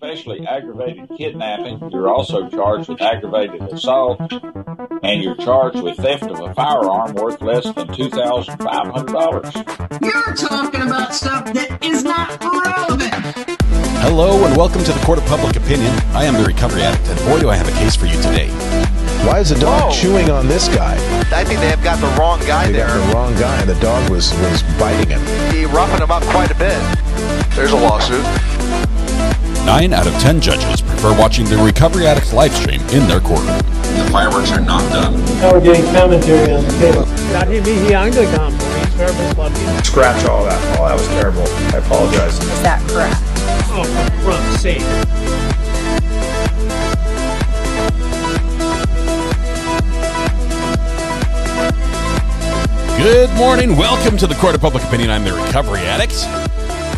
especially aggravated kidnapping. You're also charged with aggravated assault, and you're charged with theft of a firearm worth less than $2,500. You're talking about stuff that is not relevant. Hello and welcome to the Court of Public Opinion. I am the Recovery Addict, and boy do I have a case for you today. Why is the dog chewing on this guy? I think they have got the wrong guy there. Got the wrong guy, and the dog was biting him. He roughing him up quite a bit. There's a lawsuit. 9 out of 10 judges prefer watching the Recovery Addict live stream in their courtroom. The fireworks are not done. Now we're getting commentary on the table. Dati bihiyang nagkampo. Service love you. Scratch all that. Oh, that was terrible. I apologize. Is that correct? Oh, for Trump's sake. Good morning. Welcome to the Court of Public Opinion. I'm the Recovery Addict.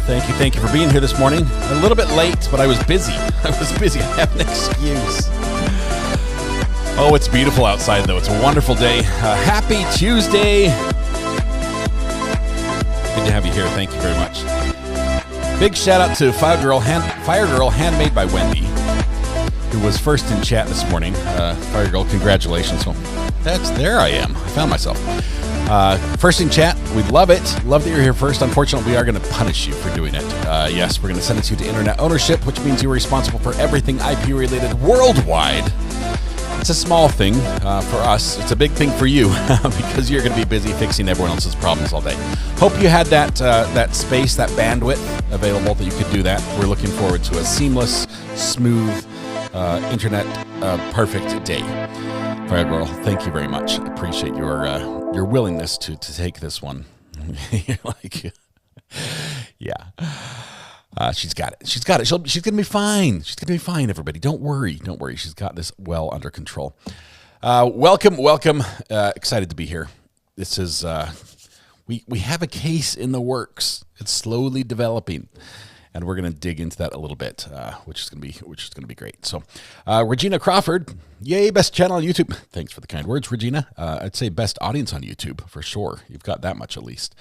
Thank you for being here this morning. A little bit late, but I was busy. I have an excuse. Oh, it's beautiful outside, though. It's a wonderful day. Happy Tuesday. Good to have you here. Thank you very much. Big shout out to Fire Girl Handmade by Wendy, who was first in chat this morning. Fire Girl, congratulations. So there I am. I found myself. First in chat, we love it. Love that you're here first. Unfortunately, we are going to punish you for doing it. Yes, we're going to sentence you to internet ownership, which means you're responsible for everything IP-related worldwide. It's a small thing for us. It's a big thing for you because you're going to be busy fixing everyone else's problems all day. Hope you had that space, that bandwidth available that you could do that. We're looking forward to a seamless, smooth, internet perfect day. Fire Girl, thank you very much. I appreciate your willingness to take this one. You're like, yeah. She's got it. She's going to be fine. She's going to be fine, everybody. Don't worry. She's got this well under control. Welcome. Excited to be here. This is, we have a case in the works. It's slowly developing, and we're going to dig into that a little bit, which is going to be great. So, Regina Crawford, yay, best channel on YouTube. Thanks for the kind words, Regina. I'd say best audience on YouTube for sure. You've got that much at least.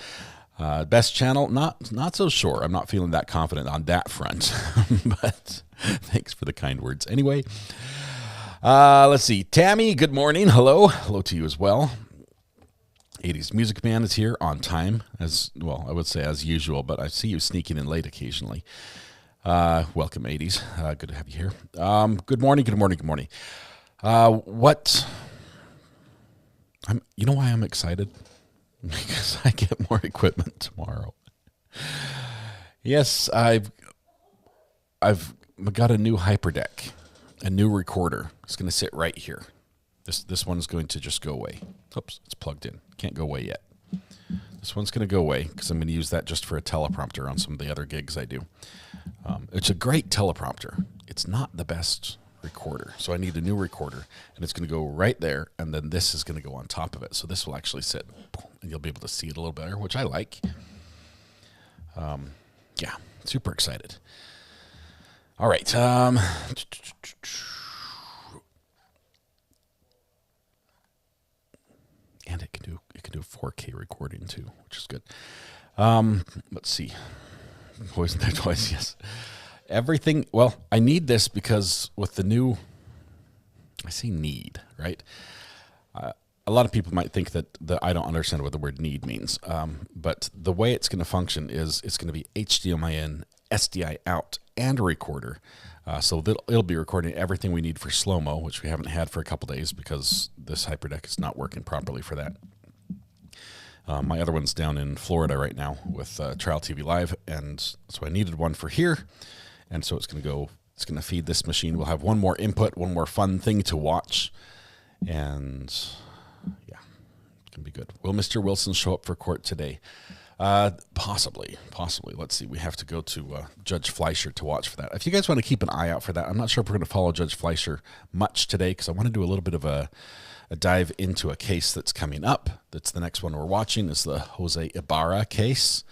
Best channel, not so sure. I'm not feeling that confident on that front, but thanks for the kind words. Anyway, let's see. Tammy, good morning. Hello to you as well. 80s Music Man is here on time, as well, I would say as usual, but I see you sneaking in late occasionally. Welcome, 80s. Good to have you here. Good morning. You know why I'm excited? Because I get more equipment tomorrow. Yes, I've got a new hyperdeck, a new recorder. It's going to sit right here. This one's going to just go away. Oops, it's plugged in. Can't go away yet. This one's going to go away because I'm going to use that just for a teleprompter on some of the other gigs I do. It's a great teleprompter. It's not the best recorder, so I need a new recorder, and it's going to go right there, and then this is going to go on top of it. So this will actually sit, and you'll be able to see it a little better, which I like. Yeah, super excited. All right. And it can do 4K recording too, which is good. Let's see. Poison there twice, yes. Everything, well, I need this because with the new, I say need, right? A lot of people might think that I don't understand what the word need means, but the way it's going to function is it's going to be HDMI in, SDI out, and a recorder. So it'll be recording everything we need for slow-mo, which we haven't had for a couple days because this hyperdeck is not working properly for that. My other one's down in Florida right now with Trial TV Live, and so I needed one for here. And so it's going to feed this machine. We'll have one more input, one more fun thing to watch. And yeah, it's going to be good. Will Mr. Wilson show up for court today? Possibly. Let's see. We have to go to Judge Fleischer to watch for that. If you guys want to keep an eye out for that, I'm not sure if we're going to follow Judge Fleischer much today because I want to do a little bit of a dive into a case that's coming up. That's the next one we're watching is the Jose Ibarra case.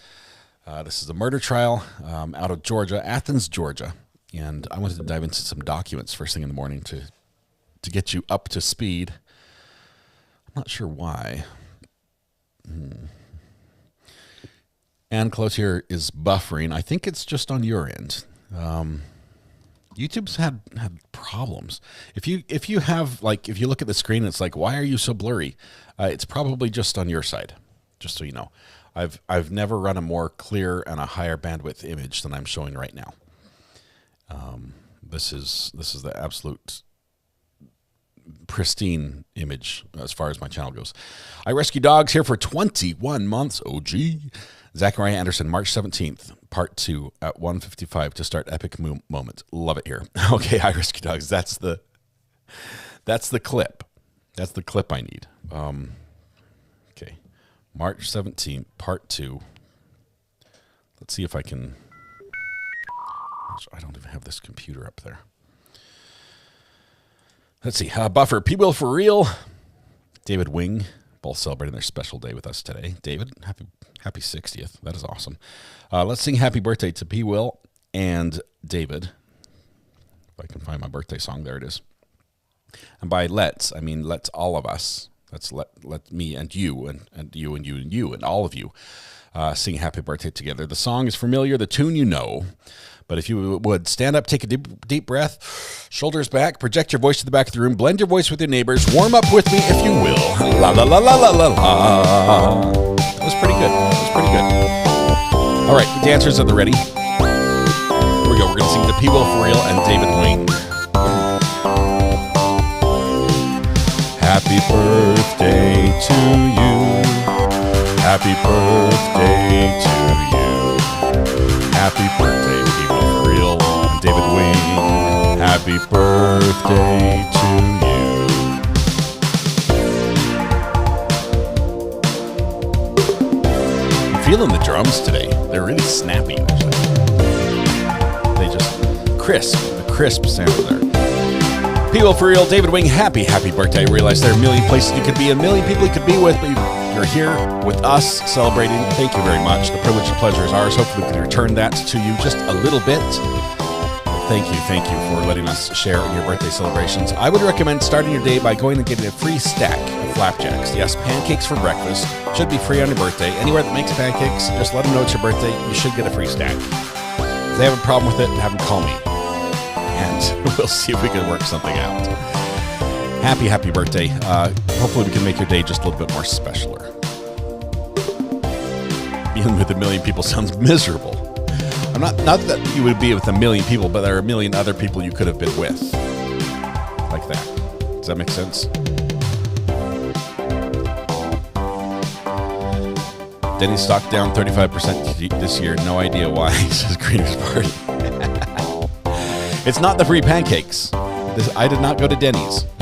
This is a murder trial out of Georgia, Athens, Georgia. And I wanted to dive into some documents first thing in the morning to get you up to speed. I'm not sure why. Ann Close here is buffering. I think it's just on your end. YouTube's had problems. If you have, like, if you look at the screen, it's like, why are you so blurry? It's probably just on your side, just so you know. I've never run a more clear and a higher bandwidth image than I'm showing right now. This is the absolute pristine image as far as my channel goes. I Rescue Dogs here for 21 months. OG. Zachariah Anderson, March 17th, part 2 at 1:55 to start epic moment. Love it here. Okay, I Rescue Dogs. That's the clip. That's the clip I need. Okay, March 17th, part 2. Let's see if I can. I don't even have this computer up there. Let's see. Buffer, P-Will for real. David Wing, both celebrating their special day with us today. David, happy 60th. That is awesome. Let's sing happy birthday to P-Will and David. If I can find my birthday song, there it is. And by let's, I mean let's all of us. Let's let me and you and you and you and you and all of you sing happy birthday together. The song is familiar, the tune you know. But if you would stand up, take a deep breath, shoulders back, project your voice to the back of the room, blend your voice with your neighbors, warm up with me if you will. La la la la la la la. That was pretty good. All right, the dancers are the ready. Here we go. We're going to sing the P-Will for real and David Wing. Happy birthday to you. Happy birthday to you. Happy birthday, P-Will for real and David Wing. Happy birthday to you. I'm feeling the drums today. They're really snappy, actually. They just crisp sound there. P-Will for real, David Wing, happy birthday. I realize there are a million places you could be, a million people you could be with, but you're here with us celebrating. Thank you very much. The privilege and pleasure is ours. Hopefully we can return that to you just a little bit. Thank you for letting us share in your birthday celebrations. I would recommend starting your day by going and getting a free stack of flapjacks. Yes, pancakes for breakfast. Should be free on your birthday. Anywhere that makes pancakes, just let them know it's your birthday. You should get a free stack. If they have a problem with it, have them call me. And we'll see if we can work something out. Happy birthday. Hopefully we can make your day just a little bit more specialer. Being with a million people sounds miserable. I'm not that you would be with a million people, but there are a million other people you could have been with. Like that. Does that make sense? Denny's stock down 35% this year. No idea why. He says Greener's Party. It's not the free pancakes. I did not go to Denny's. So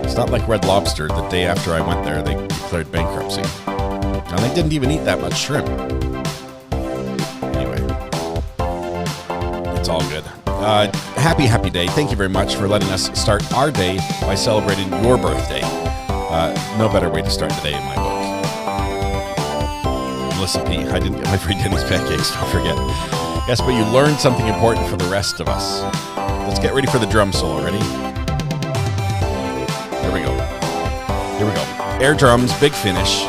it's not like Red Lobster. The day after I went there, they declared bankruptcy. And they didn't even eat that much shrimp. Anyway, it's all good. Happy day. Thank you very much for letting us start our day by celebrating your birthday. No better way to start the day in my book. Listen, P, I didn't get my free Denny's pancakes. Don't forget. Yes, but you learned something important for the rest of us. Let's get ready for the drum solo. Ready? Here we go. Air drums, big finish.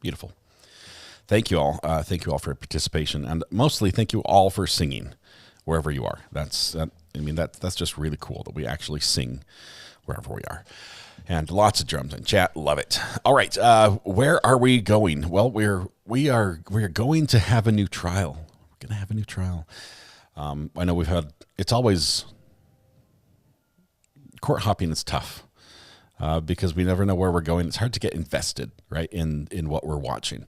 Beautiful. Thank you all. Thank you all for your participation, and mostly thank you all for singing wherever you are. That's just really cool that we actually sing wherever we are. And lots of drums in chat. Love it. All right. Where are we going? Well, we're going to have a new trial. We're going to have a new trial. I know it's always, court hopping is tough because we never know where we're going. It's hard to get invested, right, in what we're watching.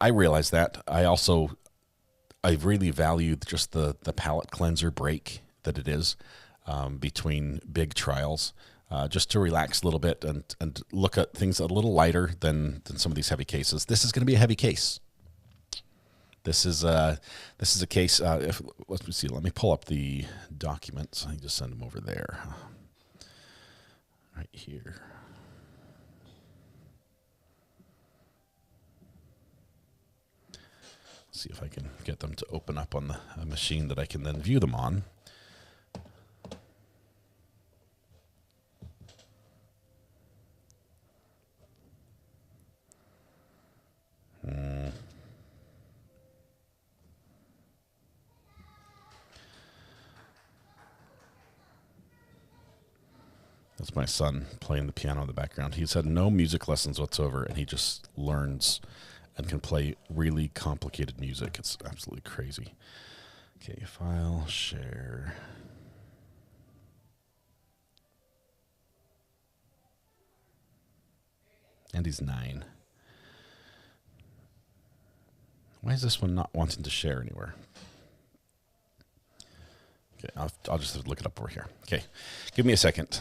I realize that. I really valued just the palate cleanser break that it is between big trials, just to relax a little bit and look at things a little lighter than some of these heavy cases. This is going to be a heavy case. This is a case. Let me see. Let me pull up the documents. I can just send them over there, right here. See if I can get them to open up on a machine that I can then view them on. That's my son playing the piano in the background. He's had no music lessons whatsoever, and he just learns and can play really complicated music. It's absolutely crazy. Okay, file, share. And he's 9. Why is this one not wanting to share anywhere? Okay, I'll just have to look it up over here. Okay, give me a second.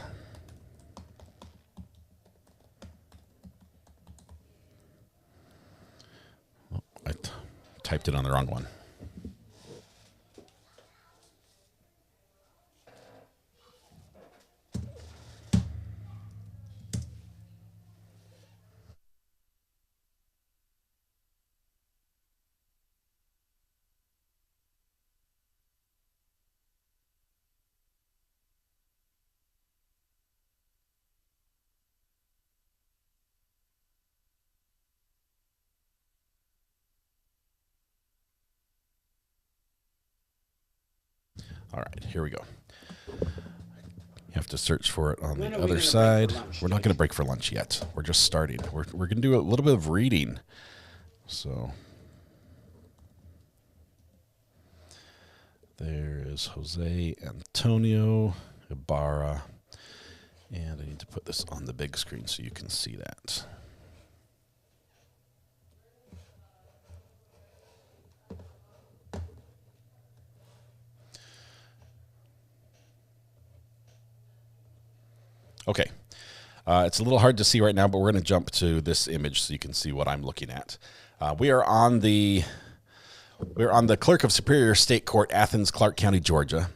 Oh, I typed it on the wrong one. All right, here we go. You have to search for it on the other side. We're not going to break for lunch yet. We're just starting. We're going to do a little bit of reading. So there is Jose Antonio Ibarra. And I need to put this on the big screen so you can see that. Okay, it's a little hard to see right now, but we're going to jump to this image so you can see what I'm looking at. We're on the Clerk of Superior State Court, Athens, Clark County, Georgia,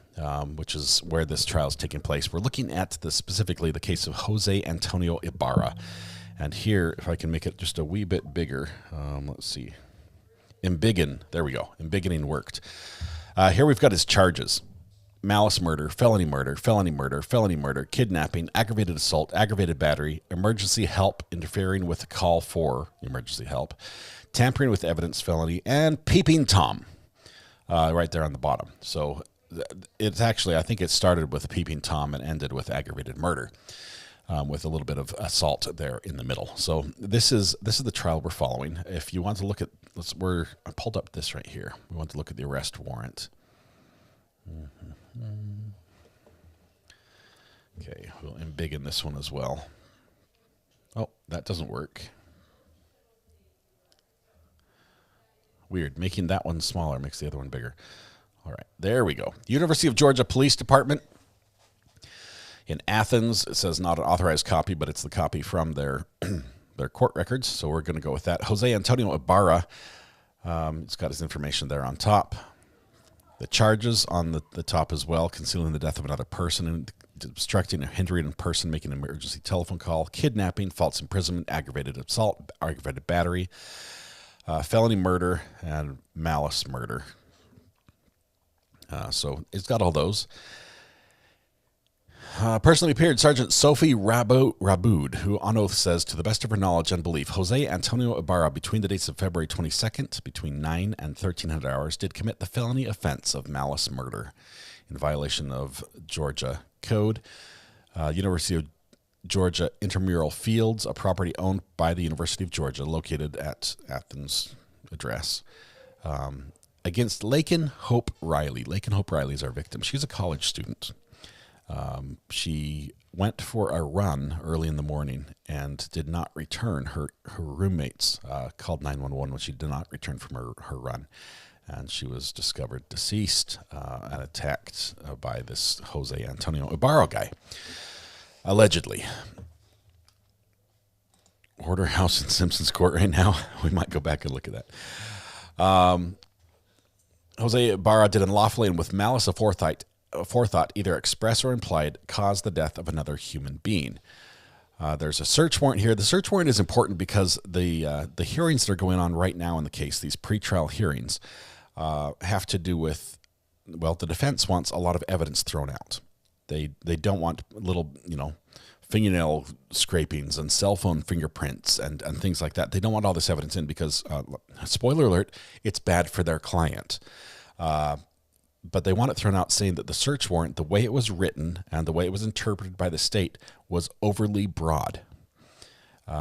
which is where this trial is taking place. We're looking at specifically the case of Jose Antonio Ibarra, and here, if I can make it just a wee bit bigger, let's see, embiggen. There we go. Embiggening worked. Here we've got his charges. Malice murder, felony murder, felony murder, felony murder, kidnapping, aggravated assault, aggravated battery, emergency help, interfering with a call for emergency help, tampering with evidence felony, and peeping Tom right there on the bottom. So it's actually, I think it started with peeping Tom and ended with aggravated murder with a little bit of assault there in the middle. So this is the trial we're following. If you want to look at, I pulled up this right here. We want to look at the arrest warrant. Okay, we'll embiggen this one as well. Oh, that doesn't work. Weird. Making that one smaller makes the other one bigger. All right, there we go. University of Georgia Police Department in Athens. It says not an authorized copy, but it's the copy from their court records. So we're going to go with that. Jose Antonio Ibarra. It's got his information there on top. The charges on the top as well: concealing the death of another person, and obstructing or hindering a person making an emergency telephone call, kidnapping, false imprisonment, aggravated assault, aggravated battery, felony murder, and malice murder. So it's got all those. Personally appeared Sergeant Sophie Raboud, who on oath says, to the best of her knowledge and belief, Jose Antonio Ibarra, between the dates of February 22nd, between 9 and 1300 hours, did commit the felony offense of malice murder in violation of Georgia Code. University of Georgia Intramural Fields, a property owned by the University of Georgia, located at Athens address. Against Laken Hope Riley. Laken Hope Riley is our victim. She's a college student. She went for a run early in the morning and did not return. Her roommates called 911 when she did not return from her run. And she was discovered deceased and attacked by this Jose Antonio Ibarra guy, allegedly. Order house in Simpsons Court right now. We might go back and look at that. Jose Ibarra did unlawfully and with malice aforethought, either express or implied, cause the death of another human being. There's a search warrant here. The search warrant is important because the hearings that are going on right now in the case, these pretrial hearings, have to do with, well, the defense wants a lot of evidence thrown out. They don't want little, fingernail scrapings and cell phone fingerprints and things like that. They don't want all this evidence in because, spoiler alert, it's bad for their client. but they want it thrown out saying that the search warrant, the way it was written and the way it was interpreted by the state, was overly broad,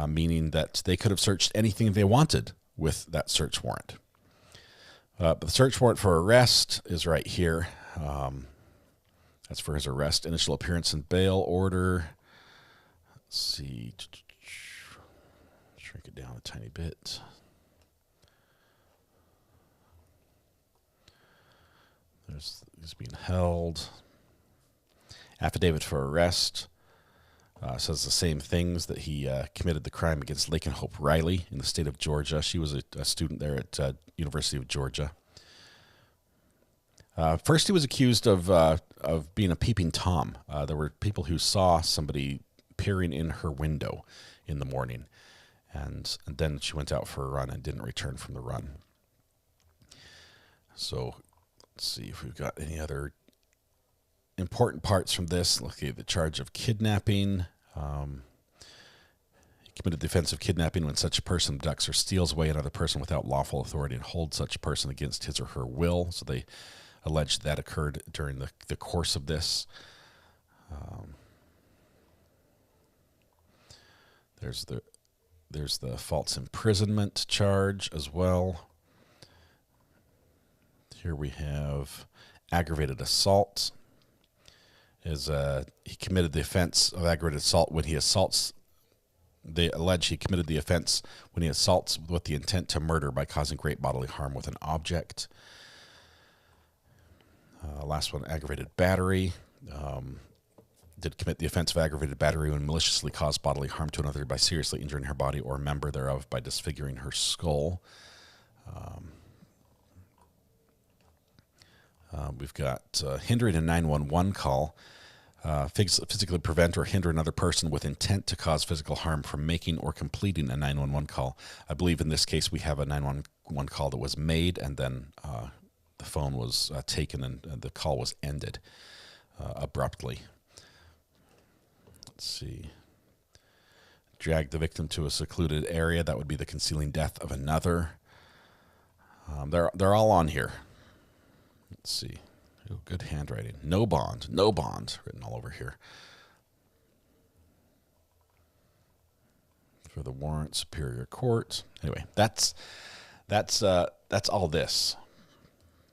meaning that they could have searched anything they wanted with that search warrant. But the search warrant for arrest is right here. That's for his arrest, initial appearance and bail order. Let's see. Shrink it down a tiny bit. He's being held. Affidavit for arrest says the same things, that he committed the crime against Lake and Hope Riley in the state of Georgia. She was a student there at University of Georgia. First, he was accused of being a peeping Tom. There were people who saw somebody peering in her window in the morning, and then she went out for a run and didn't return from the run. So let's see if we've got any other important parts from this. Okay, the charge of kidnapping. He committed the offense of kidnapping when such a person abducts or steals away another person without lawful authority and holds such a person against his or her will. So they alleged that occurred during the course of this. There's the false imprisonment charge as well. Here we have aggravated assault. He committed the offense of aggravated assault when he assaults. They allege he committed the offense when he assaults with the intent to murder by causing great bodily harm with an object. Last one, aggravated battery. Did commit the offense of aggravated battery when maliciously caused bodily harm to another by seriously injuring her body or a member thereof by disfiguring her skull. We've got hindering a 911 call. Physically prevent or hinder another person with intent to cause physical harm from making or completing a 911 call. I believe in this case we have a 911 call that was made and then the phone was taken and the call was ended abruptly. Let's see. Drag the victim to a secluded area. That would be the concealing death of another. They're all on here. Let's see. Oh, good handwriting. No bond written all over here. For the warrant, Superior Court. Anyway, that's all this.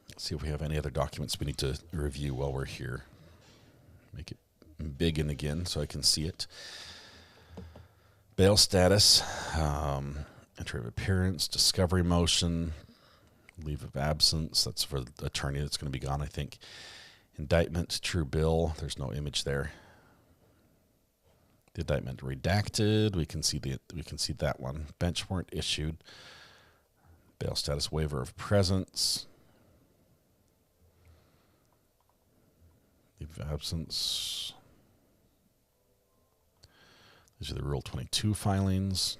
Let's see if we have any other documents we need to review while we're here. Make it big and again so I can see it. Bail status, entry of appearance, discovery motion, leave of absence. That's for the attorney that's going to be gone, I think. Indictment, true bill. There's no image there. The indictment redacted. We can see that one. Bench warrant issued. Bail status waiver of presence. Leave of absence. These are the Rule 22 filings.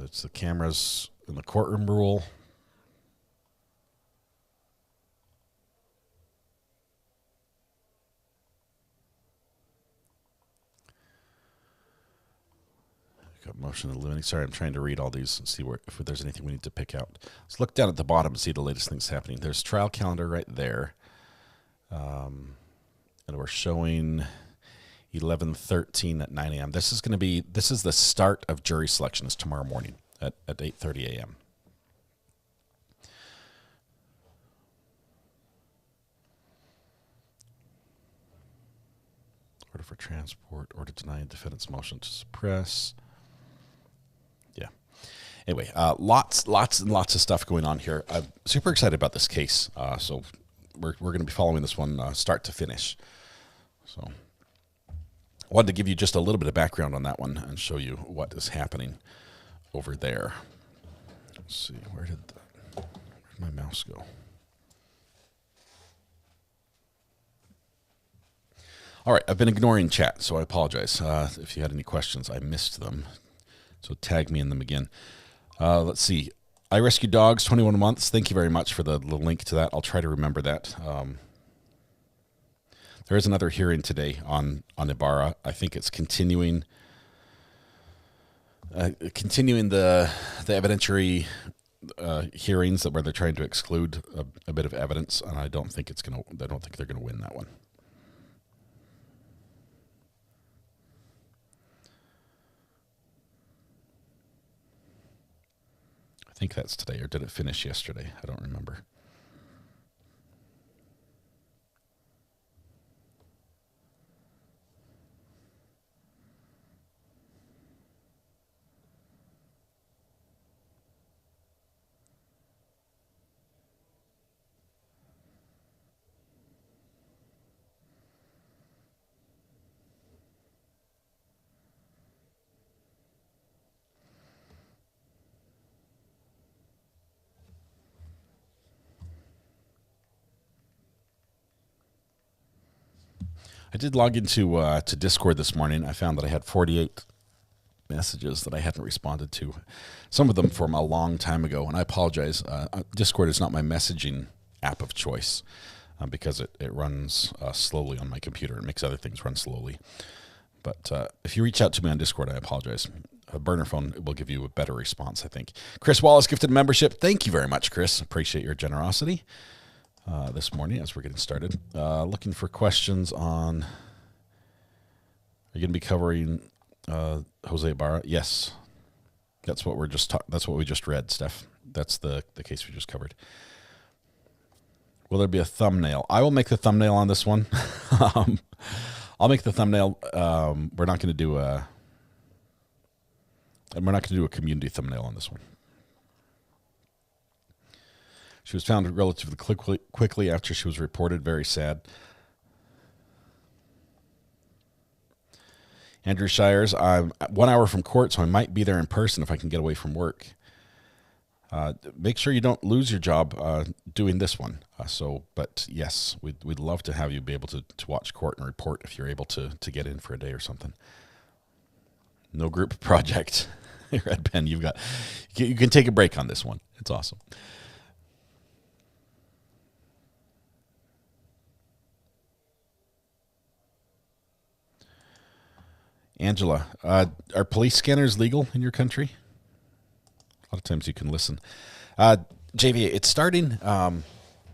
It's the cameras in the courtroom rule. Got motion of limiting. Sorry, I'm trying to read all these and see if there's anything we need to pick out. Let's look down at the bottom and see the latest things happening. There's trial calendar right there. And we're showing 11/13 at 9 a.m. This is the start of jury selection. It's tomorrow morning at 8:30 a.m. Order for transport, order denying defendant's motion to suppress. Yeah. Anyway, lots and lots of stuff going on here. I'm super excited about this case. So we're going to be following this one start to finish. So I wanted to give you just a little bit of background on that one and show you what is happening over there. Let's see, where'd my mouse go? All right, I've been ignoring chat, so I apologize. If you had any questions, I missed them. So tag me in them again. Let's see. I Rescue Dogs, 21 months. Thank you very much for the link to that. I'll try to remember that. There is another hearing today on Ibarra. I think it's continuing the evidentiary hearings where they're trying to exclude a bit of evidence, and I don't think they're gonna win that one. I think that's today, or did it finish yesterday? I don't remember. I did log into to Discord this morning. I found that I had 48 messages that I hadn't responded to, some of them from a long time ago, and I apologize. Discord is not my messaging app of choice because it runs slowly on my computer. It makes other things run slowly. But if you reach out to me on Discord, I apologize. A burner phone will give you a better response, I think. Chris Wallace gifted membership. Thank you very much, Chris. Appreciate your generosity. This morning as we're getting started. Looking for questions on, are you going to be covering Jose Ibarra? Yes. That's what that's what we just read, Steph. That's the case we just covered. Will there be a thumbnail? I will make the thumbnail on this one. I'll make the thumbnail. We're not going to do a community thumbnail on this one. She was found relatively quickly after she was reported. Very sad. Andrew Shires, I'm 1 hour from court, so I might be there in person if I can get away from work. Make sure you don't lose your job doing this one. But yes, we'd love to have you be able to watch court and report if you're able to get in for a day or something. No group project. Red Pen, you can take a break on this one. It's awesome. Angela, are police scanners legal in your country? A lot of times you can listen. JV, it's starting.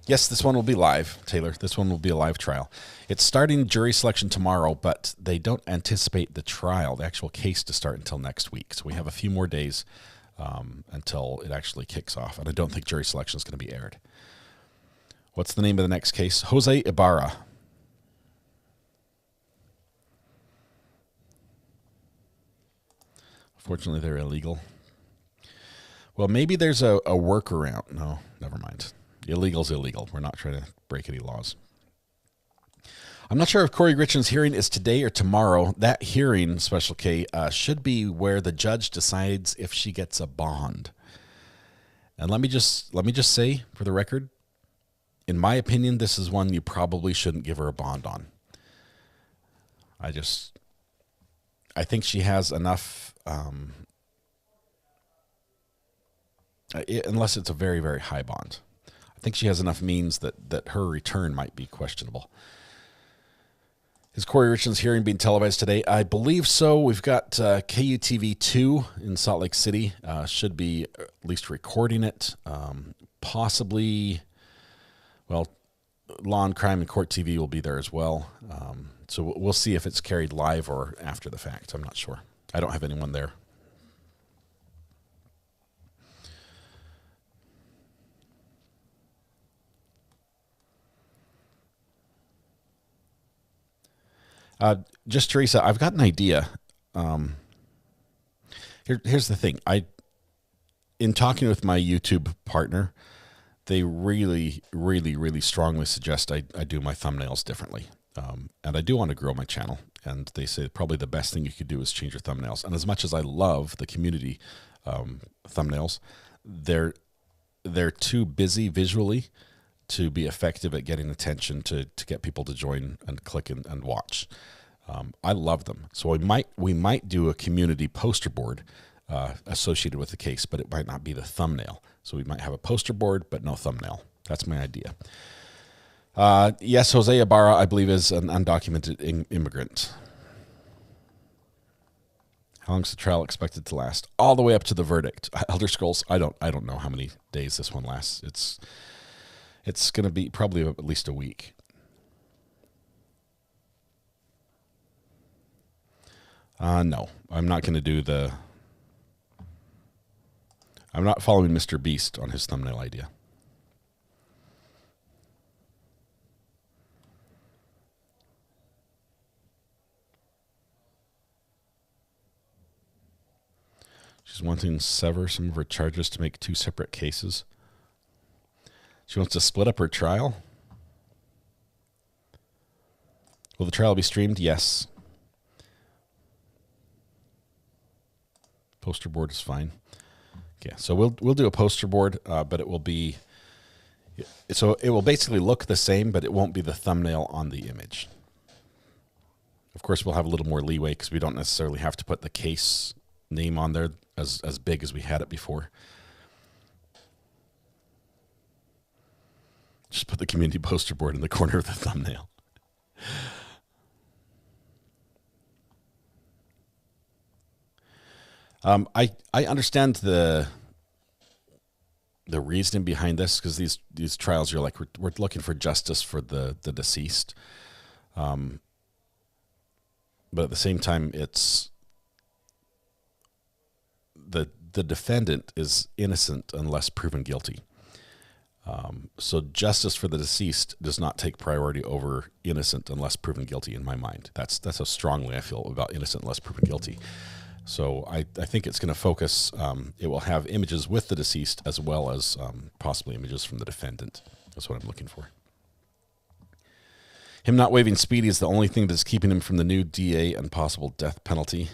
Yes, this one will be live, Taylor. This one will be a live trial. It's starting jury selection tomorrow, but they don't anticipate the trial, the actual case, to start until next week. So we have a few more days until it actually kicks off. And I don't think jury selection is going to be aired. What's the name of the next case? Jose Ibarra. Fortunately, they're illegal. Well, maybe there's a workaround. No, never mind. Illegal's illegal. We're not trying to break any laws. I'm not sure if Corey Richard's hearing is today or tomorrow. That hearing, Special K, should be where the judge decides if she gets a bond. And let me just say, for the record, in my opinion, this is one you probably shouldn't give her a bond on. I think she has enough. Unless it's a very, very high bond. I think she has enough means that her return might be questionable. Is Corey Richards' hearing being televised today? I believe so. We've got KUTV2 in Salt Lake City. Should be at least recording it. Possibly, Law and Crime and Court TV will be there as well. So we'll see if it's carried live or after the fact. I'm not sure. I don't have anyone there. Just Teresa, I've got an idea. Here's the thing. In talking with my YouTube partner, they really, really, really strongly suggest I do my thumbnails differently. And I do want to grow my channel. And they say probably the best thing you could do is change your thumbnails. And as much as I love the community thumbnails, they're too busy visually to be effective at getting attention to get people to join and click and watch. I love them. So we might do a community poster board associated with the case, but it might not be the thumbnail. So we might have a poster board, but no thumbnail. That's my idea. Yes, Jose Ibarra, I believe, is an undocumented immigrant. How long is the trial expected to last? All the way up to the verdict. Elder Scrolls, I don't know how many days this one lasts. It's going to be probably at least a week. No, I'm not going to do I'm not following Mr. Beast on his thumbnail idea. She's wanting to sever some of her charges to make 2 separate cases. She wants to split up her trial. Will the trial be streamed? Yes. Poster board is fine. Okay, so we'll do a poster board, but it will be, so it will basically look the same, but it won't be the thumbnail on the image. Of course, we'll have a little more leeway because we don't necessarily have to put the case name on there as big as we had it before. Just put the community poster board in the corner of the thumbnail. I understand the reasoning behind this, because these trials, you're like, we're looking for justice for the deceased, but at the same time, it's the defendant is innocent unless proven guilty. So justice for the deceased does not take priority over innocent unless proven guilty in my mind. That's how strongly I feel about innocent unless proven guilty. So I think it's going to focus, it will have images with the deceased as well as possibly images from the defendant. That's what I'm looking for. Him not waiving speedy is the only thing that's keeping him from the new DA and possible death penalty.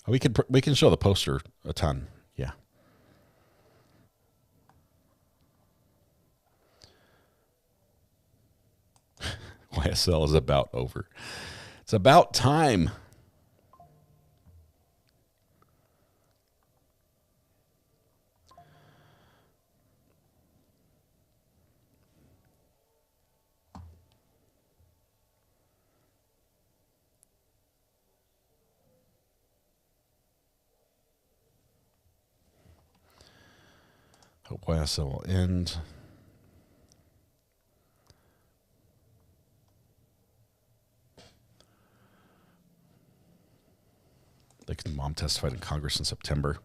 We can show the poster a ton. Yeah. YSL is about over. It's about time. Hope YSL will end. Like mom testified in Congress in September.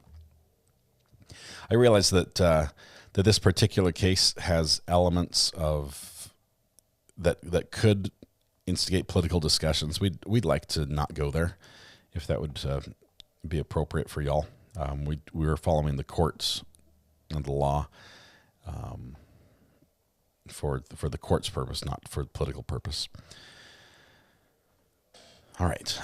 I realize that that this particular case has elements of that could instigate political discussions. We'd like to not go there, if that would be appropriate for y'all. We were following the courts and the law for the court's purpose, not for political purpose. All right.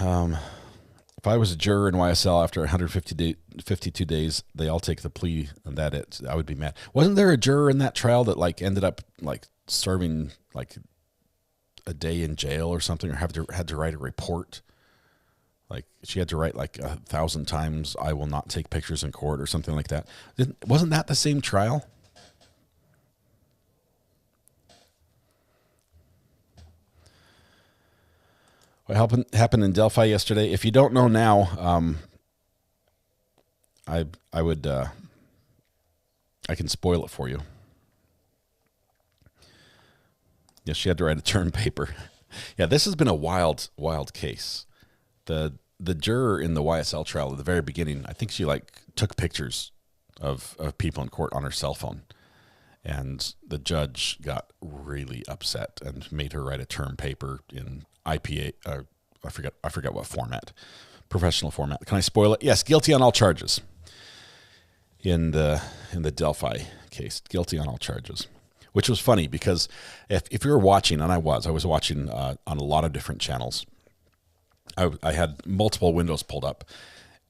If I was a juror in YSL after 152 days, they all take the plea and I would be mad. Wasn't there a juror in that trial that like ended up like serving like a day in jail or something, or had to write a report? Like she had to write like 1,000 times, "I will not take pictures in court" or something like that. Wasn't that the same trial? What happened in Delphi yesterday? If you don't know now, I can spoil it for you. Yes, she had to write a term paper. Yeah, this has been a wild case. The juror in the YSL trial at the very beginning, I think she like took pictures of people in court on her cell phone, and the judge got really upset and made her write a term paper in IPA. I forget what format, professional format. Can I spoil it? Yes, guilty on all charges. In the Delphi case, guilty on all charges, which was funny because if you were watching, and I was watching on a lot of different channels. I had multiple windows pulled up,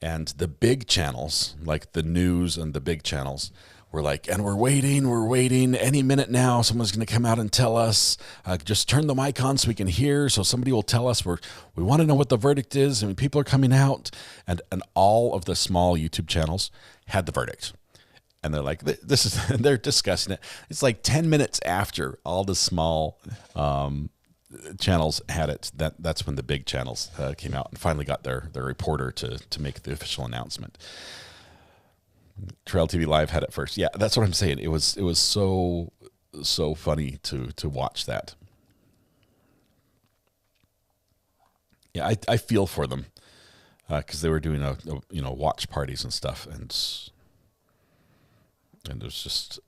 and the big channels, like the news and the big channels, were like, and we're waiting. Any minute now, someone's going to come out and tell us. Just turn the mic on so we can hear, so somebody will tell us. We want to know what the verdict is, and people are coming out. And all of the small YouTube channels had the verdict. And they're like, this is, they're discussing it. It's like 10 minutes after all the small channels had it. That's when the big channels came out and finally got their reporter to make the official announcement. Trail TV Live had it first. Yeah, that's what I'm saying. It was so funny to watch that. Yeah, I feel for them because they were doing a watch parties and stuff, and there's just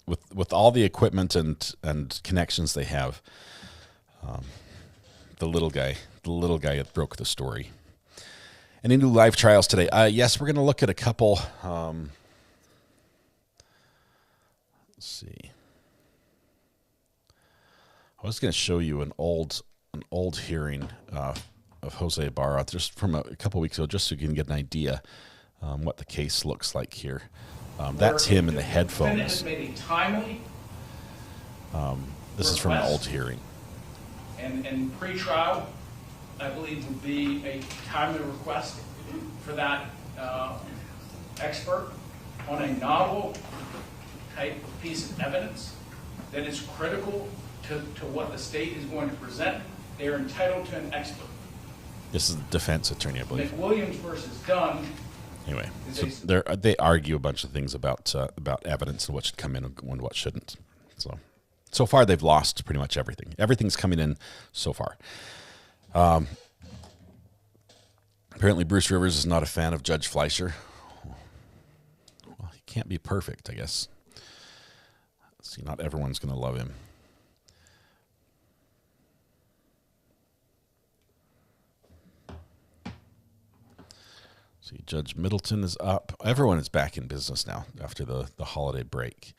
with all the equipment and connections they have, the little guy that broke the story. Any new live trials today? Yes, we're going to look at a couple. Let's see. I was going to show you an old hearing of Jose Ibarra just from a couple weeks ago, just so you can get an idea what the case looks like here. That's him in the headphones. This is from an old hearing. And pre-trial, I believe, would be a timely request for that expert on a novel type piece of evidence that is critical to what the state is going to present. They are entitled to an expert. This is the defense attorney, I believe. McWilliams versus Dunn. Anyway, so they argue a bunch of things about evidence and what should come in and what shouldn't. So far, they've lost pretty much everything. Everything's coming in so far. Apparently, Bruce Rivers is not a fan of Judge Fleischer. Well, he can't be perfect, I guess. See, not everyone's going to love him. See, Judge Middleton is up. Everyone is back in business now after the holiday break.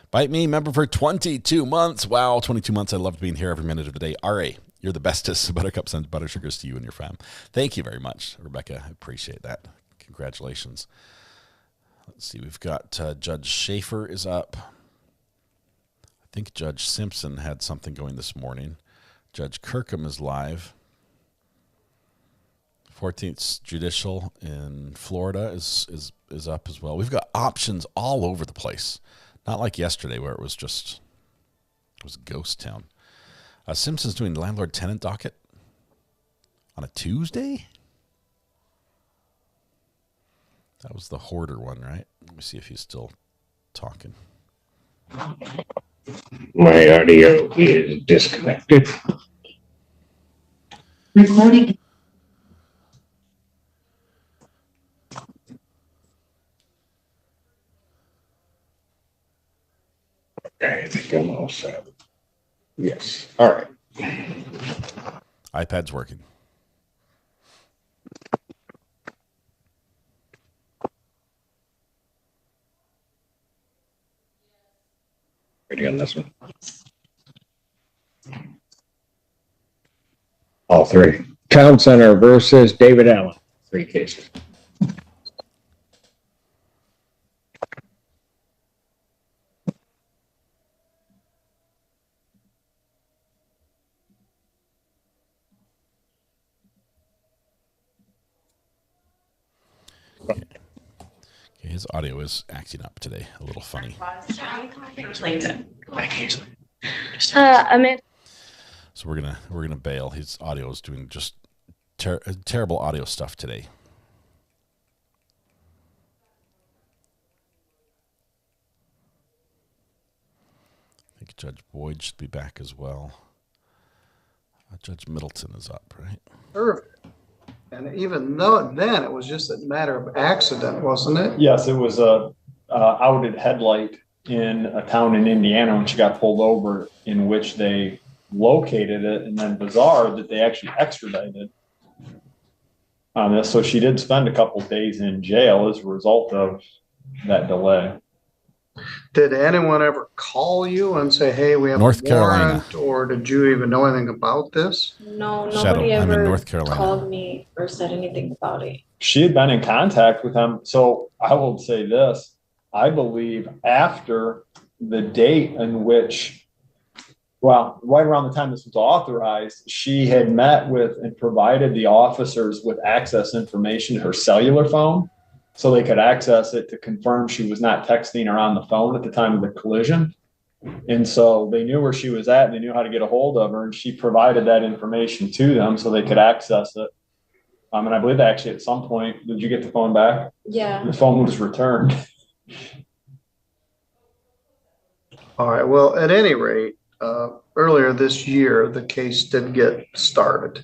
Bite me, member for 22 months. Wow, 22 months. I loved being here every minute of the day. R.A., you're the bestest. Buttercups and butter sugars to you and your fam. Thank you very much, Rebecca. I appreciate that. Congratulations. Let's see. We've got Judge Schaefer is up. I think Judge Simpson had something going this morning. Judge Kirkham is live. 14th Judicial in Florida is up as well. We've got options all over the place. Not like yesterday where it was ghost town. Simpson's doing landlord-tenant docket on a Tuesday? That was the hoarder one, right? Let me see if he's still talking. My audio is disconnected. Recording. I think I'm all set. Yes. All right. iPad's working. Ready on this one? All three. Town Center versus David Allen. 3 cases. His audio is acting up today, a little funny. So we're gonna bail. His audio is doing just terrible audio stuff today. I think Judge Boyd should be back as well. Judge Middleton is up, right? Perfect. And even though then it was just a matter of accident, wasn't it? Yes, it was a outed headlight in a town in Indiana when she got pulled over, in which they located it, and then bizarre that they actually extradited on this. So she did spend a couple of days in jail as a result of that delay. Did anyone ever call you and say, hey, we have North a warrant, Carolina. or did you even know anything about this? No, nobody Shadow, I'm in ever North Carolina. called me or said anything about it. She had been in contact with him. So I will say this, I believe after the date in which Well, right around the time this was authorized, she had met with and provided the officers with access information to her cellular phone so they could access it to confirm she was not texting or on the phone at the time of the collision. And so they knew where she was at and they knew how to get a hold of her, and she provided that information to them so they could access it. And I believe actually at some point, did you get the phone back? Yeah. The phone was returned. All right. Well, at any rate, earlier this year, the case did get started.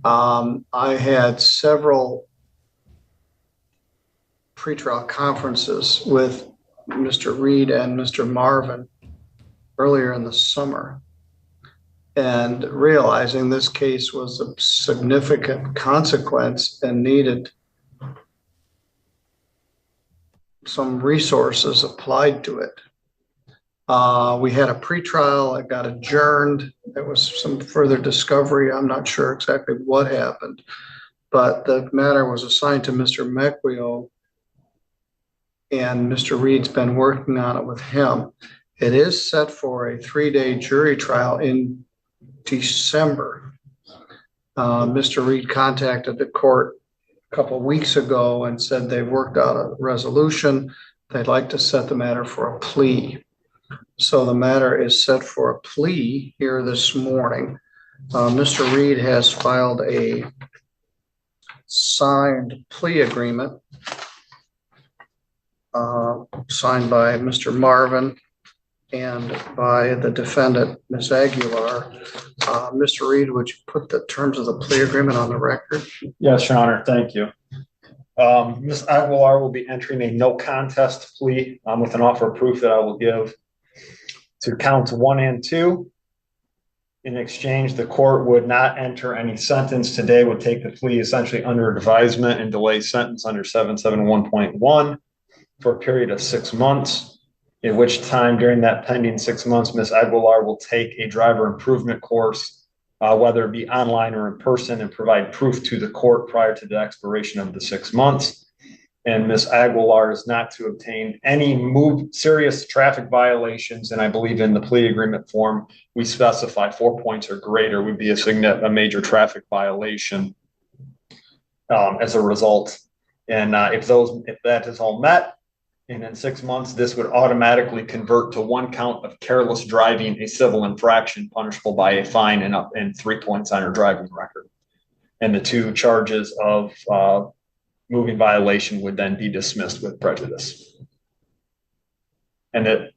I had several pretrial conferences with Mr. Reed and Mr. Marvin earlier in the summer, and realizing this case was a significant consequence and needed some resources applied to it. We had a pretrial that got adjourned. There was some further discovery. I'm not sure exactly what happened, but the matter was assigned to Mr. Mequio, and Mr. Reed's been working on it with him. It is set for a 3-day jury trial in December. Mr. Reed contacted the court a couple of weeks ago and said they worked out a resolution. They'd like to set the matter for a plea. So the matter is set for a plea here this morning. Mr. Reed has filed a signed plea agreement signed by Mr. Marvin and by the defendant, Ms. Aguilar. Mr. Reed, would you put the terms of the plea agreement on the record? Yes, Your Honor. Thank you. Ms. Aguilar will be entering a no contest plea with an offer of proof that I will give to counts 1 and 2. In exchange, the court would not enter any sentence today, would take the plea essentially under advisement and delay sentence under 771.1 for a period of 6 months, in which time during that pending 6 months, Ms. Aguilar will take a driver improvement course, whether it be online or in person, and provide proof to the court prior to the expiration of the 6 months. And Ms. Aguilar is not to obtain any serious traffic violations. And I believe in the plea agreement form, we specify 4 points or greater would be a major traffic violation as a result. And if that is all met, and in 6 months, this would automatically convert to 1 count of careless driving, a civil infraction punishable by a fine and 3 points on her driving record. And the 2 charges of moving violation would then be dismissed with prejudice. And that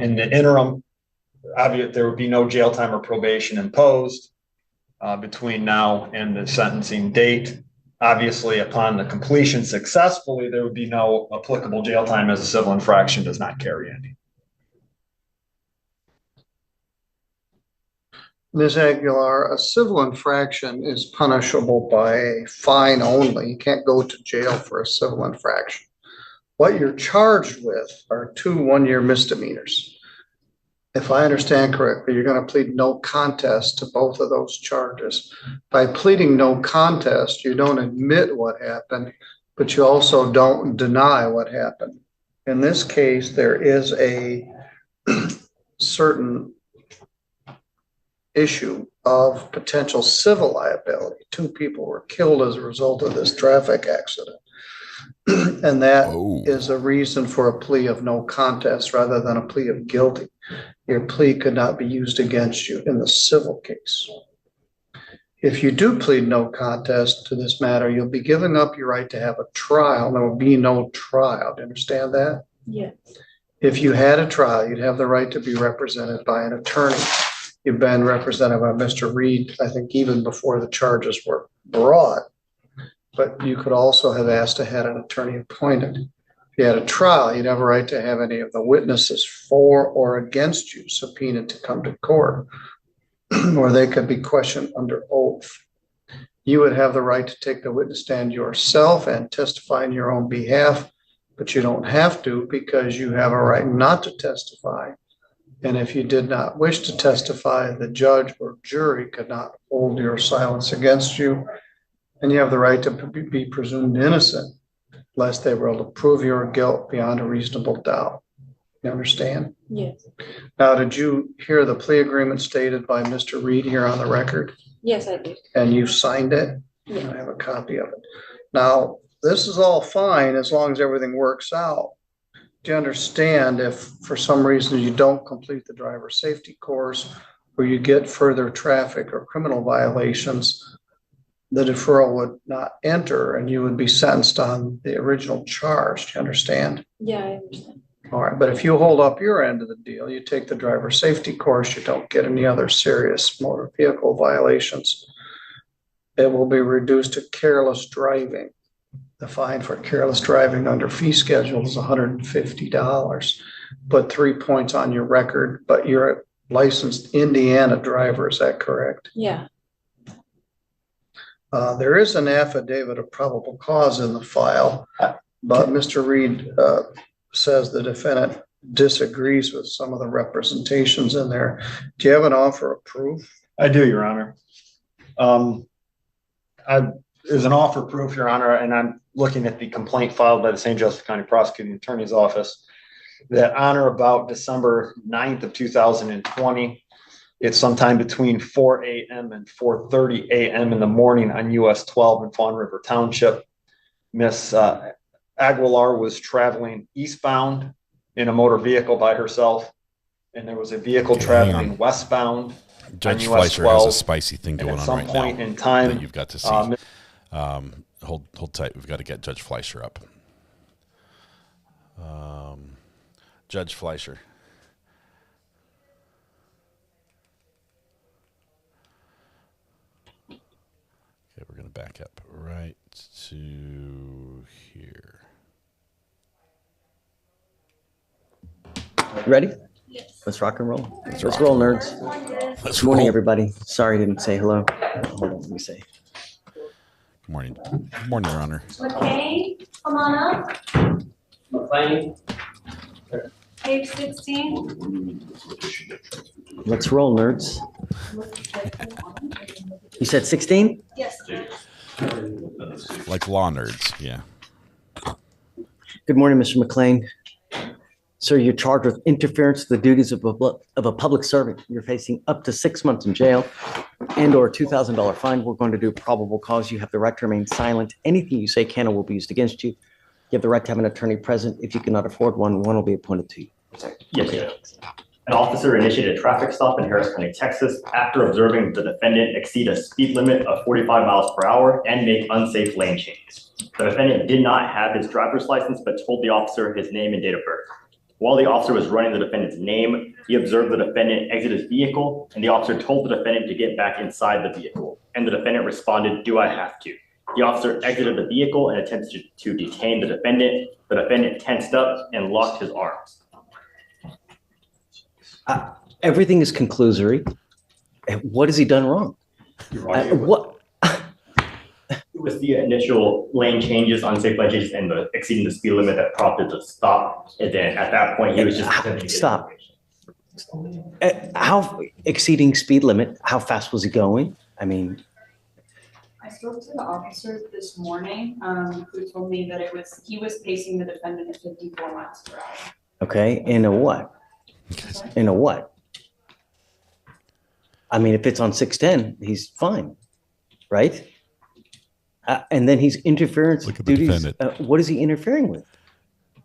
in the interim, obviously, there would be no jail time or probation imposed between now and the sentencing date. Obviously, upon the completion successfully, there would be no applicable jail time, as a civil infraction does not carry any. Ms. Aguilar, a civil infraction is punishable by a fine only. You can't go to jail for a civil infraction. What you're charged with are 2 one-year misdemeanors. If I understand correctly, you're going to plead no contest to both of those charges. By pleading no contest, you don't admit what happened, but you also don't deny what happened. In this case, there is a certain issue of potential civil liability. 2 people were killed as a result of this traffic accident. And that is a reason for a plea of no contest rather than a plea of guilty. Your plea could not be used against you in the civil case. If you do plead no contest to this matter, you'll be giving up your right to have a trial. There will be no trial. Do you understand that? Yes. If you had a trial, you'd have the right to be represented by an attorney. You've been represented by Mr. Reed, I think, even before the charges were brought. But you could also have asked to have an attorney appointed. If you had a trial, you'd have a right to have any of the witnesses for or against you subpoenaed to come to court, or they could be questioned under oath. You would have the right to take the witness stand yourself and testify on your own behalf, but you don't have to because you have a right not to testify. And if you did not wish to testify, the judge or jury could not hold your silence against you. And you have the right to be presumed innocent, lest they were able to prove your guilt beyond a reasonable doubt. You understand? Yes. Now, did you hear the plea agreement stated by Mr. Reed here on the record? Yes, I did. And you signed it? Yeah. I have a copy of it. Now, this is all fine as long as everything works out. Do you understand if for some reason you don't complete the driver safety course or you get further traffic or criminal violations, the deferral would not enter and you would be sentenced on the original charge? Do you understand? Yeah, I understand. All right, but if you hold up your end of the deal, you take the driver safety course, you don't get any other serious motor vehicle violations, it will be reduced to careless driving. The fine for careless driving under fee schedule is $150. Put 3 points on your record, but you're a licensed Indiana driver, is that correct? Yeah. There is an affidavit of probable cause in the file, but Mr. Reed says the defendant disagrees with some of the representations in there. Do you have an offer of proof? I do, Your Honor. There's an offer of proof, Your Honor, and I'm looking at the complaint filed by the St. Joseph County Prosecuting Attorney's Office that on or about December 9th of 2020, it's sometime between 4 a.m. and 4:30 a.m. in the morning on US 12 in Fawn River Township. Miss Aguilar was traveling eastbound in a motor vehicle by herself, and there was a vehicle traveling westbound. Judge Fleischer has a spicy thing going on right now. At some point in time, that you've got to see. Hold tight. We've got to get Judge Fleischer up. Judge Fleischer. Okay, we're going to back up right to here. Ready? Yes. Let's rock and roll. Let's roll, nerds. Good morning, everybody. Sorry I didn't say hello. Hold on, let me say. Good morning. Good morning, Your Honor. Okay, come on up. McLean. Page 16. Let's roll, nerds. You said 16? Yes. Like law nerds, yeah. Good morning, Mr. McLean. Sir, you're charged with interference with the duties of a public servant. You're facing up to 6 months in jail and or a $2,000 fine. We're going to do probable cause. You have the right to remain silent. Anything you say can or will be used against you. You have the right to have an attorney present. If you cannot afford one, one will be appointed to you. Yes, sir. An officer initiated a traffic stop in Harris County, Texas, after observing the defendant exceed a speed limit of 45 miles per hour and make unsafe lane changes. The defendant did not have his driver's license, but told the officer his name and date of birth. While the officer was running the defendant's name, he observed the defendant exit his vehicle, and the officer told the defendant to get back inside the vehicle. And the defendant responded, "Do I have to?" The officer exited the vehicle and attempted to detain the defendant. The defendant tensed up and locked his arms. Everything is conclusory. What has he done wrong? What? It was the initial lane changes, unsafe lane changes, and the exceeding the speed limit that prompted the stop. And then at that point, he was just stop. How exceeding speed limit? How fast was he going? I mean, I spoke to the officer this morning, who told me that he was pacing the defendant at 54 miles per hour. Okay, in a what? In a what? I mean, if it's on 610, he's fine, right? And then he's interference duties. What is he interfering with?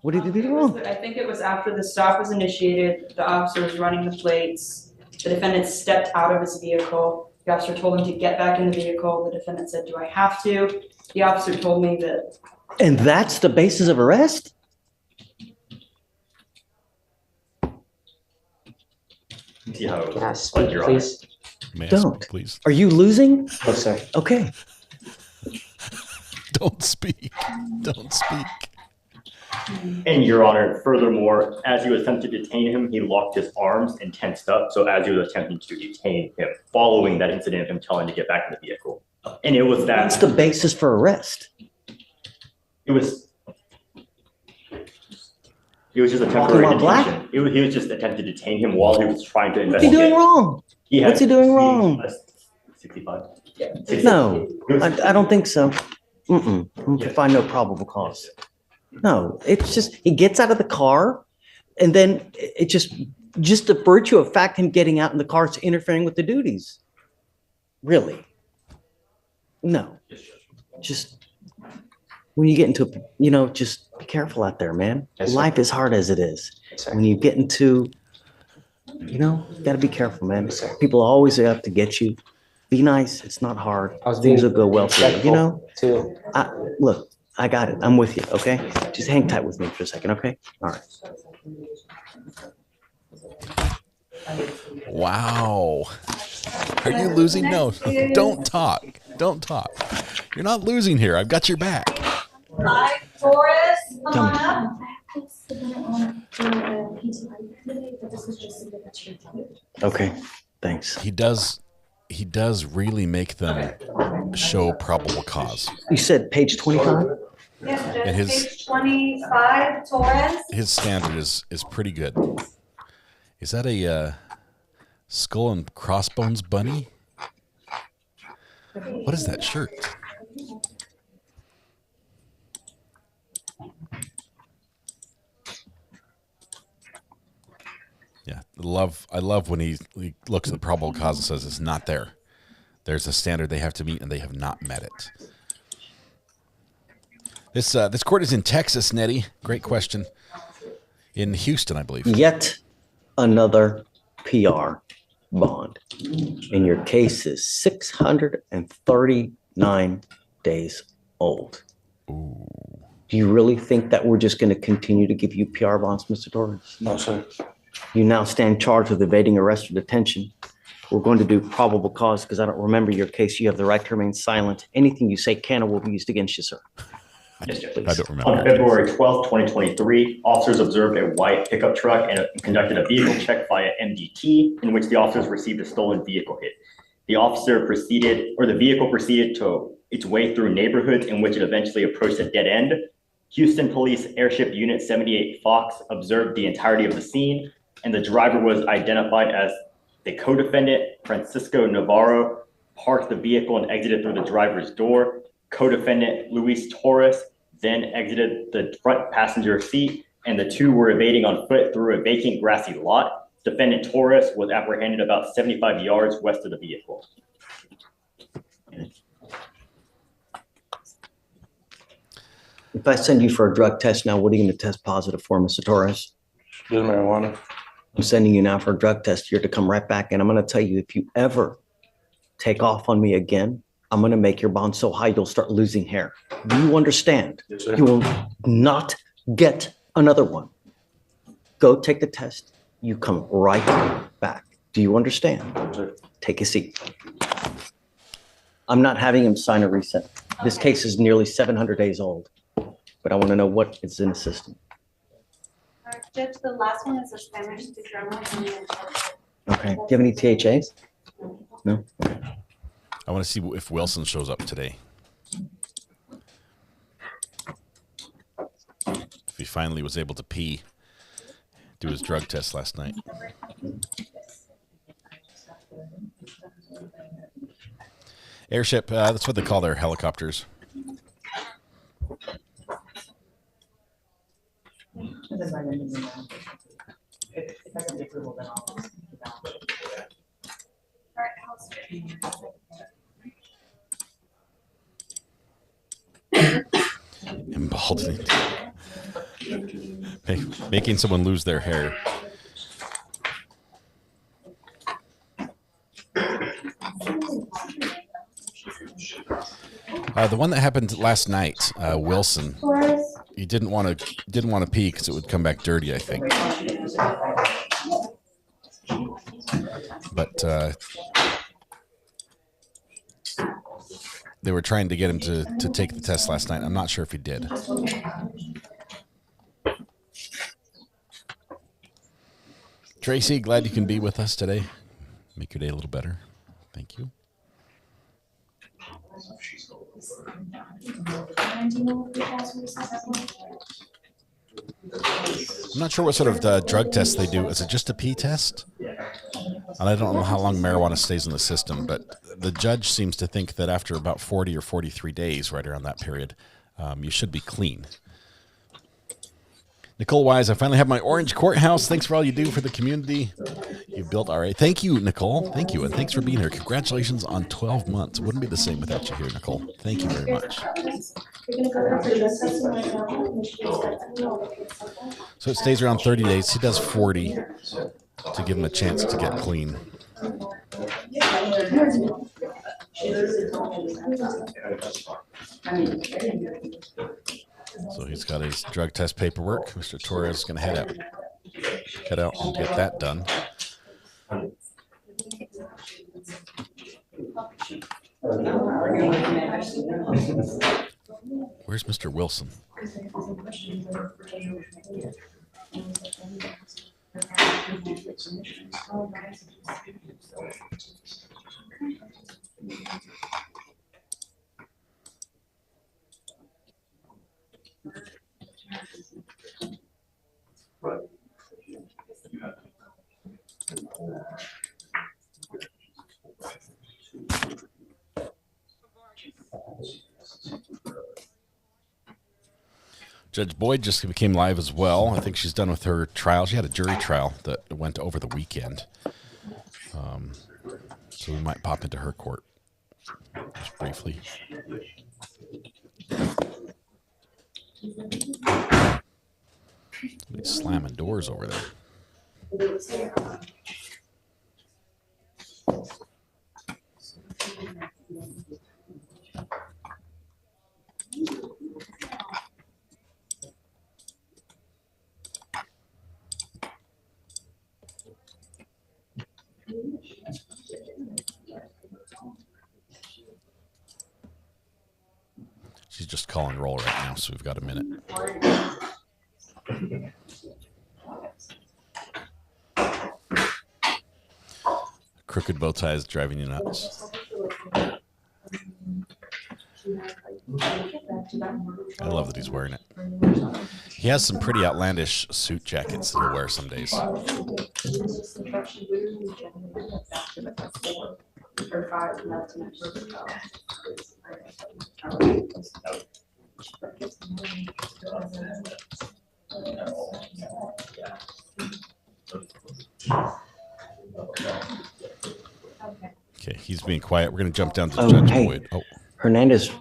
What did he do wrong? I think it was after the stop was initiated, the officer was running the plates. The defendant stepped out of his vehicle. The officer told him to get back in the vehicle. The defendant said, "Do I have to?" The officer told me that. And that's the basis of arrest? Can I speak, please? Don't. Please. Are you losing? Oh, sorry. Okay. Don't speak. Don't speak. And Your Honor, furthermore, as he was attempting to detain him, he locked his arms and tensed up. So as he was attempting to detain him, following that incident of him telling him to get back in the vehicle. And it was that. That's the basis for arrest. It was just a temporary detention. He was just attempting to detain him while he was trying to investigate. What's he doing wrong? What's he doing wrong? 65. No, I don't think so. I can find no probable cause. No, it's just he gets out of the car. And then it just the virtue of fact, him getting out in the car is interfering with the duties. Really? No. Just when you get into, just be careful out there, man. Yes, Life is hard as it is. When you get into, you got to be careful, man. People always have to get you. Be nice. It's not hard. Things will go well for you. Too. Look, I got it. I'm with you. Okay. Just hang tight with me for a second. Okay. All right. Wow. Are you losing? No, don't talk. Don't talk. You're not losing here. I've got your back. Hi, Taurus, come on up. Okay. Thanks. He does really make them show probable cause. You said page 25? Yes, And page 25, Taurus. His standard is pretty good. Is that a skull and crossbones bunny? What is that shirt? Yeah, I love when he looks at the probable cause and says it's not there. There's a standard they have to meet, and they have not met it. This court is in Texas, Nettie. Great question. In Houston, I believe. Yet another PR bond. And your case is 639 days old. Ooh. Do you really think that we're just going to continue to give you PR bonds, Mr. Torres? No, sir. You now stand charged with evading arrest or detention. We're going to do probable cause because I don't remember your case. You have the right to remain silent. Anything you say can or will be used against you, sir. Yes, sir. I don't remember. On February 12th, 2023, officers observed a white pickup truck and conducted a vehicle check via MDT, in which the officers received a stolen vehicle hit. The vehicle proceeded to its way through neighborhoods in which it eventually approached a dead end. Houston Police Airship Unit 78 Fox observed the entirety of the scene, and the driver was identified as the co-defendant, Francisco Navarro, parked the vehicle and exited through the driver's door. Co-defendant Luis Torres then exited the front passenger seat, and the two were evading on foot through a vacant grassy lot. Defendant Torres was apprehended about 75 yards west of the vehicle. If I send you for a drug test now, what are you going to test positive for, Mr. Torres? Just marijuana. I'm sending you now for a drug test. You're to come right back, and I'm going to tell you, if you ever take off on me again, I'm going to make your bond so high you'll start losing hair. Do you understand? Yes, sir. You will not get another one. Go take the test. You come right back. Do you understand? Yes, sir. Take a seat. I'm not having him sign a receipt. This case is nearly 700 days old, but I want to know what is in the system. Judge, the last one is a Spanish to German. Okay. Do you have any THAs? No? I want to see if Wilson shows up today. If he finally was able to do his drug test last night. Airship, that's what they call their helicopters. Embalming. Making someone lose their hair. The one that happened last night, Wilson. He didn't want to pee because it would come back dirty, I think. But they were trying to get him to take the test last night. I'm not sure if he did. Tracy, glad you can be with us today. Make your day a little better. Thank you. I'm not sure what sort of drug test they do. Is it just a pee test? And I don't know how long marijuana stays in the system, but the judge seems to think that after about 40 or 43 days, right around that period, you should be clean. Nicole Wise, I finally have my orange courthouse. Thanks for all you do for the community. You built all right. Thank you, Nicole. Thank you, and thanks for being here. Congratulations on 12 months. Wouldn't be the same without you here, Nicole. Thank you very much. So it stays around 30 days. He does 40 to give him a chance to get clean. So he's got his drug test paperwork. Mr. Torres is going to head out and get that done. Where's Mr. Wilson? Judge Boyd just became live as well. I think she's done with her trial. She had a jury trial that went over the weekend. So we might pop into her court just briefly. Somebody's slamming doors over there. She's just calling roll right now, so we've got a minute. Crooked bow tie is driving you nuts. I love that he's wearing it. He has some pretty outlandish suit jackets that he'll wear some days. Okay, he's being quiet. We're going to jump down to Judge Boyd. Oh, Hernandez.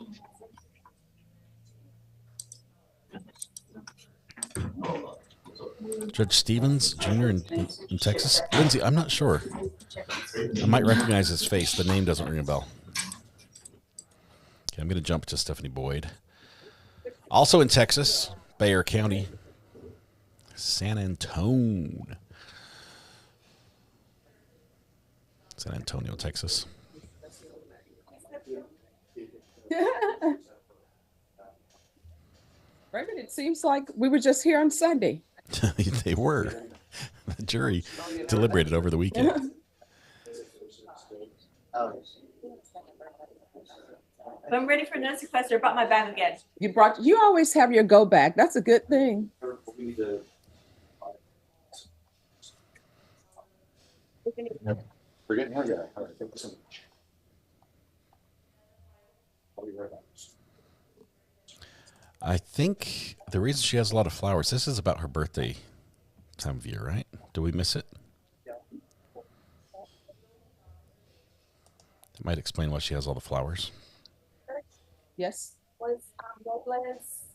Judge Stevens Jr. in Texas. Lindsay, I'm not sure. I might recognize his face. The name doesn't ring a bell. Okay, I'm going to jump to Stephanie Boyd. Also in Texas, Bexar County, San Antonio, Texas. Raymond, it seems like we were just here on Sunday. They were. The jury deliberated over the weekend. I'm ready for next request. I brought my bag again. You always have your go bag. That's a good thing. We're getting her guy. All right, thank you so much. I'll be right back. I think the reason she has a lot of flowers, this is about her birthday time of year, right? Did we miss it? It might explain why she has all the flowers. Yes. Was Robles,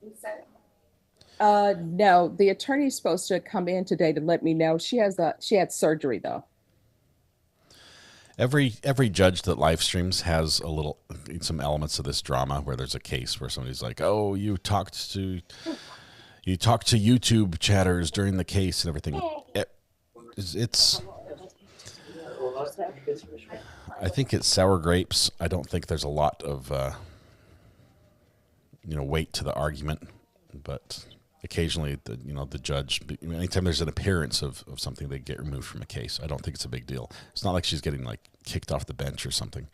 you said? No, the attorney's supposed to come in today to let me know. She had surgery though. Every judge that live streams has some elements of this drama where there's a case where somebody's like, "Oh, you talked to YouTube chatters during the case and everything." It's I think it's sour grapes. I don't think there's a lot of weight to the argument, but occasionally the judge, anytime there's an appearance of something, they get removed from a case. I don't think it's a big deal. It's not like she's getting kicked off the bench or something.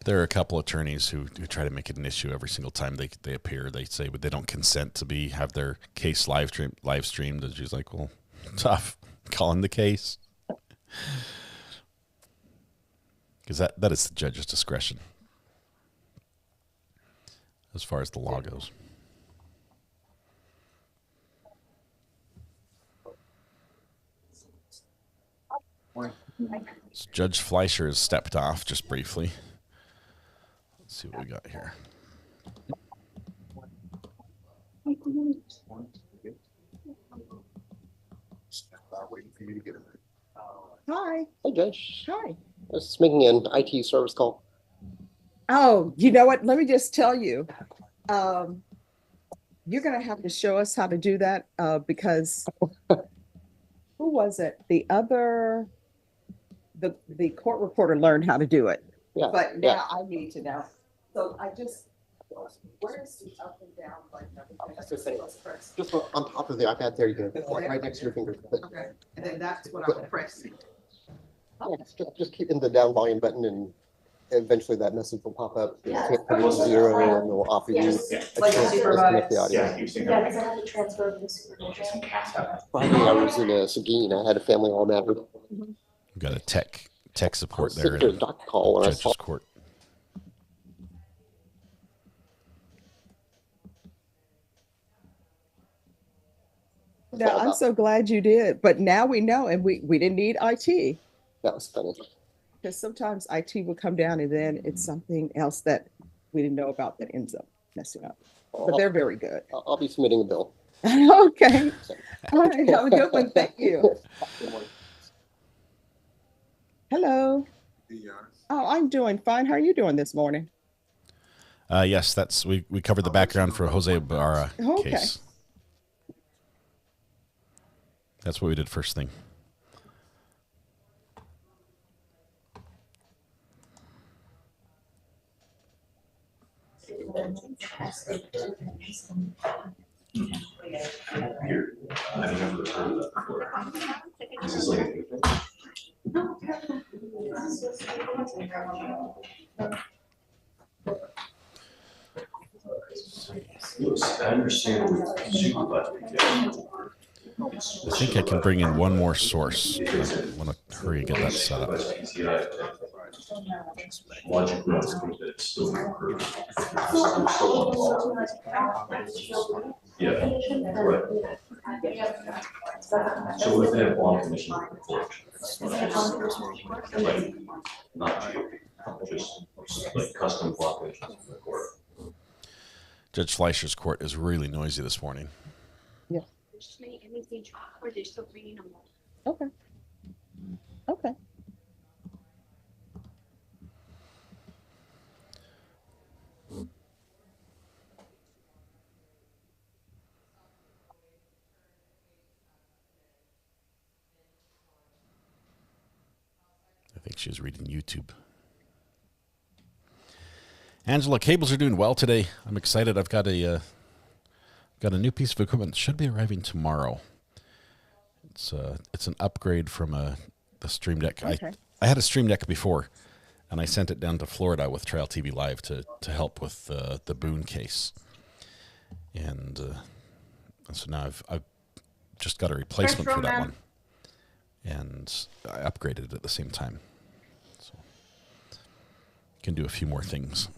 There are a couple attorneys who try to make it an issue every single time they appear. They say they don't consent to have their case live streamed. And she's like, well, tough calling the case. Because that is the judge's discretion as far as the law goes. So Judge Fleischer has stepped off just briefly. Let's see what we got here. Hi. Hi, Judge. Hi. I was just making an IT service call. Oh, you know what? Let me just tell you. You're going to have to show us how to do that because who was it? The court reporter learned how to do it. Yeah. But now I need to know. So where's the up and down button? Just on top of the iPad there, you can right next to your finger. Okay. And then that's what I'm pressing. Yeah, just keep in the down volume button and eventually that message will pop up. Yeah. You can't put it to 0 and it will offer you a chance to disconnect the audio. Yeah, because I had to transfer over the supervision. Friday I was in Seguin. I had a family all mattered. We've got a tech support I was there sitting in at a doc call when I saw judge's court. Now, I'm so glad you did, but now we know, and we didn't need IT. That was funny. Because sometimes IT will come down and then it's something else that we didn't know about that ends up messing up. But they're very good. I'll be submitting a bill. Okay. All right. Have a good one. Thank you. Hello. Oh, I'm doing fine. How are you doing this morning? Yes, we covered the background for Jose Ibarra Okay. case. That's what we did first thing. I understand with supervisor. I think I can bring in one more source. I want to hurry and get that set up. Logic runs think that it's still occurring. Yeah, right. So what if they have law commission report? Like, not GOP, just like custom law commissions from the court. Judge Fleischer's court is really noisy this morning. Yeah. Okay. Okay. I think she was reading YouTube. Angela, cables are doing well today. I'm excited. I've got a new piece of equipment that should be arriving tomorrow. It's an upgrade from the Stream Deck. Okay. I had a Stream Deck before, and I sent it down to Florida with Trial TV Live to help with the Boone case. And so now I've just got a replacement for that one, and I upgraded it at the same time. So can do a few more things.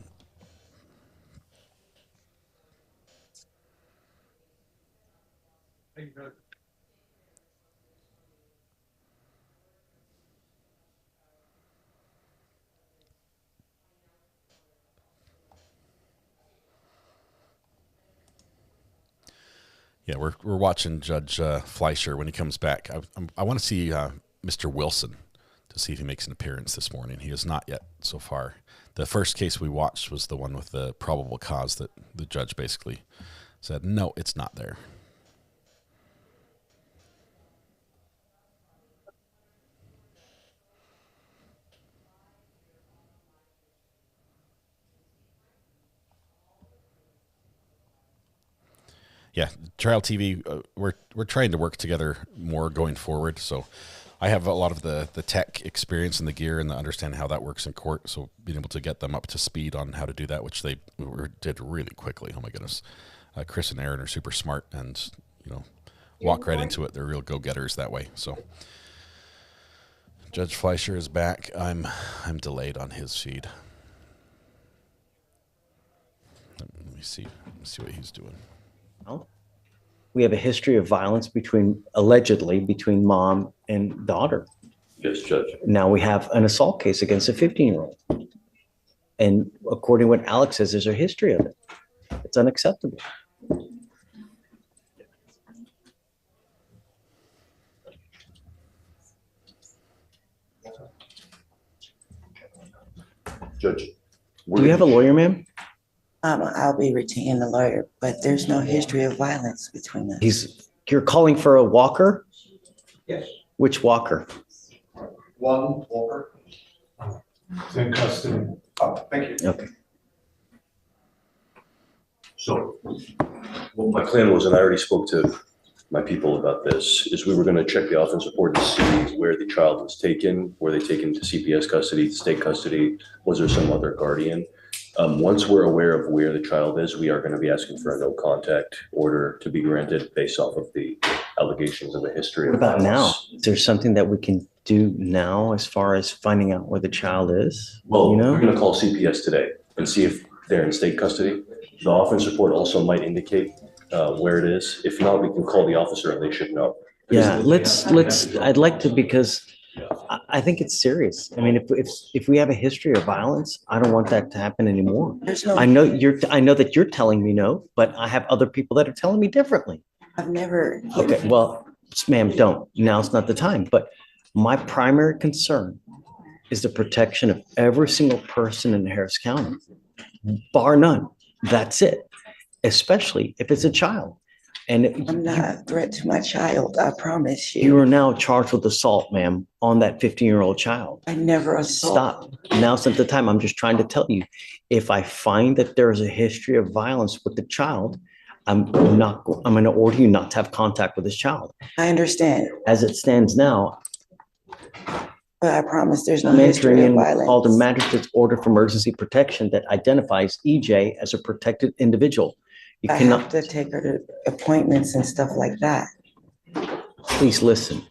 Yeah, we're watching Judge Fleischer when he comes back. I want to see Mr. Wilson to see if he makes an appearance this morning. He has not yet so far. The first case we watched was the one with the probable cause that the judge basically said, no, it's not there. Yeah, Trial TV, we're trying to work together more going forward. So I have a lot of the tech experience and the gear and the understand how that works in court. So being able to get them up to speed on how to do that, which they did really quickly. Oh my goodness. Chris and Aaron are super smart and, walk right into it. They're real go-getters that way. So Judge Fleischer is back. I'm delayed on his feed. Let me see what he's doing. Well, we have a history of violence allegedly between mom and daughter. Yes, Judge. Now we have an assault case against a 15-year-old. And according to what Alex says, there's a history of it. It's unacceptable. Judge. Do you have a lawyer, ma'am? I'll be retaining a lawyer, but there's no history of violence between us. You're calling for a walker? Yes. Which walker? One Walker. It's in custody. Oh, thank you. Okay. So, what my plan was, and I already spoke to my people about this, is we were gonna check the offense report to see where the child was taken. Were they taken to CPS custody, state custody? Was there some other guardian? Once we're aware of where the child is, we are gonna be asking for a no contact order to be granted based off of the allegations of a history. What about now? Is there something that we can do now as far as finding out where the child is? Well, we're gonna call CPS today and see if they're in state custody. The offense report also might indicate where it is. If not, we can call the officer and they should know. Yeah, I'd like to, because I think it's serious. I mean, if we have a history of violence, I don't want that to happen anymore. I know that you're telling me no, but I have other people that are telling me differently. I've never. Okay, well, ma'am, don't. Now's not the time. But my primary concern is the protection of every single person in Harris County, bar none. That's it. Especially if it's a child. And I'm not a threat to my child, I promise you. You are now charged with assault, ma'am, on that 15-year-old child. I never assault. Stop. Now's not the time. I'm just trying to tell you, if I find that there is a history of violence with the child, I'm going to order you not to have contact with this child. I understand. As it stands now, but I promise there's no I'm history entering of in violence. called a magistrate's order for emergency protection that identifies EJ as a protected individual. You I cannot. have to take her to appointments and stuff like that. Please listen.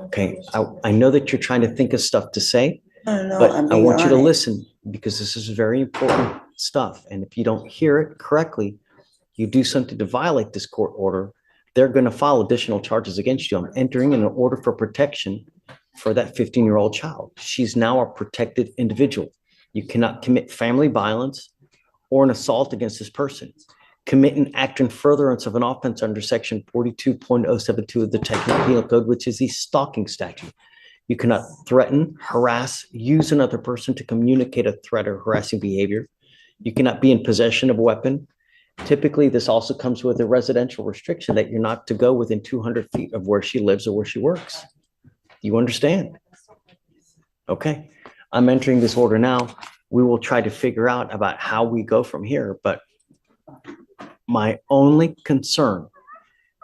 Okay, I know that you're trying to think of stuff to say, No, but I'm I being want you to honest. listen, because this is very important stuff. And if you don't hear it correctly, you do something to violate this court order, they're going to file additional charges against you. I'm entering in an order for protection for that 15-year-old child. She's now a protected individual. You cannot commit family violence or an assault against this person. Commit an act in furtherance of an offense under section 42.072 of the Technical Penal Code, which is the stalking statute. You cannot threaten, harass, use another person to communicate a threat or harassing behavior. You cannot be in possession of a weapon. Typically, this also comes with a residential restriction that you're not to go within 200 feet of where she lives or where she works. You understand? Okay, I'm entering this order now. We will try to figure out about how we go from here, but my only concern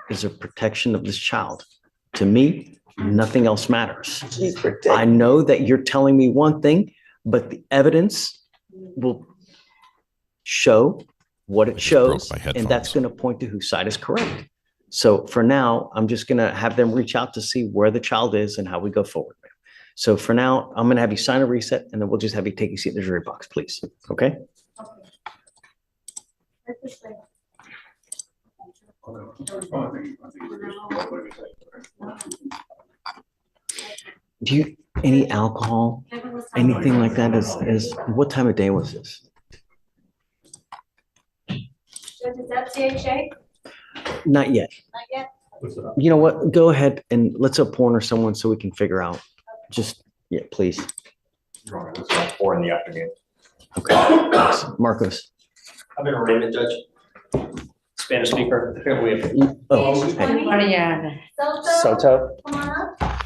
is the protection of this child. To me, nothing else matters. I know that you're telling me one thing, but the evidence will show what it shows, and that's going to point to whose side is correct. So for now, I'm just going to have them reach out to see where the child is and how we go forward. So for now, I'm going to have you sign a reset, and then we'll just have you take a seat in the jury box, please. Okay? Do you, any alcohol, anything like that? Is what time of day was this? Is that CHA? Not yet. Not yet? You know what? Go ahead and let's appoint or someone so we can figure out. Just, yeah, please. It's about 4 in the afternoon. Okay. Thanks. Marcos. I've been arraignment judge. Spanish speaker. I think we have. Oh, hey. Mariana. Soto. Come on up.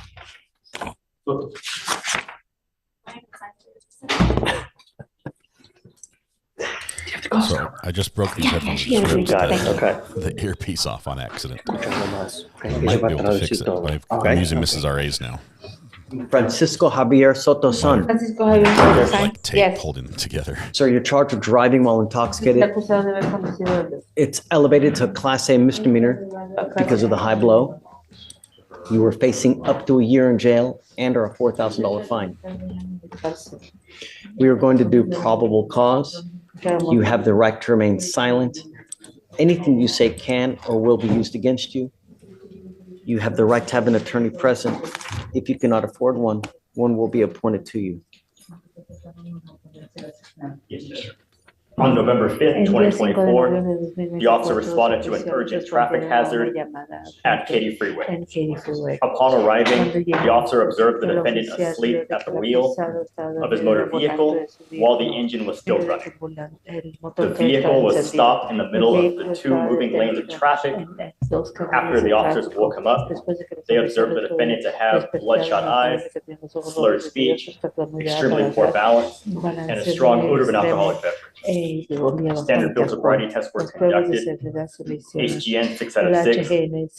So I just broke these headphones. The earpiece off on accident. I might be able to fix it. I'm using Mrs. RA's now. Francisco Javier Soto son. Francisco Javier Soto There's San. like tape Yes. holding them together. Sir, you're charged with driving while intoxicated. Acusado de haber conducido ebrio. It's elevated to Class A misdemeanor because of the high blow. You were facing up to a year in jail and or a $4,000 fine. We are going to do probable cause. You have the right to remain silent. Anything you say can or will be used against you. You have the right to have an attorney present. If you cannot afford one, one will be appointed to you. Yes, sir. On November 5th, 2024, the officer responded to an urgent traffic hazard at Katy Freeway. Upon arriving, the officer observed the defendant asleep at the wheel of his motor vehicle while the engine was still running. The vehicle was stopped in the middle of the two moving lanes of traffic. After the officers woke him up, they observed the defendant to have bloodshot eyes, slurred speech, extremely poor balance, and a strong odor of an alcoholic beverage. Standard field sobriety tests were conducted. HGN 6 out of 6,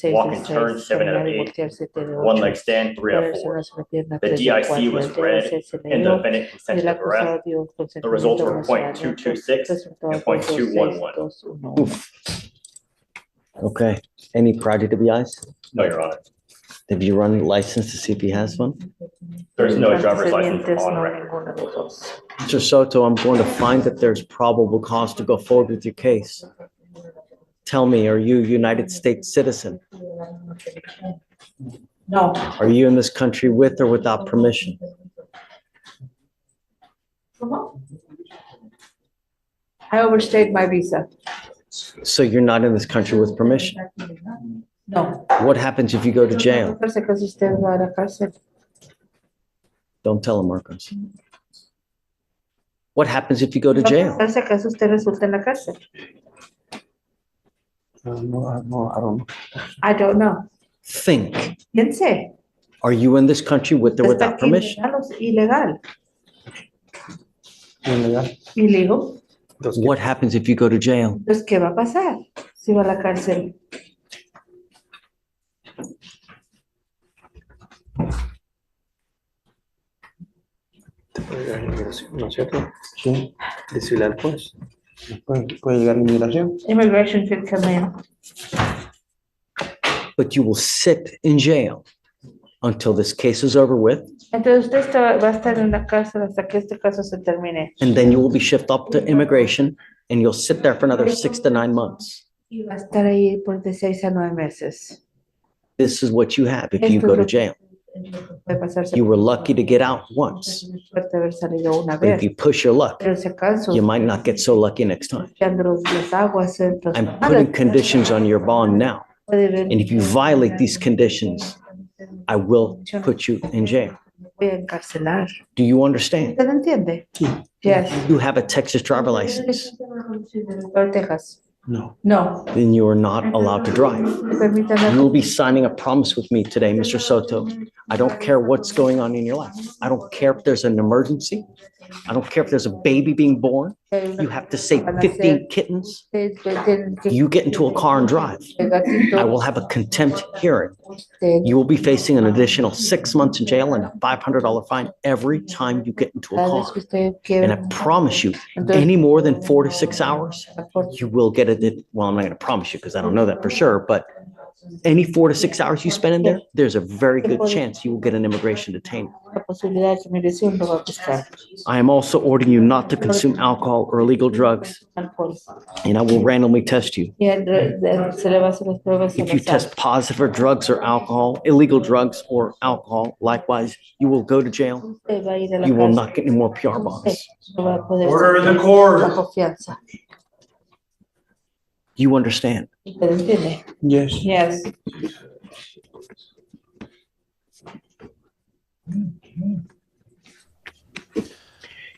walk and turn 7 out of 8, one leg stand 3 out of 4. The DIC was read and the defendant consented to arrest. The results were .226 and .211. Oof. Okay. Any prior DWIs? No, Your Honor. Have you run a license to see if he has one? There's no driver's license on record. Mr. Soto, I'm going to find that there's probable cause to go forward with your case. Tell me, are you a United States citizen? No. Are you in this country with or without permission? I overstayed my visa. So you're not in this country with permission? No. What happens if you go to jail? Don't tell him, Marcos. What happens if you go to jail? I don't know. Think. Piense. Are you in this country with or without permission? Ilegal. Illegal. What happens if you go to jail? Entonces, ¿qué va a pasar si va a la cárcel? ¿No es cierto? Sí. Decirle al juez. Puede llegar a inmigración. Immigration could come in. But you will sit in jail until this case is over with. Entonces usted va a estar en la cárcel hasta que este caso se termine. And then you will be shipped up to immigration and you'll sit there for another 6 to 9 months. Y va a estar ahí por de 6 a 9 meses. This is what you have if you go to jail. You were lucky to get out once. But if you push your luck, you might not get so lucky next time. I'm putting conditions on your bond now. And if you violate these conditions, I will put you in jail. Do you understand? Yes. You have a Texas driver license. No. No. Then you are not allowed to drive. You will be signing a promise with me today, Mr. Soto. I don't care what's going on in your life. I don't care if there's an emergency. I don't care if there's a baby being born. You have to save 15 kittens. You get into a car and drive. I will have a contempt hearing. You will be facing an additional 6 months in jail and a $500 fine every time you get into a car. And I promise you, any more than 4 to 6 hours, you will get it. Well, I'm not going to promise you because I don't know that for sure, but any 4 to 6 hours you spend in there, there's a very good chance you will get an immigration detainment. I am also ordering you not to consume alcohol or illegal drugs, and I will randomly test you. If you test positive for drugs or alcohol, illegal drugs or alcohol, likewise, you will go to jail. You will not get any more PR bonds. Order in the court. You understand? Yes. Yes.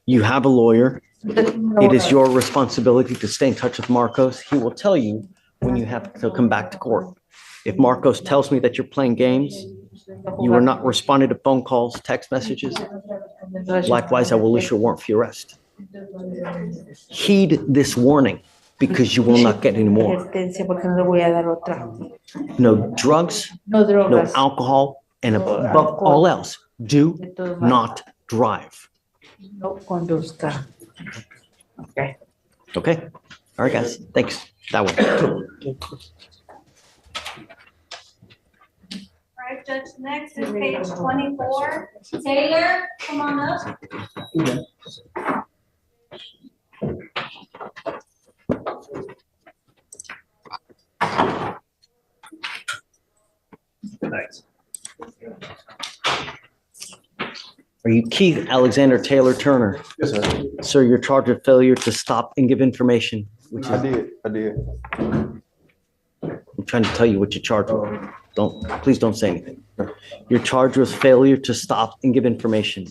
You have a lawyer. It is your responsibility to stay in touch with Marcos. He will tell you when you have to come back to court. If Marcos tells me that you're playing games, you are not responding to phone calls, text messages, likewise, I will issue a warrant for your arrest. Heed this warning because you will not get any more. No drugs, no alcohol, and above all else, Do not drive. No conduzca. Okay. Okay. All right, guys. Thanks. That one. All right, Judge, next is page 24. Taylor, come on up. Thanks. Are you Keith Alexander Taylor Turner? Yes, sir. Sir, you're charged with failure to stop and give information, which I is, did. I'm trying to tell you what you're charged with. Please don't say anything. You're charged with failure to stop and give information.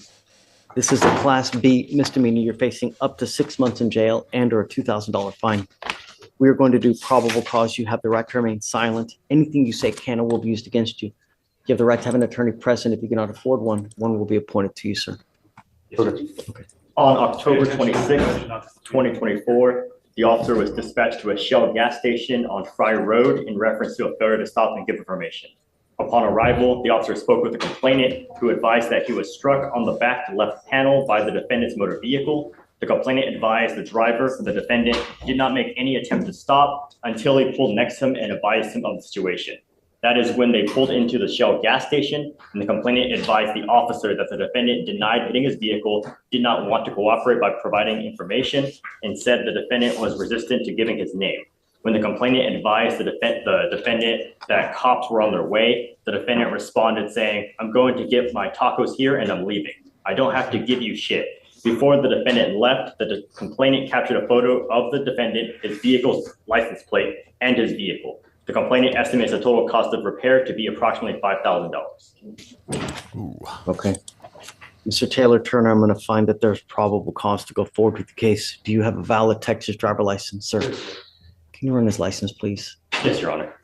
This is a Class B misdemeanor. You're facing up to 6 months in jail and or a $2,000 fine. We are going to do probable cause. You have the right to remain silent. Anything you say can or will be used against you. You have the right to have an attorney present. If you cannot afford one, one will be appointed to you, sir. On October 26th, 2024, the officer was dispatched to a Shell gas station on Fry Road in reference to a failure to stop and give information. Upon arrival, the officer spoke with the complainant, who advised that he was struck on the back left panel by the defendant's motor vehicle. The complainant advised the driver, the defendant, did not make any attempt to stop until he pulled next to him and advised him of the situation. That is when they pulled into the Shell gas station, and the complainant advised the officer that the defendant denied hitting his vehicle, did not want to cooperate by providing information, and said the defendant was resistant to giving his name. When the complainant advised the defendant that cops were on their way, the defendant responded saying, "I'm going to get my tacos here and I'm leaving. I don't have to give you shit." Before the defendant left, the complainant captured a photo of the defendant, his vehicle's license plate, and his vehicle. The complainant estimates the total cost of repair to be approximately $5,000. Okay. Mr. Taylor Turner, I'm going to find that there's probable cause to go forward with the case. Do you have a valid Texas driver license, sir? Can you run his license, please? Yes, Your Honor.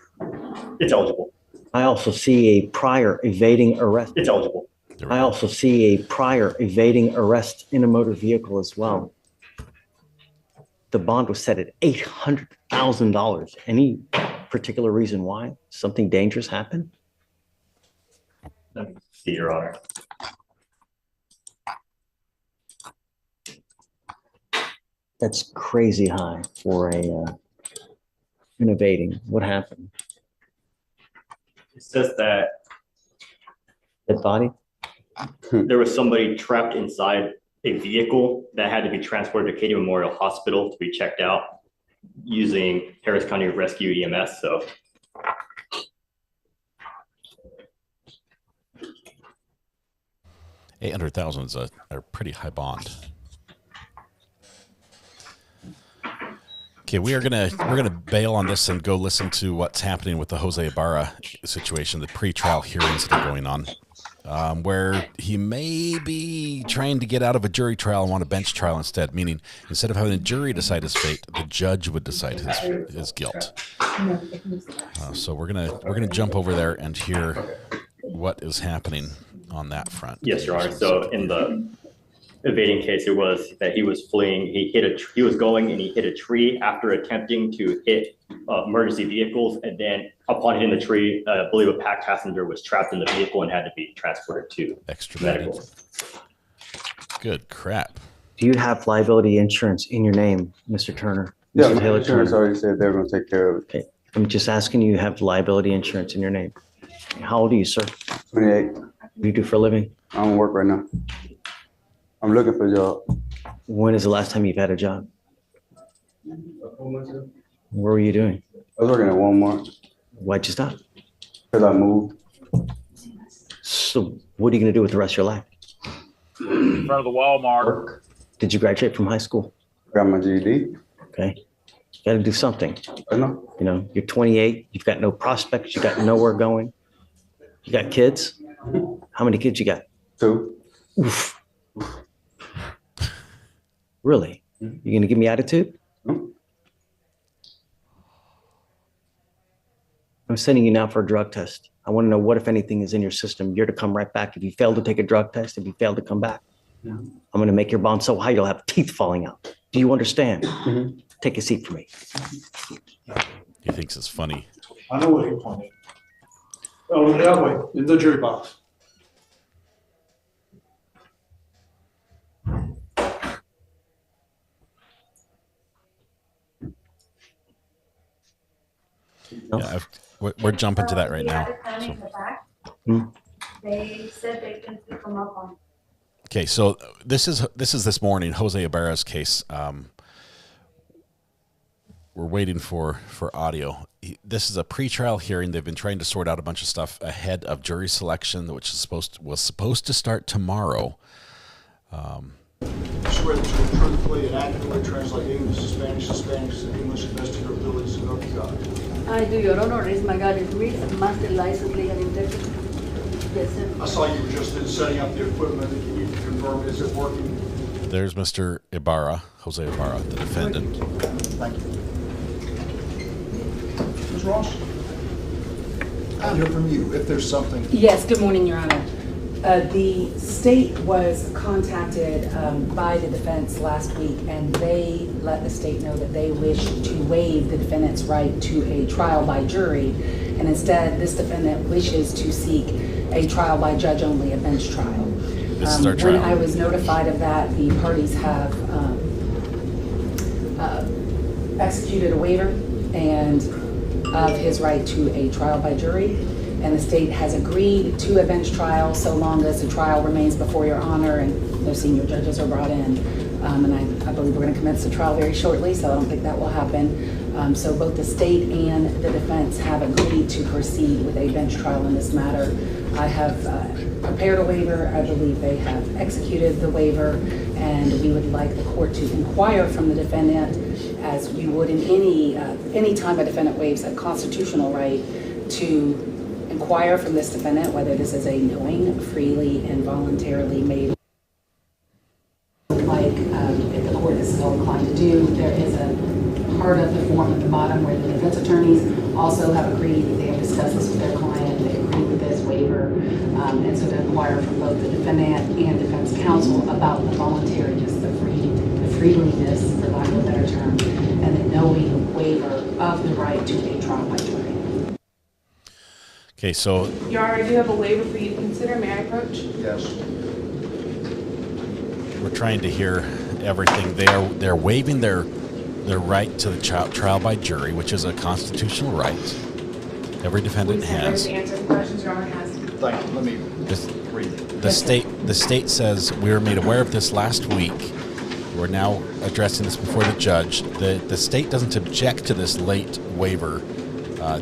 It's eligible. I also see a prior evading arrest. It's eligible. I also see a prior evading arrest in a motor vehicle as well. The bond was set at $800,000. Any particular reason why? Something dangerous happened? Let me see, Your Honor. That's crazy high for an evading. What happened? It says that Dead body? there was somebody trapped inside a vehicle that had to be transported to Katy Memorial Hospital to be checked out using Harris County Rescue EMS. So $800,000 is a pretty high bond. Okay, we're gonna bail on this and go listen to what's happening with the Jose Ibarra situation, the pre-trial hearings that are going on, where he may be trying to get out of a jury trial and want a bench trial instead. Meaning, instead of having a jury decide his fate, the judge would decide his guilt. So we're gonna jump over there and hear what is happening on that front. yes, Your Honor. So in the evading case, it was that he was fleeing. He was going and he hit a tree after attempting to hit emergency vehicles, and then upon hitting the tree, I believe a packed passenger was trapped in the vehicle and had to be transported to medical. Good crap. Do you have liability insurance in your name, Mr. Turner? Yeah, Mr. my Taylor insurance Turner? already said they were gonna take care of it. Okay, I'm just asking you have liability insurance in your name. How old are you, sir? 28. What do you do for a living? I don't work right now. I'm looking for a job. When is the last time you've had a job? What were you doing? I was working at Walmart. Why'd you stop? Because I moved. So what are you going to do with the rest of your life? In front of the Walmart. Did you graduate from high school? Got my GED. Okay. You got to do something. I know. You know, you're 28. You've got no prospects. You got nowhere going. You got kids? How many kids you got? 2. Oof. Really? You going to give me attitude? I'm sending you now for a drug test. I want to know what, if anything, is in your system. You're to come right back. If you fail to take a drug test, if you fail to come back, I'm going to make your bond so high you'll have teeth falling out. Do you understand? Take a seat for me. He thinks it's funny. I know what he pointed. Oh, that way, in the jury box. Yeah, we're jumping to that right now. In the back, So. they said they can pick them up on. Okay, so this is this morning, Jose Ibarra's case. We're waiting for audio. This is a pretrial hearing. They've been trying to sort out a bunch of stuff ahead of jury selection, which is was supposed to start tomorrow. Swear that you will truthfully and accurately translate English to Spanish to English as best to your abilities, so help you God. I do, Your Honor. It's my God. It reads master license legal interpreter. Yes, sir. I saw you were just in setting up the equipment. Can you confirm, is it working? There's Mr. Ibarra, Jose Ibarra, the defendant. Thank you. Ms. Ross? I'll hear from you if there's something. Yes, good morning, Your Honor. The state was contacted by the defense last week, and they let the state know that they wish to waive the defendant's right to a trial by jury, and instead this defendant wishes to seek a trial by judge only, a bench trial. This is our trial. When I was notified of that, the parties have executed a waiver and of his right to a trial by jury. And the state has agreed to a bench trial so long as the trial remains before Your Honor and no senior judges are brought in. And I believe we're going to commence the trial very shortly, so I don't think that will happen. So both the state and the defense have agreed to proceed with a bench trial in this matter. I have prepared a waiver. I believe they have executed the waiver, and we would like the court to inquire from the defendant, as we would in any time a defendant waives a constitutional right, to inquire from this defendant whether this is a knowing, freely, and voluntarily made. Like if the court is so inclined to do, there is a part of the form at the bottom where the defense attorneys also have agreed that they have discussed this with their client, they agree with this waiver, and so to inquire from both the defendant and defense counsel about the voluntariness, the freeliness, for lack of a better term, and the knowing waiver of the right to a trial by jury. Okay, so Your Honor, I do have a waiver for you to consider. May I approach? Yes. we're trying to hear everything. They're waiving their right to the trial by jury, which is a constitutional right. Every defendant has. To answer the questions Your Honor has. Thank you. Let me read it. The state says we were made aware of this last week. We're now addressing this before the judge. The state doesn't object to this late waiver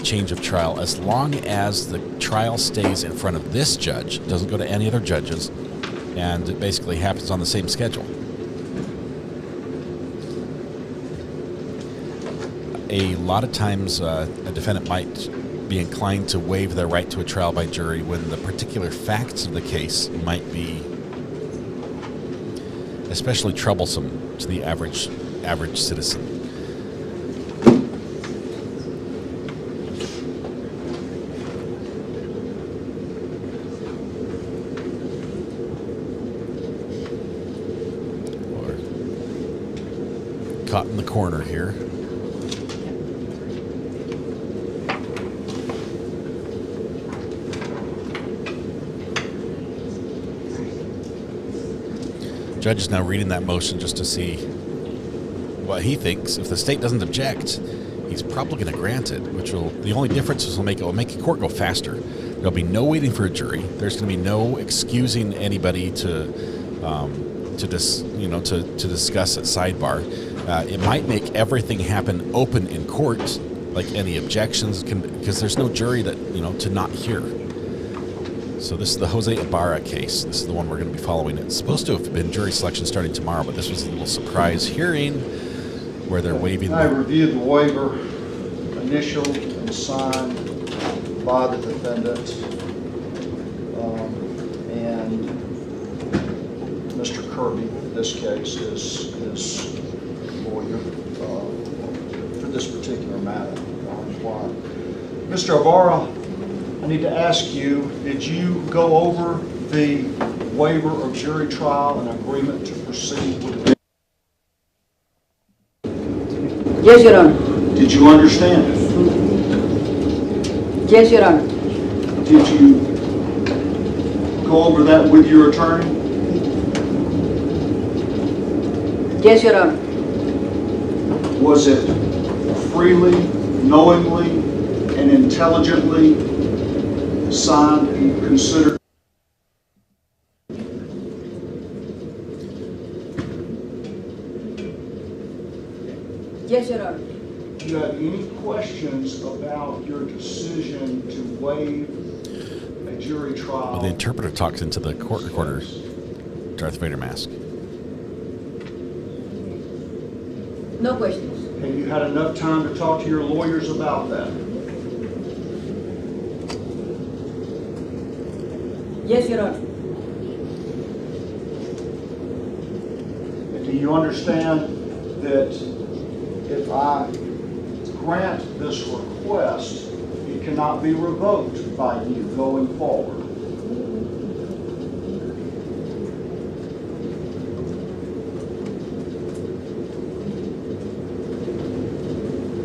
change of trial as long as the trial stays in front of this judge, doesn't go to any other judges, and it basically happens on the same schedule. A lot of times a defendant might be inclined to waive their right to a trial by jury when the particular facts of the case might be especially troublesome to the average citizen. Or caught in the corner here. Judge is now reading that motion just to see what he thinks. If the state doesn't object, he's probably going to grant it, which will, the only difference is it will make the court go faster. There'll be no waiting for a jury. There's going to be no excusing anybody to discuss at sidebar. It might make everything happen open in court, like any objections, because there's no jury to not hear. So this is the Jose Ibarra case. This is the one we're going to be following. It's supposed to have been jury selection starting tomorrow, but this was a little surprise hearing where they're waiving. I reviewed the waiver, initialed and signed by the defendant, and Mr. Kirby, in this case, is his lawyer for this particular matter. Mr. Ibarra, I need to ask you, did you go over the waiver of jury trial and agreement to proceed with it? Yes, Your Honor. Did you understand it? Yes, Your Honor. Did you go over that with your attorney? Yes, Your Honor. Was it freely, knowingly, and intelligently signed and considered? Yes, Your Honor. Do you have any questions about your decision to waive a jury trial? Well, the interpreter talks into the court recorder, Darth Vader mask. No questions. Have you had enough time to talk to your lawyers about that? Yes, Your Honor. And do you understand that if I grant this request, it cannot be revoked by you going forward?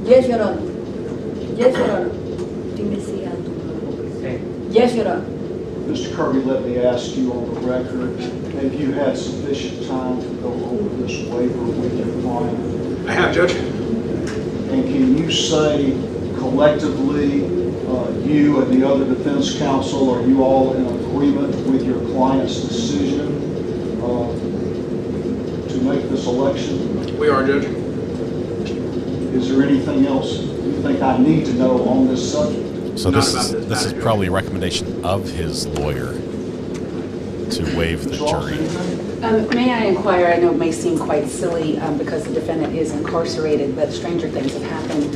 Yes, Your Honor. Yes, Your Honor. Yes, Your Honor. Mr. Kirby, let me ask you on the record, have you had sufficient time to go over this waiver with your client? I have, Judge. And can you say collectively, you and the other defense counsel, are you all in agreement with your client's decision to make this election? We are, Judge. Is there anything else you think I need to know on this subject? So this is probably a recommendation of his lawyer to waive the jury. May I inquire, I know it may seem quite silly because the defendant is incarcerated, but stranger things have happened.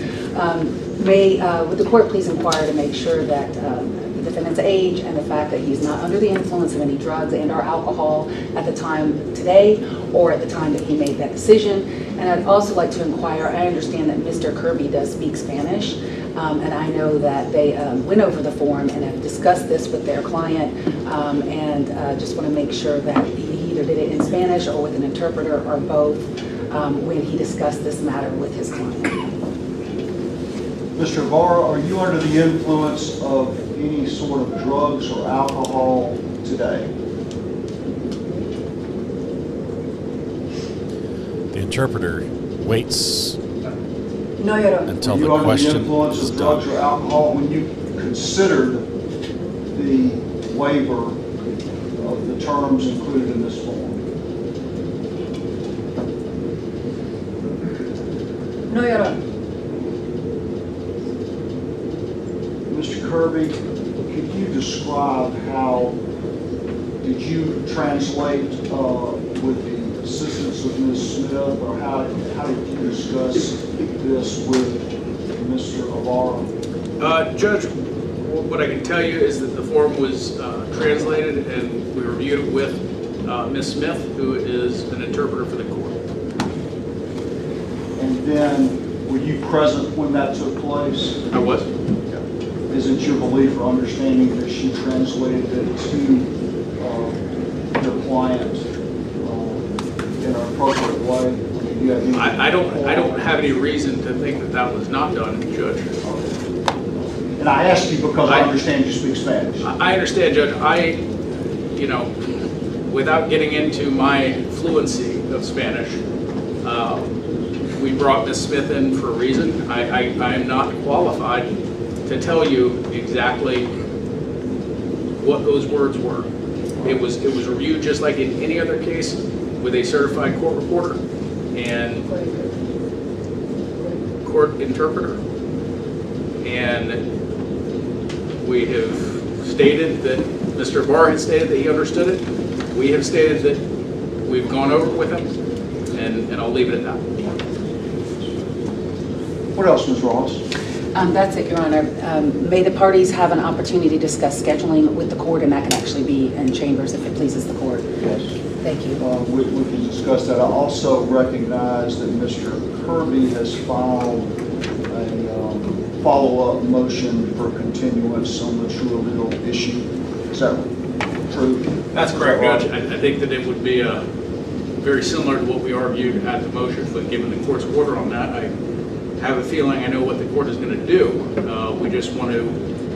Would the court please inquire to make sure that the defendant's age and the fact that he's not under the influence of any drugs and or alcohol at the time today or at the time that he made that decision? And I'd also like to inquire, I understand that Mr. Kirby does speak Spanish, and I know that they went over the form and have discussed this with their client, and just want to make sure that he either did it in Spanish or with an interpreter or both when he discussed this matter with his client. Mr. Ibarra, are you under the influence of any sort of drugs or alcohol today? The interpreter waits No, Your Honor. until Were the you under the question influence is of drugs done. or alcohol when you considered the waiver of the terms included in this form? No, Your Honor. Mr. Kirby, could you describe how did you translate with the assistance of Ms. Smith, or how did you discuss this with Mr. Ibarra? Judge, what I can tell you is that the form was translated and we reviewed it with Ms. Smith, who is an interpreter for the court. And then, were you present when that took place? I was. Is it your belief or understanding that she translated it to your client in an appropriate way? Do you have any I don't have any reason to think that that was not done, Judge. And I ask you because I understand you speak Spanish. I understand, Judge. Without getting into my fluency of Spanish, we brought Ms. Smith in for a reason. I am not qualified to tell you exactly what those words were. It was reviewed just like in any other case with a certified court reporter and court interpreter. And we have stated that Mr. Ibarra has stated that he understood it. We have stated that we've gone over it with him, and I'll leave it at that. What else, Ms. Ross? That's it, Your Honor. May the parties have an opportunity to discuss scheduling with the court, and that can actually be in chambers if it pleases the court. Yes. Thank you. We can discuss that. I also recognize that Mr. Kirby has filed a follow-up motion for continuance on the true or real issue. Is that true? That's correct, Judge. I think that it would be very similar to what we argued at the motion, but given the court's order on that, I have a feeling I know what the court is going to do. We just want to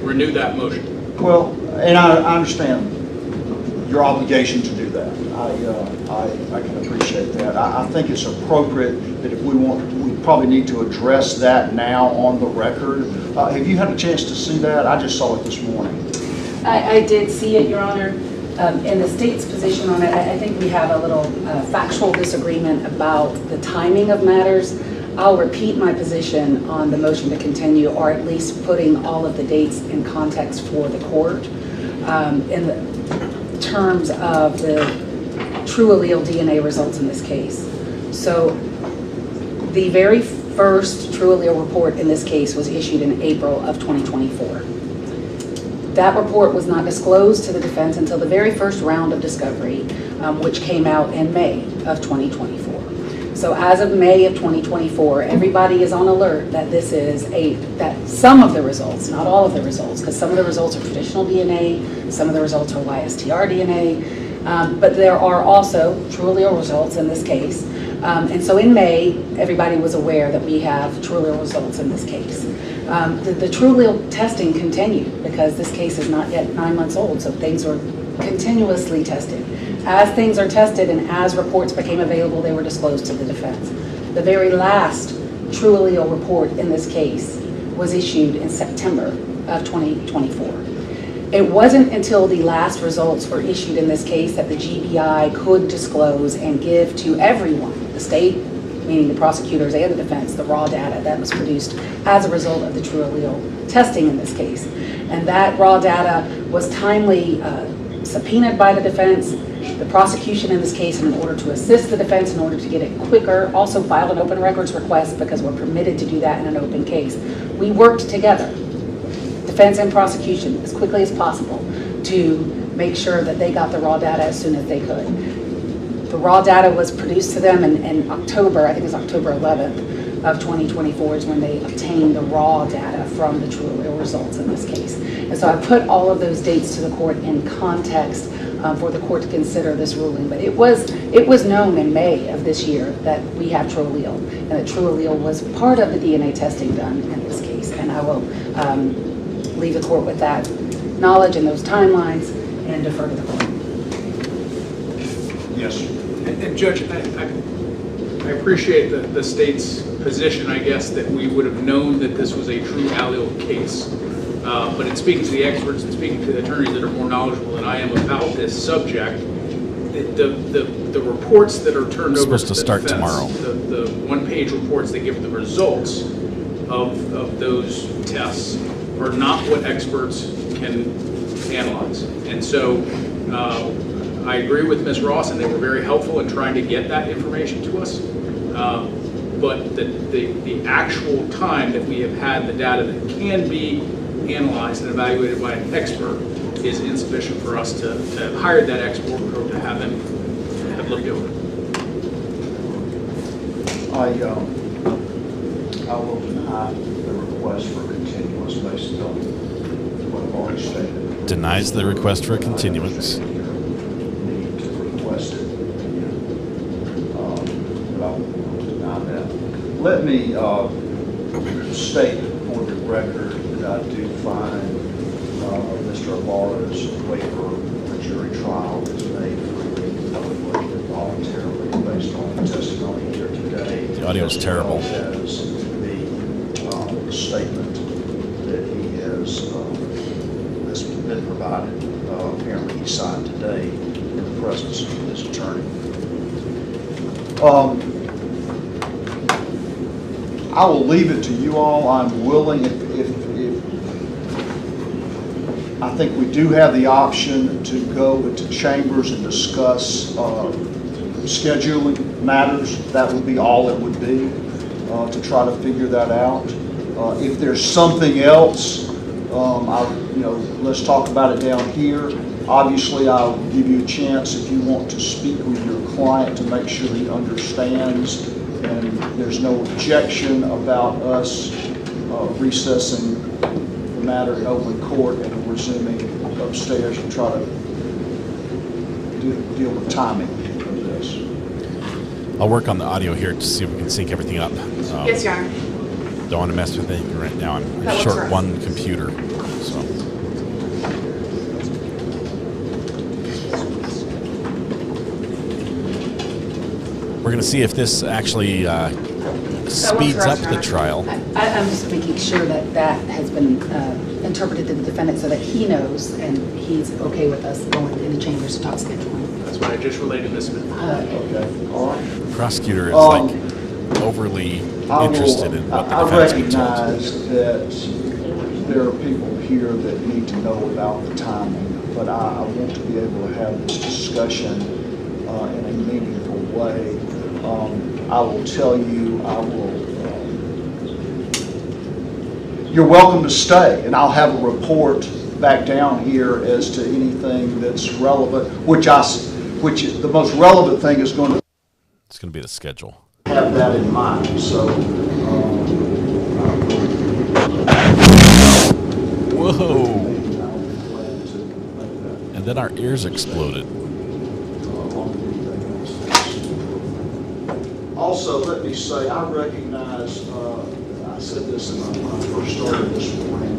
renew that motion. Well, and I understand your obligation to do that. I can appreciate that. I think it's appropriate that if we probably need to address that now on the record. Have you had a chance to see that? I just saw it this morning. I did see it, Your Honor. In the state's position on it, I think we have a little factual disagreement about the timing of matters. I'll repeat my position on the motion to continue, or at least putting all of the dates in context for the court. In the terms of the true allele DNA results in this case. So the very first true allele report in this case was issued in April of 2024. That report was not disclosed to the defense until the very first round of discovery, which came out in May of 2024. So as of May of 2024, everybody is on alert that that some of the results, not all of the results, because some of the results are traditional DNA, some of the results are YSTR DNA, but there are also true allele results in this case. And so in May, everybody was aware that we have true allele results in this case. The true allele testing continued because this case is not yet 9 months old, so things were continuously tested. As things are tested and as reports became available, they were disclosed to the defense. The very last true allele report in this case was issued in September of 2024. It wasn't until the last results were issued in this case that the GBI could disclose and give to everyone, the state, meaning the prosecutors and the defense, the raw data that was produced as a result of the true allele testing in this case. And that raw data was timely subpoenaed by the defense. The prosecution in this case, in order to assist the defense, in order to get it quicker, also filed an open records request because we're permitted to do that in an open case. We worked together, defense and prosecution, as quickly as possible to make sure that they got the raw data as soon as they could. The raw data was produced to them in October, I think it was October 11th of 2024 is when they obtained the raw data from the true allele results in this case. And so I put all of those dates to the court in context for the court to consider this ruling. But it was known in May of this year that we have true allele, and that true allele was part of the DNA testing done in this case. And I will leave the court with that knowledge and those timelines and defer to the court. Yes. And Judge, I appreciate the state's position, I guess, that we would have known that this was a true allele case. But in speaking to the experts and speaking to the attorneys that are more knowledgeable than I am about this subject, the reports that are turned over to the start defense, tomorrow. The one-page reports that give the results of those tests are not what experts can analyze. And so I agree with Ms. Ross, and they were very helpful in trying to get that information to us. But the actual time that we have had the data that can be analyzed and evaluated by an expert is insufficient for us to hire that expert or to have them looked over. I will deny the request for continuance based on what I've already stated. Denies the request for a continuance. Need to request it. But I will deny that. Let me state for the record that I do find Mr. Ibarra's waiver of a jury trial is made freely, publicly, and voluntarily based on the testimony here today. The audio is terrible. As the statement that he has that's been provided, apparently he signed today in the presence of his attorney. I will leave it to you all. I'm willing, if I think we do have the option to go into chambers and discuss scheduling matters. That would be all it would be to try to figure that out. If there's something else, let's talk about it down here. Obviously, I'll give you a chance if you want to speak with your client to make sure he understands and there's no objection about us recessing the matter in open court and resuming upstairs and try to deal with timing of this. I'll work on the audio here to see if we can sync everything up. Yes, Your Honor. Don't want to mess with anything right now. I'm That short works for one computer, so. We're going to see if this actually speeds up the trial. I'm just making sure that that has been interpreted to the defendant so that he knows and he's okay with us going in the chambers to talk scheduling. That's what I just relayed to Ms. Smith. Okay, all right. The prosecutor is like overly interested in what the I defense being told. recognize that there are people here that need to know about the timing, but I want to be able to have this discussion in a meaningful way. I will tell you, you're welcome to stay, and I'll have a report back down here as to anything that's relevant, which the most relevant thing is going to. It's going to be the schedule. Have that in mind, so. Whoa! And then our ears exploded. Also, let me say, I recognize, I said this when I first started this morning,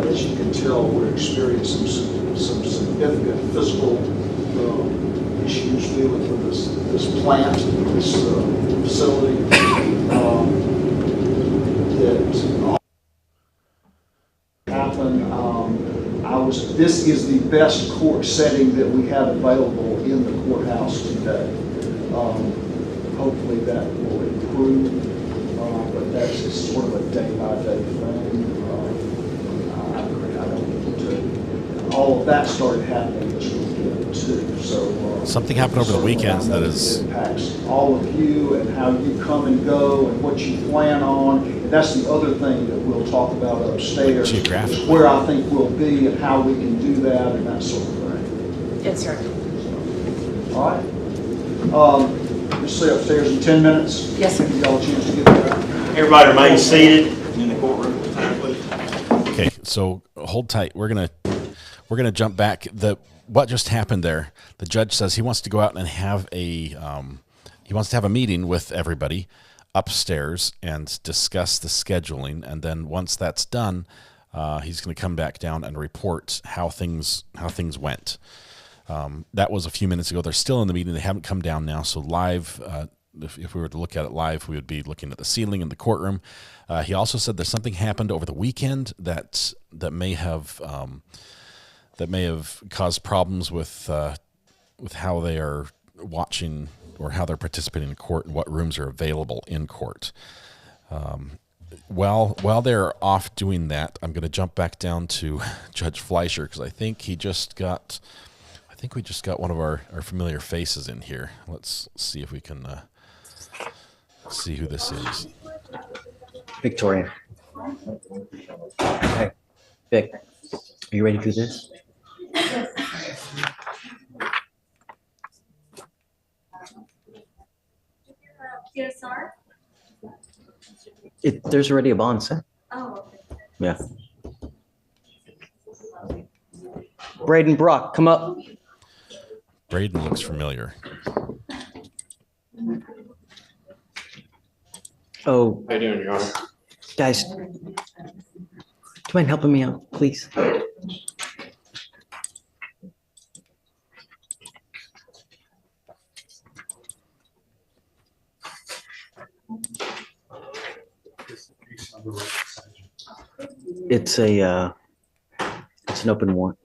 as you can tell, we're experiencing some significant physical issues dealing with this plant, this facility, that happened. This is the best court setting that we have available in the courthouse today. Hopefully that will improve, but that's just sort of a day-by-day thing. I don't need to. All of that started happening this weekend too. So something happened over the weekends that is impacts all of you and how you come and go and what you plan on. And that's the other thing that we'll talk about upstairs. Geographically. Where I think we'll be and how we can do that and that sort of thing. Yes, sir. All right. We'll see upstairs in 10 minutes. Yes, sir. Give y'all a chance to get there. Everybody remain seated in the courtroom, please. Okay, so hold tight. We're gonna jump back. What just happened there? The judge says he wants to go out and have a meeting with everybody upstairs and discuss the scheduling, and then once that's done, he's going to come back down and report how things went. That was a few minutes ago. They're still in the meeting. They haven't come down now. So live, if we were to look at it live, we would be looking at the ceiling in the courtroom. He also said there's something happened over the weekend that may have caused problems with how they are watching or how they're participating in court and what rooms are available in court. While they're off doing that, I'm going to jump back down to Judge Fleischer because I think we just got one of our familiar faces in here. Let's see if we can see who this is. Victoria. Okay. Vic, are you ready to do this? PSR? There's already a bond set. Oh, okay. Yeah. Braden Brock, come up. Braden looks familiar. Oh. How you doing, Your Honor? Guys, do you mind helping me out, please? It's an open warrant.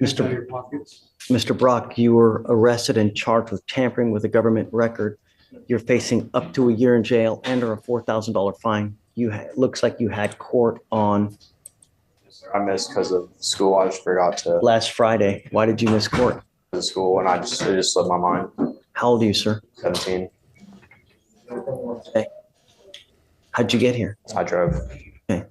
Mr. Brock, you were arrested and charged with tampering with a government record. You're facing up to a year in jail and or a $4,000 fine. Looks like you had court on. I missed because of school. I just forgot to. Last Friday. Why did you miss court? The school, and it just slipped my mind. How old are you, sir? 17. Okay. How'd you get here? I drove. Okay.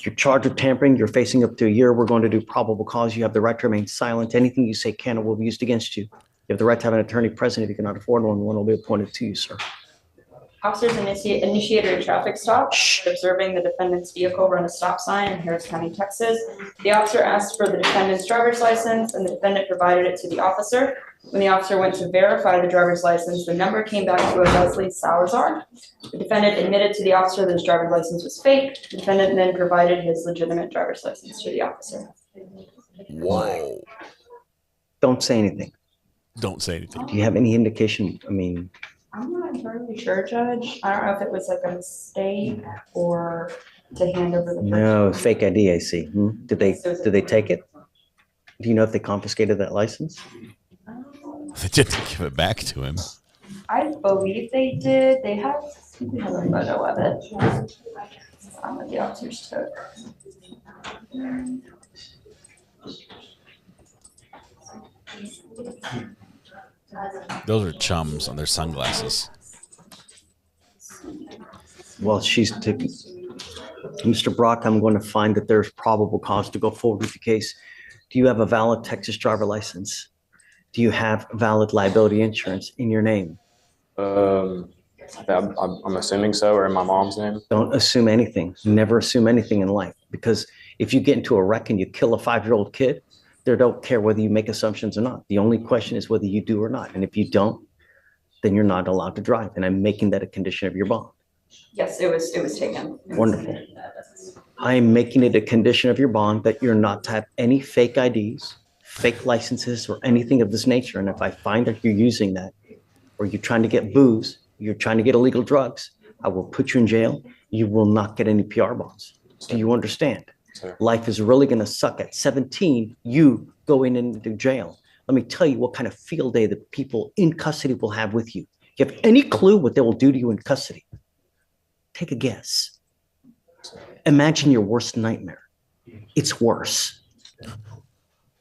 You're charged with tampering. You're facing up to a year. We're going to do probable cause. You have the right to remain silent. Anything you say can or will be used against you. You have the right to have an attorney present. If you cannot afford one will be appointed to you, sir. Officers initiated a traffic stop, observing the defendant's vehicle run a stop sign in Harris County, Texas. The officer asked for the defendant's driver's license, and the defendant provided it to the officer. When the officer went to verify the driver's license, the number came back to a Leslie Salazar. The defendant admitted to the officer that his driver's license was fake. The defendant then provided his legitimate driver's license to the officer. Whoa. Don't say anything. Don't say anything. Do you have any indication? I mean, I'm not entirely sure, Judge. I don't know if it was like a mistake or to hand over the. no, fake ID, I see. Did they take it? Do you know if they confiscated that license? They didn't give it back to him. I believe they did. They have a photo of it. That the officers took. Those are chums on their sunglasses. Well, Mr. Brock, I'm going to find that there's probable cause to go forward with the case. Do you have a valid Texas driver license? Do you have valid liability insurance in your name? I'm assuming so, or in my mom's name. Don't assume anything. Never assume anything in life, because if you get into a wreck and you kill a 5-year-old kid, they don't care whether you make assumptions or not. The only question is whether you do or not. And if you don't, then you're not allowed to drive. And I'm making that a condition of your bond. Yes, it was taken. Wonderful. I am making it a condition of your bond that you're not to have any fake IDs, fake licenses, or anything of this nature. And if I find that you're using that, or you're trying to get booze, you're trying to get illegal drugs, I will put you in jail. You will not get any PR bonds. Do you understand? Sir. Life is really going to suck. At 17, you going into jail. Let me tell you what kind of field day the people in custody will have with you. You have any clue what they will do to you in custody? Take a guess. Imagine your worst nightmare. It's worse.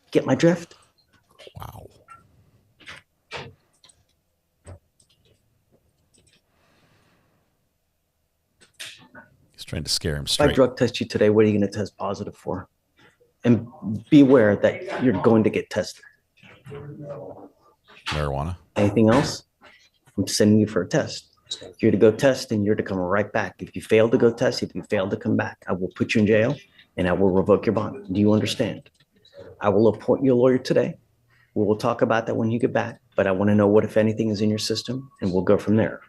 Get my drift? Wow. He's trying to scare him If I straight. drug test you today, what are you going to test positive for? And beware that you're going to get tested. Marijuana. Anything else? I'm sending you for a test. You're to go test and you're to come right back. If you fail to go test, if you fail to come back, I will put you in jail and I will revoke your bond. Do you understand? I will appoint you a lawyer today. We will talk about that when you get back, but I want to know what, if anything, is in your system, and we'll go from there.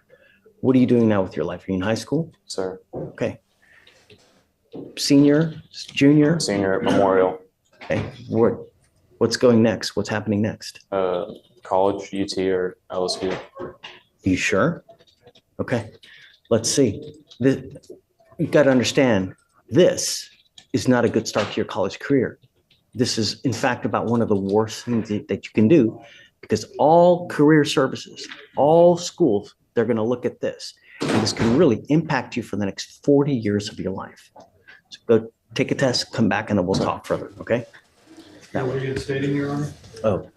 What are you doing now with your life? Are you in high school? Sir. Okay. Senior, junior? Senior at Memorial. Okay. What's going next? What's happening next? College, UT, or LSU. You sure? Okay. Let's see. You got to understand, this is not a good start to your college career. This is, in fact, about one of the worst things that you can do, because all career services, all schools, they're going to look at this. And this can really impact you for the next 40 years of your life. So go take a test, come back, and then we'll talk further, okay? What are you stating, Your Honor? Oh.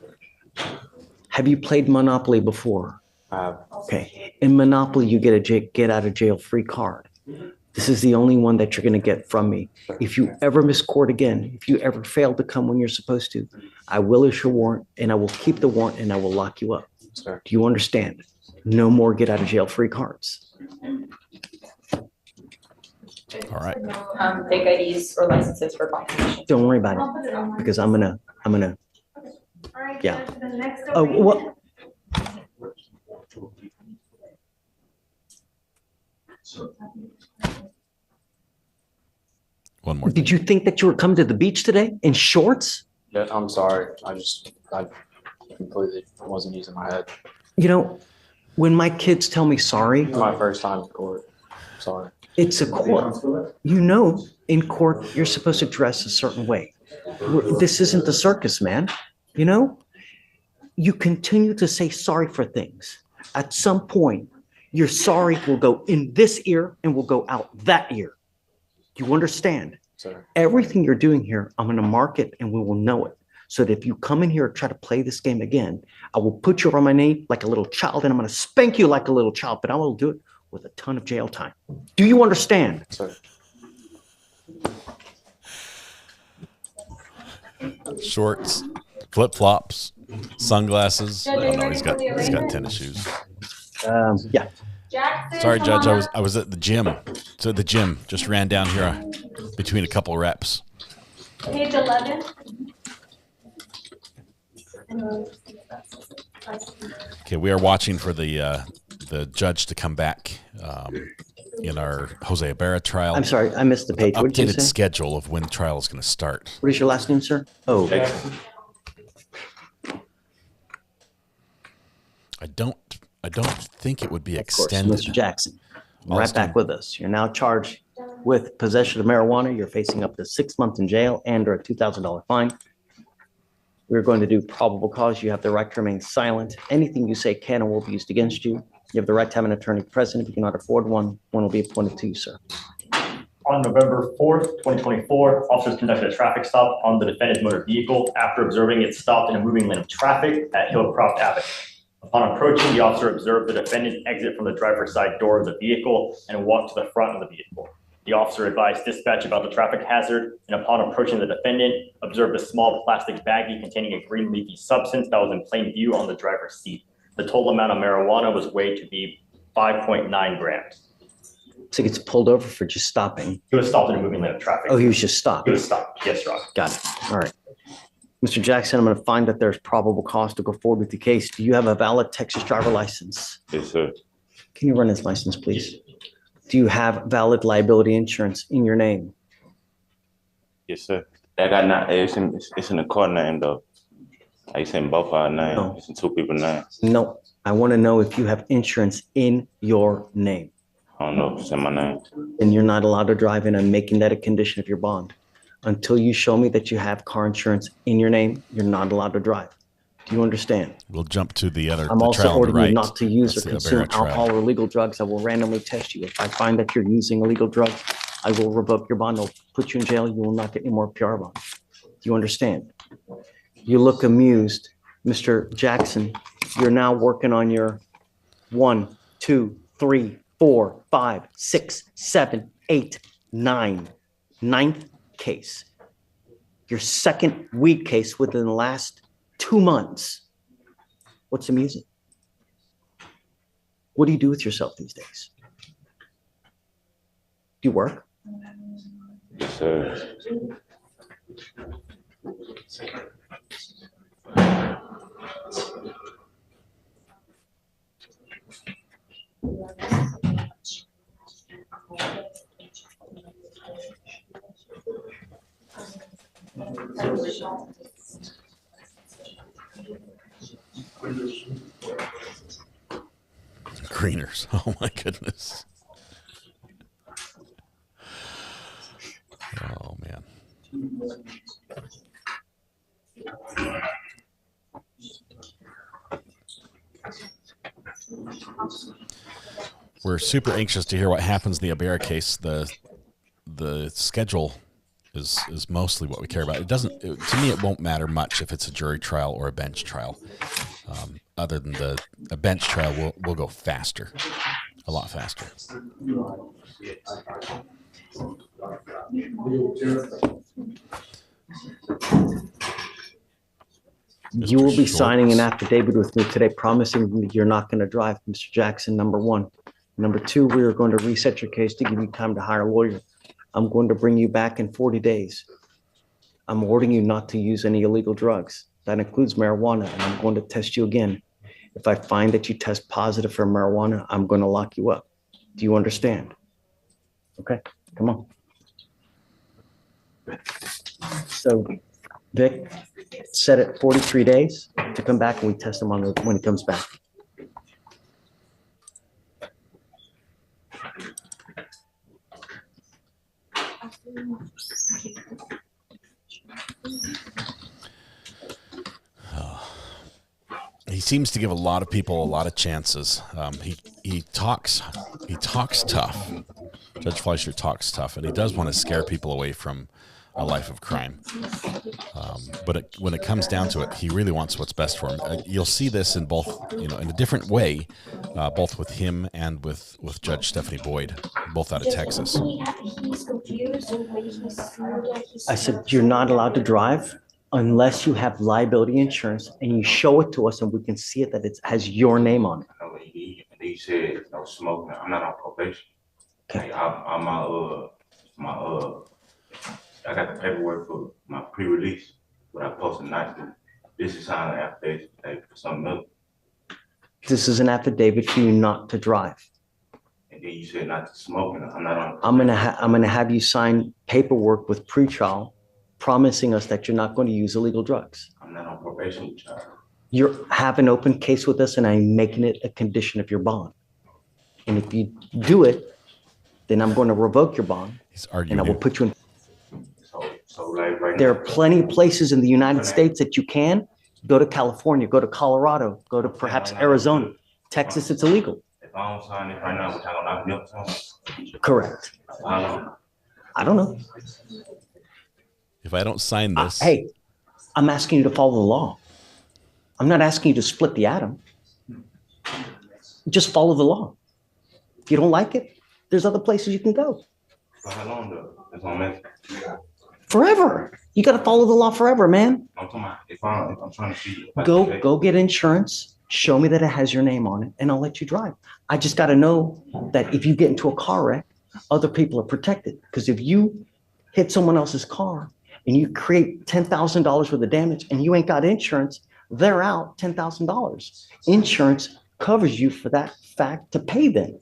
Have you played Monopoly before? Okay. In Monopoly, you get a get out of jail free card. This is the only one that you're going to get from me. If you ever miss court again, if you ever fail to come when you're supposed to, I will issue a warrant, and I will keep the warrant, and I will lock you up. Sir. Do you understand? No more get out of jail free cards. All right. Fake IDs or licenses for violations. Don't worry about it, because I'm gonna, yeah. Oh, what? One more. Did you think that you were coming to the beach today in shorts? Yeah, I'm sorry. I completely wasn't using my head. You know, when my kids tell me sorry, It's my first time in court. Sorry. it's a court. You know, in court, you're supposed to dress a certain way. This isn't the circus, man. You know, you continue to say sorry for things. At some point, your sorry will go in this ear and will go out that ear. Do you understand? Sir. Everything you're doing here, I'm going to mark it and we will know it. So that if you come in here and try to play this game again, I will put you on my knee like a little child and I'm going to spank you like a little child, but I will do it with a ton of jail time. Do you understand? Sir. Shorts, flip flops, sunglasses. Oh no, he's got tennis shoes. Yeah. Sorry, Judge. I was at the gym. So at the gym, just ran down here between a couple of reps. Page 11. Okay, we are watching for the judge to come back in our Jose Ibarra trial. I'm sorry, I missed the page. What did you Updated say? schedule of when the trial is going to start. What is your last name, sir? Oh, I don't think it would be Of course, extended. Mr. Jackson, I'll right stand- back with us. You're now charged with possession of marijuana. You're facing up to 6 months in jail and or a $2,000 fine. We're going to do probable cause. You have the right to remain silent. Anything you say can and will be used against you. You have the right to have an attorney present. If you cannot afford one, one will be appointed to you, sir. On November 4th, 2024, officers conducted a traffic stop on the defendant's motor vehicle after observing it stopped in a moving lane of traffic at Hillcroft Avenue. Upon approaching, the officer observed the defendant exit from the driver's side door of the vehicle and walk to the front of the vehicle. The officer advised dispatch about the traffic hazard, and upon approaching the defendant, observed a small plastic baggie containing a green leafy substance that was in plain view on the driver's seat. The total amount of marijuana was weighed to be 5.9 grams. So he gets pulled over for just stopping. He was stopped in a moving lane of traffic. Oh, he was just stopped. He was stopped, yes, Your Honor. Got it. All right. Mr. Jackson, I'm going to find that there's probable cause to go forward with the case. Do you have a valid Texas driver license? Yes, sir. Can you run his license, please? Do you have valid liability insurance in your name? Yes, sir. I got not. It's in the car name though. It's in both our names. No. It's in two people's names. No. I want to know if you have insurance in your name. I don't know if it's in my name. Then you're not allowed to drive in. I'm making that a condition of your bond. Until you show me that you have car insurance in your name, you're not allowed to drive. Do you understand? We'll jump to the other. I'm the also trial on the ordering you right. not to use That's or the consume Ibarra trial. alcohol or illegal drugs. I will randomly test you. If I find that you're using illegal drugs, I will revoke your bond. I'll put you in jail. You will not get any more PR bond. Do you understand? You look amused. Mr. Jackson, you're now working on your 1, 2, 3, 4, 5, 6, 7, 8, 9, 9th case. Your second weed case within the last 2 months. What's amusing? What do you do with yourself these days? Do you work? Yes, sir. Greeners. Oh my goodness. Oh man. We're super anxious to hear what happens in the Ibarra case. The schedule is mostly what we care about. It doesn't, to me, it won't matter much if it's a jury trial or a bench trial. Other than a bench trial will go faster, a lot faster. You will be signing an affidavit with me today promising you're not going to drive, Mr. Jackson, number one. Number two, we are going to reset your case to give you time to hire a lawyer. I'm going to bring you back in 40 days. I'm ordering you not to use any illegal drugs. That includes marijuana, and I'm going to test you again. If I find that you test positive for marijuana, I'm going to lock you up. Do you understand? Okay, come on. So, Vic, set it 43 days to come back, and we test him on when he comes back. He seems to give a lot of people a lot of chances. He talks tough. Judge Fleischer talks tough, and he does want to scare people away from a life of crime. But when it comes down to it, he really wants what's best for him. You'll see this in both, in a different way, both with him and with Judge Stephanie Boyd, both out of Texas. I said, you're not allowed to drive unless you have liability insurance and you show it to us and we can see it that it has your name on it. He said no smoking. I'm not on probation. Okay. I got the paperwork for my pre-release, but I posted not to. This is signed affidavit for something else. This is an affidavit for you not to drive. And then you said not to smoke, and I'm not on. I'm gonna have you sign paperwork with pretrial, promising us that you're not going to use illegal drugs. I'm not on probation with y'all. You have an open case with us and I'm making it a condition of your bond. And if you do it, then I'm going to revoke your bond. He's arguing. And I will put you in. So like right There now, are plenty of places in the United States that you can go to. California, go to Colorado, go to perhaps Arizona. Texas, it's illegal. if I don't sign it right now, which I don't knock me up to, Correct. I don't know. If I don't sign this, Hey, I'm asking you to follow the law. I'm not asking you to split the atom. Just follow the law. If you don't like it, there's other places you can go. for how long though? That's what I'm asking. Forever. You got to follow the law forever, man. I'm talking about if I'm trying to see. Go get insurance. Show me that it has your name on it, and I'll let you drive. I just got to know that if you get into a car wreck, other people are protected. Because if you hit someone else's car and you create $10,000 worth of damage and you ain't got insurance, they're out $10,000. Insurance covers you for that fact to pay them.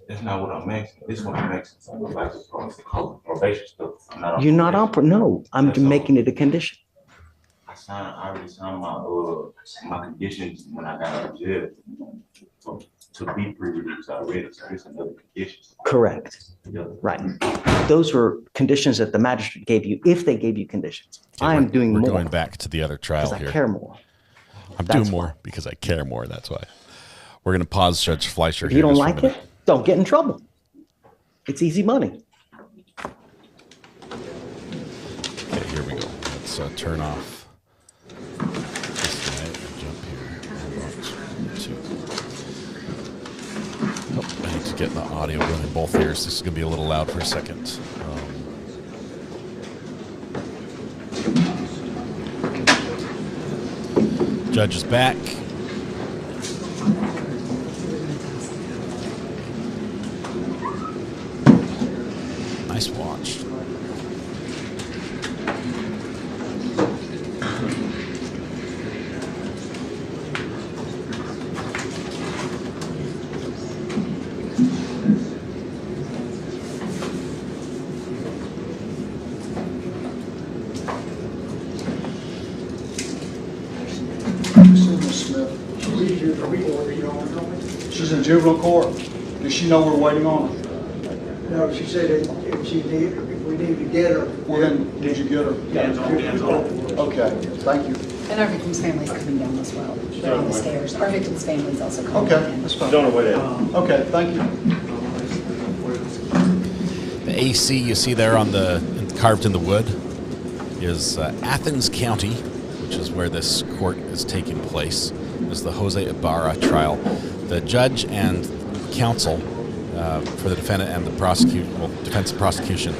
That's not what I'm asking. This is what I'm asking. Like probation stuff. You're not on. No, I'm making it a condition. I already signed my conditions when I got out of jail to be pre-released already. So it's another condition. Correct. Yeah. Right. Those were conditions that the magistrate gave you, if they gave you conditions. I am doing more. We're going back to the other trial here. I care more. I'm doing more because I care more. That's why. We're going to pause Judge Fleischer. If you don't like it, don't get in trouble. It's easy money. Okay, here we go. Let's turn off this guy and jump here. Oh, I need to get the audio going in both ears. This is going to be a little loud for a second. Judge is back. Nice watch. She's in juvenile court. Does she know we're waiting on her? No, she said if we need to get her. Well, then, did you get her? Hands on. Okay, thank you. And our victim's family's coming down as well. They're on the stairs. Our victim's family's also coming Okay, down. that's fine. Okay, thank you. The AC you see there on the carved in the wood is Athens County, which is where this court is taking place. This is the Jose Ibarra trial. The judge and counsel for the defendant and the defense and prosecution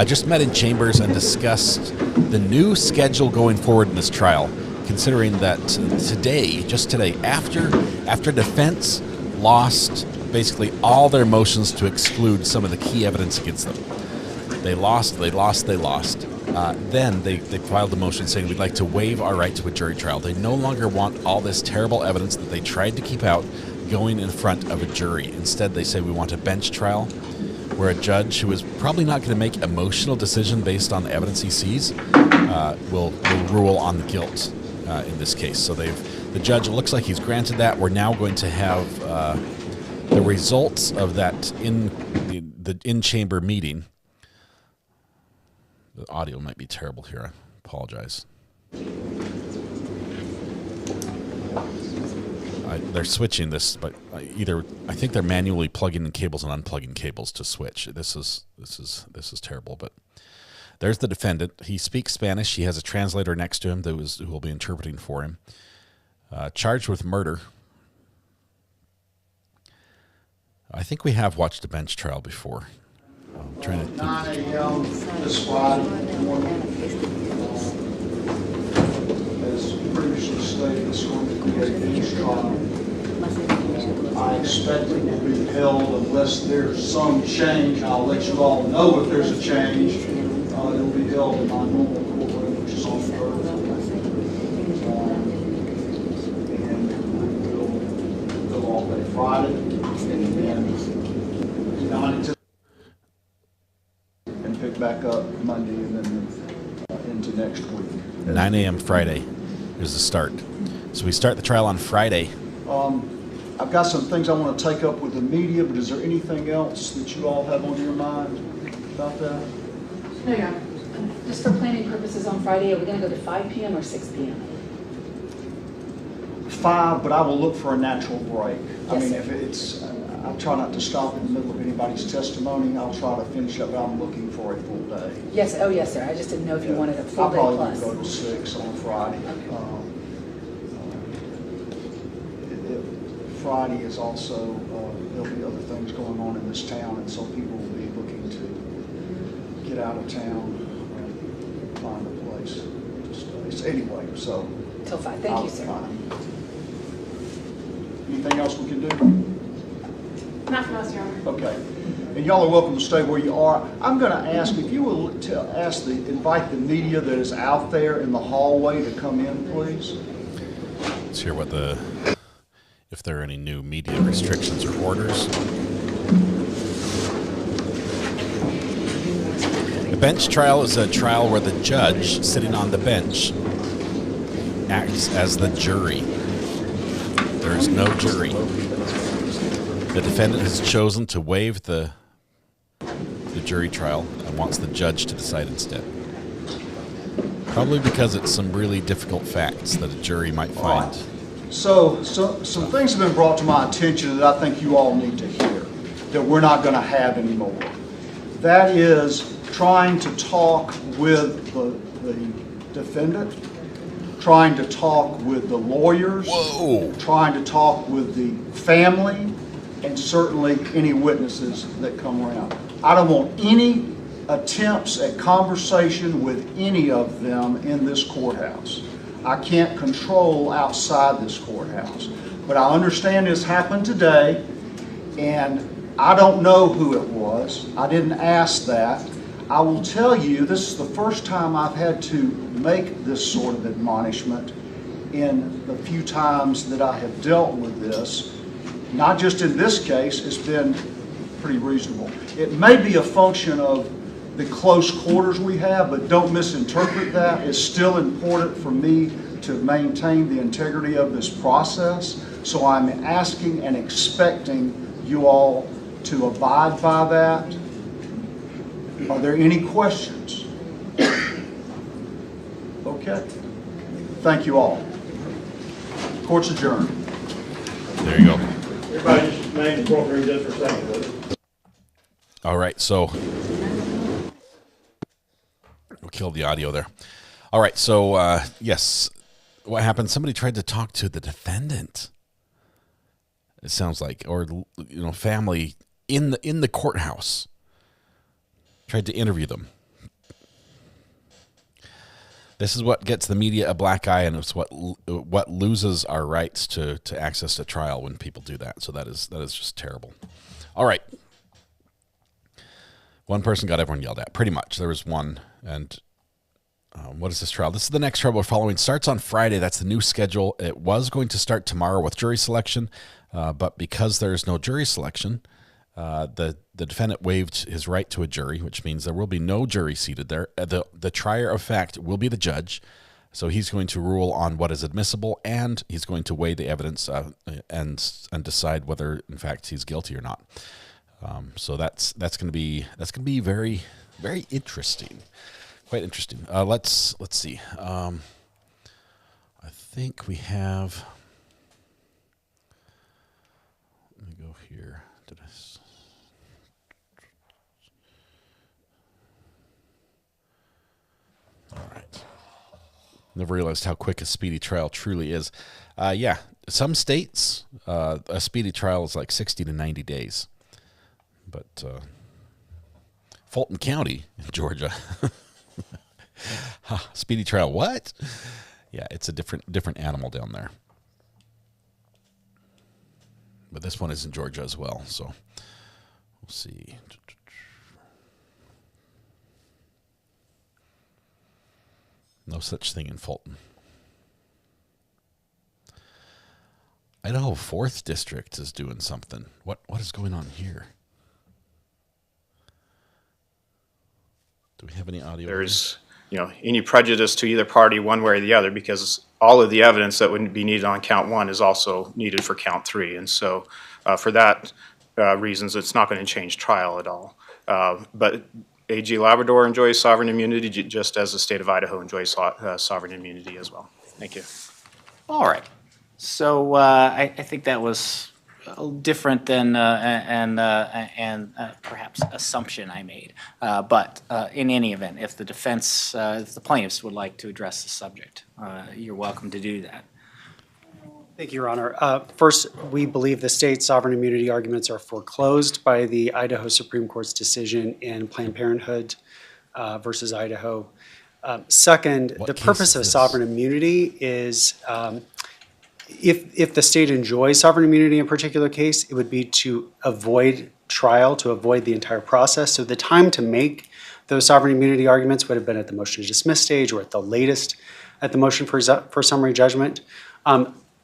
just met in chambers and discussed the new schedule going forward in this trial, considering that just today, after defense lost basically all their motions to exclude some of the key evidence against them. They lost. Then they filed a motion saying we'd like to waive our right to a jury trial. They no longer want all this terrible evidence that they tried to keep out going in front of a jury. Instead, they say we want a bench trial where a judge who is probably not going to make an emotional decision based on the evidence he sees will rule on the guilt in this case. So the judge, it looks like he's granted that. We're now going to have the results of that in the in-chamber meeting. The audio might be terrible here. I apologize. They're switching this, but I think they're manually plugging in cables and unplugging cables to switch. This is terrible. But there's the defendant. He speaks Spanish. He has a translator next to him who will be interpreting for him. Charged with murder. I think we have watched a bench trial before. I'm trying to think. 9 a.m. this Friday morning. As previously stated, this is going to be a bench trial. I expect it will be held unless there's some change. I'll let you all know if there's a change. It will be held in my normal courtroom, which is on Thursday. And we'll go all day Friday. And pick back up Monday and then into next week. 9 a.m. Friday is the start. So we start the trial on Friday. I've got some things I want to take up with the media, but is there anything else that you all have on your mind about that? No, Your Honor. Just for planning purposes on Friday, are we going to go to 5 p.m. or 6 p.m.? 5, but I will look for a natural break. I Yes, mean, sir. if it's, I'll try not to stop in the middle of anybody's testimony. I'll try to finish up, but I'm looking for a full day. Yes, oh yes, sir. I just didn't know if you wanted a full I'll day probably plus. go to 6 on Friday. Friday is also, there'll be other things going on in this town, and so people will be looking to get out of town and find a place to stay. So anyway, so. Till 5. Thank you, sir. Anything else we can do? Not from us, Your Honor. Okay. And y'all are welcome to stay where you are. I'm going to ask if you will invite the media that is out there in the hallway to come in, please. Let's hear if there are any new media restrictions or orders. A bench trial is a trial where the judge sitting on the bench acts as the jury. There is no jury. The defendant has chosen to waive the jury trial and wants the judge to decide instead. Probably because it's some really difficult facts that a jury might find. So some things have been brought to my attention that I think you all need to hear, that we're not going to have anymore. That is trying to talk with the defendant, trying to talk with the lawyers, trying to talk with the family, and certainly any witnesses that come around. I don't want any attempts at conversation with any of them in this courthouse. I can't control outside this courthouse. But I understand this happened today, and I don't know who it was. I didn't ask that. I will tell you, this is the first time I've had to make this sort of admonishment in the few times that I have dealt with this. Not just in this case, it's been pretty reasonable. It may be a function of the close quarters we have, but don't misinterpret that. It's still important for me to maintain the integrity of this process. So I'm asking and expecting you all to abide by that. Are there any questions? Okay. Thank you all. Court's adjourned. There you go. Everybody just remain in the courtroom just for a second, please. All right, so we'll kill the audio there. All right, so yes, what happened? Somebody tried to talk to the defendant. It sounds like, or family in the courthouse. Tried to interview them. This is what gets the media a black eye, and it's what loses our rights to access to trial when people do that. So that is just terrible. All right. One person got everyone yelled at. Pretty much. There was one. And what is this trial? This is the next trial we're following. Starts on Friday. That's the new schedule. It was going to start tomorrow with jury selection, but because there's no jury selection, the defendant waived his right to a jury, which means there will be no jury seated there. The trier of fact will be the judge, so he's going to rule on what is admissible, and he's going to weigh the evidence and decide whether, in fact, he's guilty or not. So that's going to be very, very interesting, quite interesting. Let's see. I think we have. Let me go here. All right. Never realized how quick a speedy trial truly is. Yeah, some states, a speedy trial is like 60 to 90 days. But Fulton County in Georgia, speedy trial, what? Yeah, it's a different animal down there. But this one is in Georgia as well, so we'll see. No such thing in Fulton. Idaho 4th District is doing something. What is going on here? Do we have any audio? There's any prejudice to either party one way or the other, because all of the evidence that would be needed on count 1 is also needed for count 3. And so for that reasons, it's not going to change trial at all. But AG Labrador enjoys sovereign immunity just as the state of Idaho enjoys sovereign immunity as well. Thank you. All right. So I think that was a little different than perhaps assumption I made. But in any event, if the defense, if the plaintiffs would like to address the subject, you're welcome to do that. Thank you, Your Honor. First, we believe the state's sovereign immunity arguments are foreclosed by the Idaho Supreme Court's decision in Planned Parenthood versus Idaho. Second, the purpose of sovereign immunity is if the state enjoys sovereign immunity in a particular case, it would be to avoid trial, to avoid the entire process. So the time to make those sovereign immunity arguments would have been at the motion to dismiss stage or at the latest at the motion for summary judgment.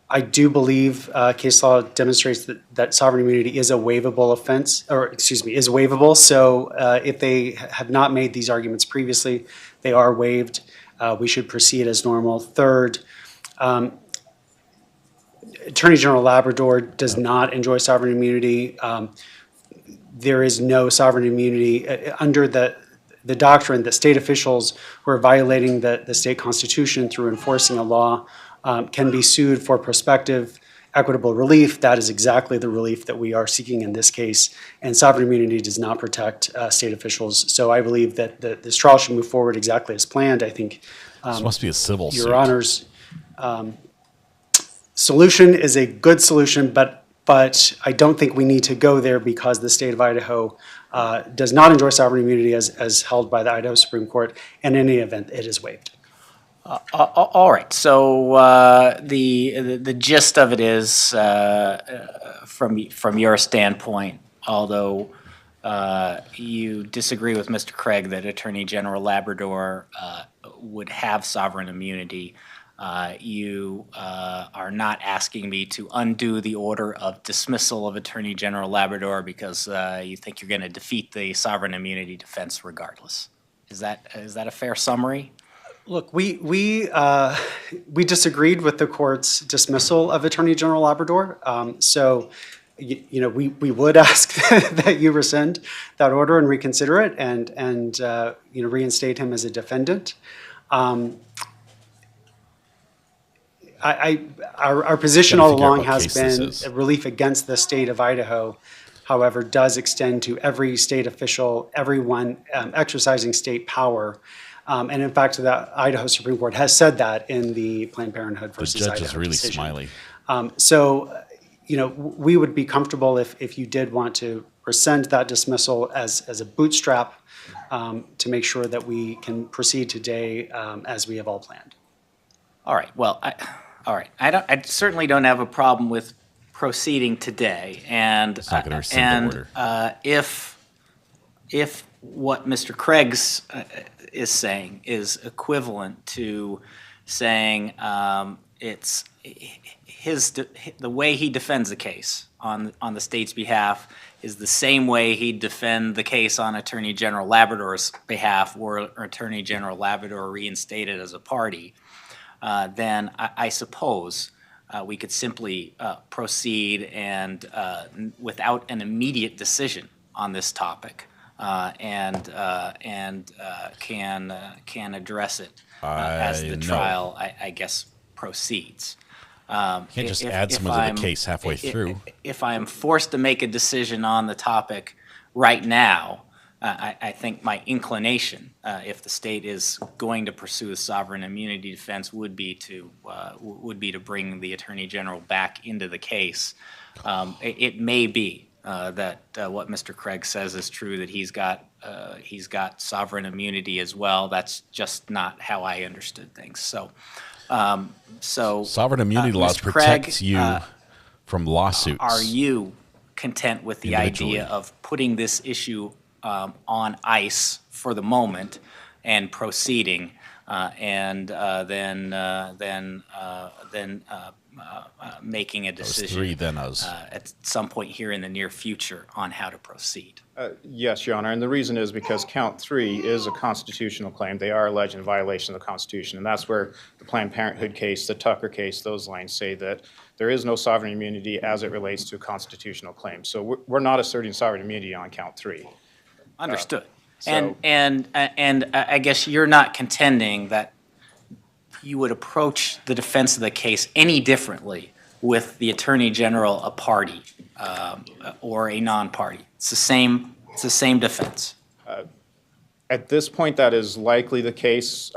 I do believe case law demonstrates that sovereign immunity is a waivable offense, or excuse me, is waivable. So if they have not made these arguments previously, they are waived. We should proceed as normal. Third, Attorney General Labrador does not enjoy sovereign immunity. There is no sovereign immunity under the doctrine that state officials who are violating the state constitution through enforcing a law can be sued for prospective equitable relief. That is exactly the relief that we are seeking in this case, and sovereign immunity does not protect state officials. So I believe that this trial should move forward exactly as planned. I think this must be a civil Your suit. Honor's solution is a good solution, but I don't think we need to go there because the state of Idaho does not enjoy sovereign immunity as held by the Idaho Supreme Court, and in any event, it is waived. All right. So the gist of it is, from your standpoint, although you disagree with Mr. Craig that Attorney General Labrador would have sovereign immunity, you are not asking me to undo the order of dismissal of Attorney General Labrador because you think you're going to defeat the sovereign immunity defense regardless. Is that a fair summary? Look, we disagreed with the court's dismissal of Attorney General Labrador. So, we would ask that you rescind that order and reconsider it, and reinstate him as a defendant. Our position all along has been relief against the state of Idaho. However, does extend to every state official, everyone exercising state power. And in fact, the Idaho Supreme Court has said that in the Planned Parenthood versus Idaho decision. The judge is really smiley. So, we would be comfortable if you did want to rescind that dismissal as a bootstrap to make sure that we can proceed today as we have all planned. All right. Well, I certainly don't have a problem with proceeding today, and if what Mr. Craig's is saying is equivalent to saying it's the way he defends the case on the state's behalf is the same way he'd defend the case on Attorney General Labrador's behalf, were Attorney General Labrador reinstated as a party, then I suppose we could simply proceed and without an immediate decision on this topic, and can address it as the trial, I guess, proceeds. Can't just add something to the case halfway through. If I am forced to make a decision on the topic right now, I think my inclination, if the state is going to pursue a sovereign immunity defense, would be to bring the Attorney General back into the case. It may be that what Mr. Craig says is true, that he's got sovereign immunity as well. That's just not how I understood things. So sovereign immunity laws protects you from lawsuits. Are you content with the idea of putting this issue on ice for the moment and proceeding and then making a decision. Three then-os. At some point here in the near future on how to proceed. Yes, Your Honor, and the reason is because count 3 is a constitutional claim. They are alleged in violation of the Constitution, and that's where the Planned Parenthood case, the Tucker case, those lines say that there is no sovereign immunity as it relates to a constitutional claim. So we're not asserting sovereign immunity on count 3. Understood. So- And I guess you're not contending that you would approach the defense of the case any differently with the Attorney General a party or a non-party. It's the same defense. At this point, that is likely the case.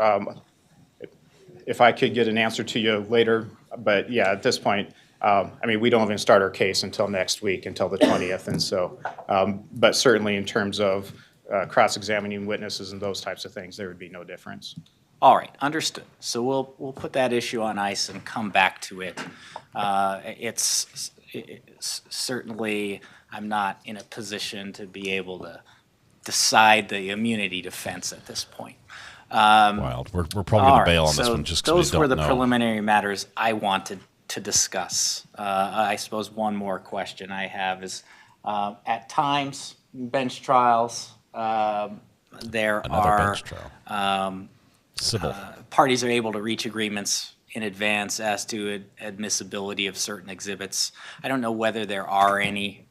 If I could get an answer to you later, but yeah, at this point, I mean, we don't even start our case until next week, until the 20th, and so, but certainly in terms of cross-examining witnesses and those types of things, there would be no difference. All right, understood. So we'll put that issue on ice and come back to it. It's certainly, I'm not in a position to be able to decide the immunity defense at this point. Wild. We're probably going to bail on this one just because we those were don't the know. preliminary matters I wanted to discuss. I suppose one more question I have is, at times, bench trials, there Another are bench trial. Civil. parties are able to reach agreements in advance as to admissibility of certain exhibits. I don't know whether there are any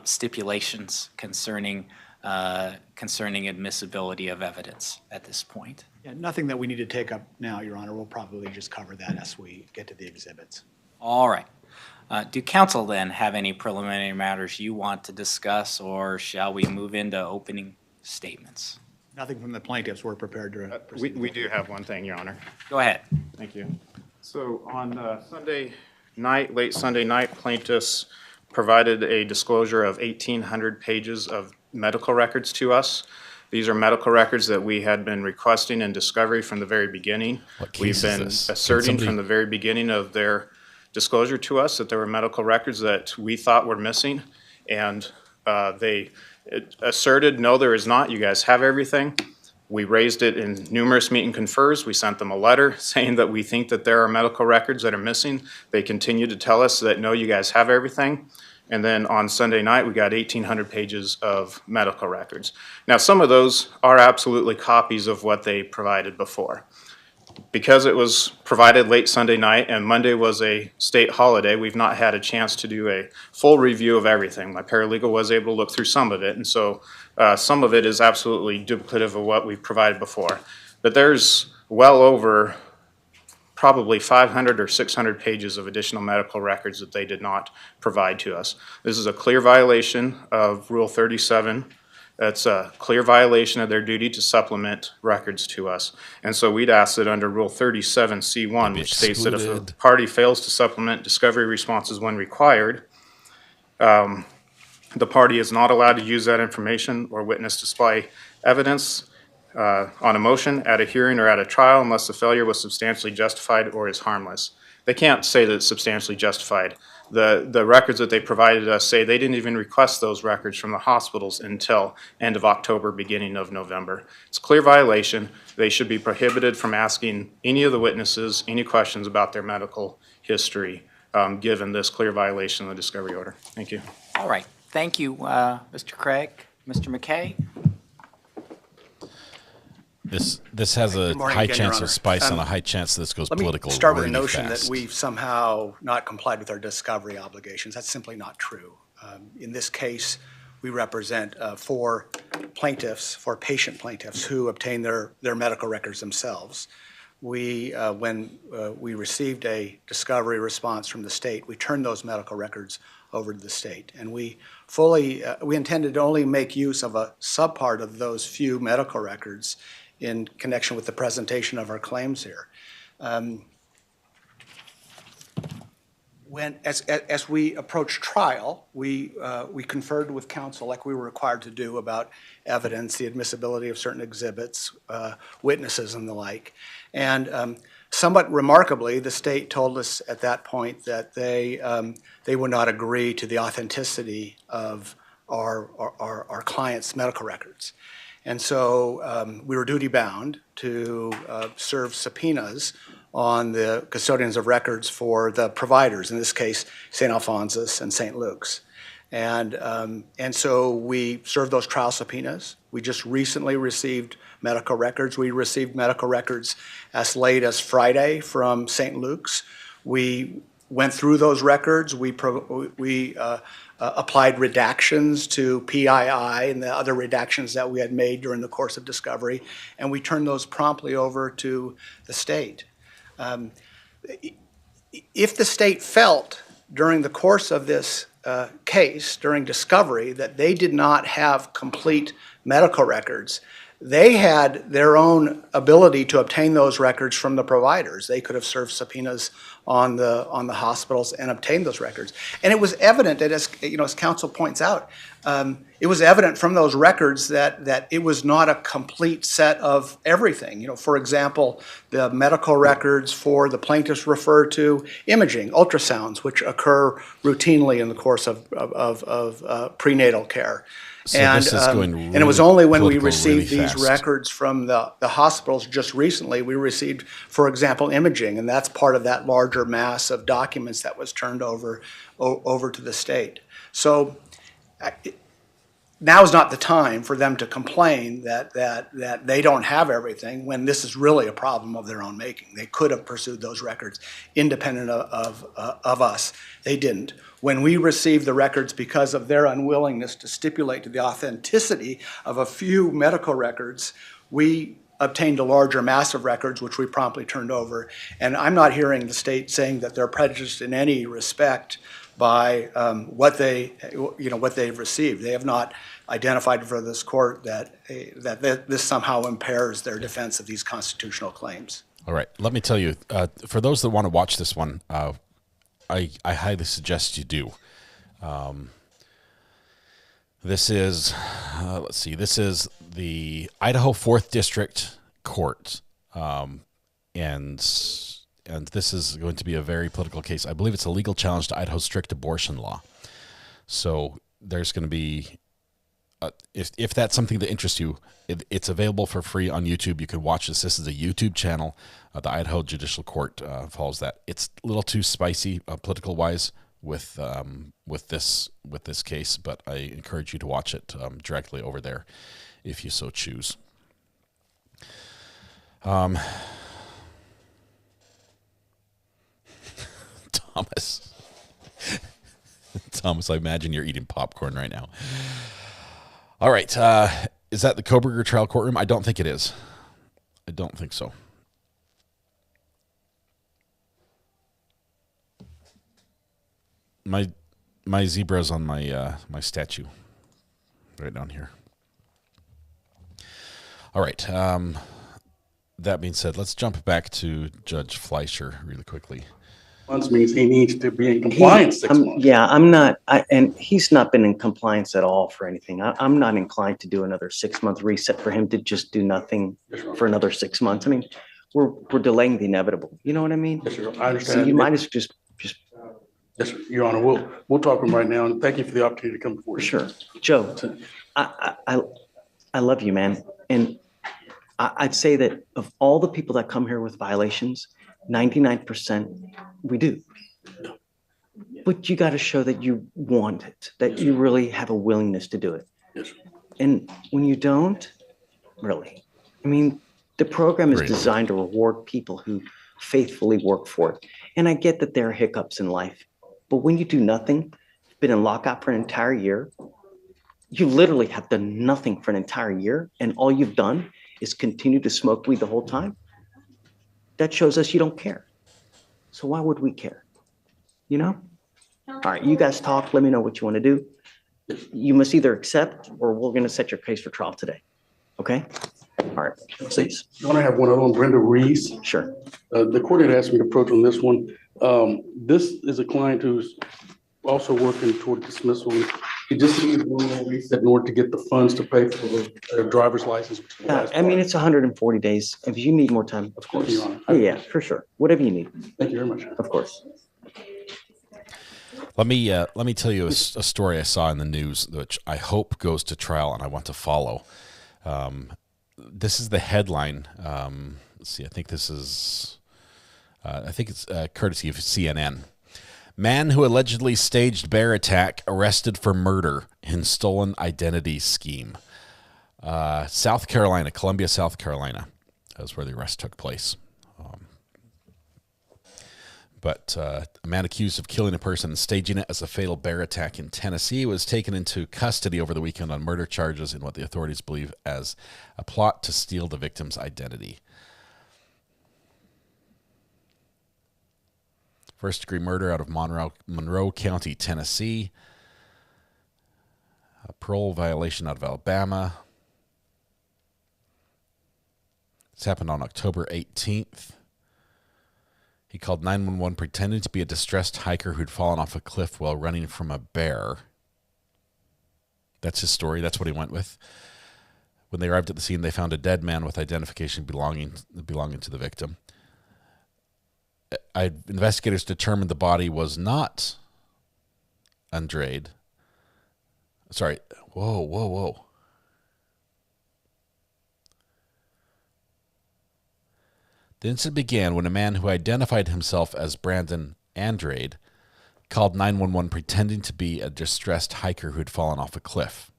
stipulations concerning admissibility of evidence at this point. Yeah, nothing that we need to take up now, Your Honor. We'll probably just cover that as we get to the exhibits. All right. Do counsel then have any preliminary matters you want to discuss, or shall we move into opening statements? Nothing from the plaintiffs. We're prepared to proceed. We do have one thing, Your Honor. Go ahead. Thank you. So on Sunday night, late Sunday night, plaintiffs provided a disclosure of 1,800 pages of medical records to us. These are medical records that we had been requesting in discovery from the very beginning. We've been asserting from the very beginning of their disclosure to us that there were medical records that we thought were missing, and they asserted, no, there is not. You guys have everything. We raised it in numerous meet and confers. We sent them a letter saying that we think that there are medical records that are missing. They continued to tell us that, no, you guys have everything. And then on Sunday night, we got 1,800 pages of medical records. Now, some of those are absolutely copies of what they provided before. Because it was provided late Sunday night and Monday was a state holiday, we've not had a chance to do a full review of everything. My paralegal was able to look through some of it, and so some of it is absolutely duplicative of what we've provided before. But there's well over probably 500 or 600 pages of additional medical records that they did not provide to us. This is a clear violation of Rule 37. That's a clear violation of their duty to supplement records to us. And so we'd ask that under Rule 37C1, which states that if a party fails to supplement discovery responses when required, the party is not allowed to use that information or witness display evidence on a motion, at a hearing, or at a trial unless the failure was substantially justified or is harmless. They can't say that it's substantially justified. The records that they provided us say they didn't even request those records from the hospitals until end of October, beginning of November. It's a clear violation. They should be prohibited from asking any of the witnesses any questions about their medical history, given this clear violation of the discovery order. Thank you. All right. Thank you, Mr. Craig. Mr. McKay? This has a Good morning high again, Your chance Honor. of spice and a high chance this goes Let me political. start with the really notion fast. that we've somehow not complied with our discovery obligations. That's simply not true. In this case, we represent four patient plaintiffs who obtained their medical records themselves. When we received a discovery response from the state, we turned those medical records over to the state. And we intended to only make use of a subpart of those few medical records in connection with the presentation of our claims here. As we approached trial, we conferred with counsel like we were required to do about evidence, the admissibility of certain exhibits, witnesses and the like. And somewhat remarkably, the state told us at that point that they would not agree to the authenticity of our clients' medical records. And so we were duty bound to serve subpoenas on the custodians of records for the providers, in this case, St. Alphonsus and St. Luke's. And so we served those trial subpoenas. We just recently received medical records. We received medical records as late as Friday from St. Luke's. We went through those records. We applied redactions to PII and the other redactions that we had made during the course of discovery, and we turned those promptly over to the state. If the state felt during the course of this case, during discovery, that they did not have complete medical records, they had their own ability to obtain those records from the providers. They could have served subpoenas on the hospitals and obtained those records. And it was evident that, as counsel points out, it was evident from those records that it was not a complete set of everything. For example, the medical records for the plaintiffs refer to imaging, ultrasounds, which occur routinely in the course of prenatal care. So and this is going and it was only when we received really these fast. records from the hospitals just recently, we received, for example, imaging, and that's part of that larger mass of documents that was turned over to the state. So now is not the time for them to complain that they don't have everything when this is really a problem of their own making. They could have pursued those records independent of us. They didn't. When we received the records because of their unwillingness to stipulate to the authenticity of a few medical records, we obtained a larger mass of records, which we promptly turned over. And I'm not hearing the state saying that they're prejudiced in any respect by what they've received. They have not identified for this court that this somehow impairs their defense of these constitutional claims. All right. Let me tell you, for those that want to watch this one, I highly suggest you do. This is, let's see, this is the Idaho 4th District Court, and this is going to be a very political case. I believe it's a legal challenge to Idaho's strict abortion law. So there's going to be, if that's something that interests you, it's available for free on YouTube. You can watch this. This is a YouTube channel. The Idaho Judicial Court follows that. It's a little too spicy, political-wise, with this case, but I encourage you to watch it directly over there, if you so choose. Thomas, I imagine you're eating popcorn right now. All right. Is that the Koberger trial courtroom? I don't think it is. I don't think so. My zebra's on my my statue right down here. All right. That being said, let's jump back to Judge Fleischer really quickly. Months means he needs to be in compliance 6 months. Yeah, I'm not, and he's not been in compliance at all for anything. I'm not inclined to do another 6-month reset for him to just do nothing for another 6 months. I mean, we're delaying the inevitable. You know what I mean? Yes, sir. I understand. So you might as just. Yes, sir. Your Honor, we'll talk to him right now, and thank you for the opportunity to come before you. Sure, Joe. I love you, man, and I'd say that of all the people that come here with violations, 99% we do. But you got to show that you want it, that you really have a willingness to do it. Yes. And when you don't, really, I mean, the program is designed to reward people who faithfully work for it. And I get that there are hiccups in life, but when you do nothing, been in lockout for an entire year, you literally have done nothing for an entire year, and all you've done is continue to smoke weed the whole time. That shows us you don't care. So why would we care? You know? All right, you guys talk. Let me know what you want to do. You must either accept or we're going to set your case for trial today. Okay? All right. Please. You want to have one other one, Brenda Reese? Sure. The court had asked me to approach on this one. This is a client who's also working toward dismissal. He just needs one more reset in order to get the funds to pay for the driver's license. I mean, it's 140 days. If you need more time, of course. Yeah, for sure. Whatever you need. Thank you very much. Of course. Let me tell you a story I saw in the news, which I hope goes to trial and I want to follow. This is the headline. Let's see. I think this is. I think it's courtesy of CNN. Man who allegedly staged bear attack arrested for murder in stolen identity scheme. South Carolina, Columbia, South Carolina, is where the arrest took place. But a man accused of killing a person and staging it as a fatal bear attack in Tennessee was taken into custody over the weekend on murder charges in what the authorities believe as a plot to steal the victim's identity. First-degree murder out of Monroe County, Tennessee. A parole violation out of Alabama. This happened on October 18th. He called 911 pretending to be a distressed hiker who'd fallen off a cliff while running from a bear. That's his story. That's what he went with. When they arrived at the scene, they found a dead man with identification belonging to the victim. Investigators determined the body was not Andrade. Sorry. Whoa. The incident began when a man who identified himself as Brandon Andrade called 911 pretending to be a distressed hiker who had fallen off a cliff.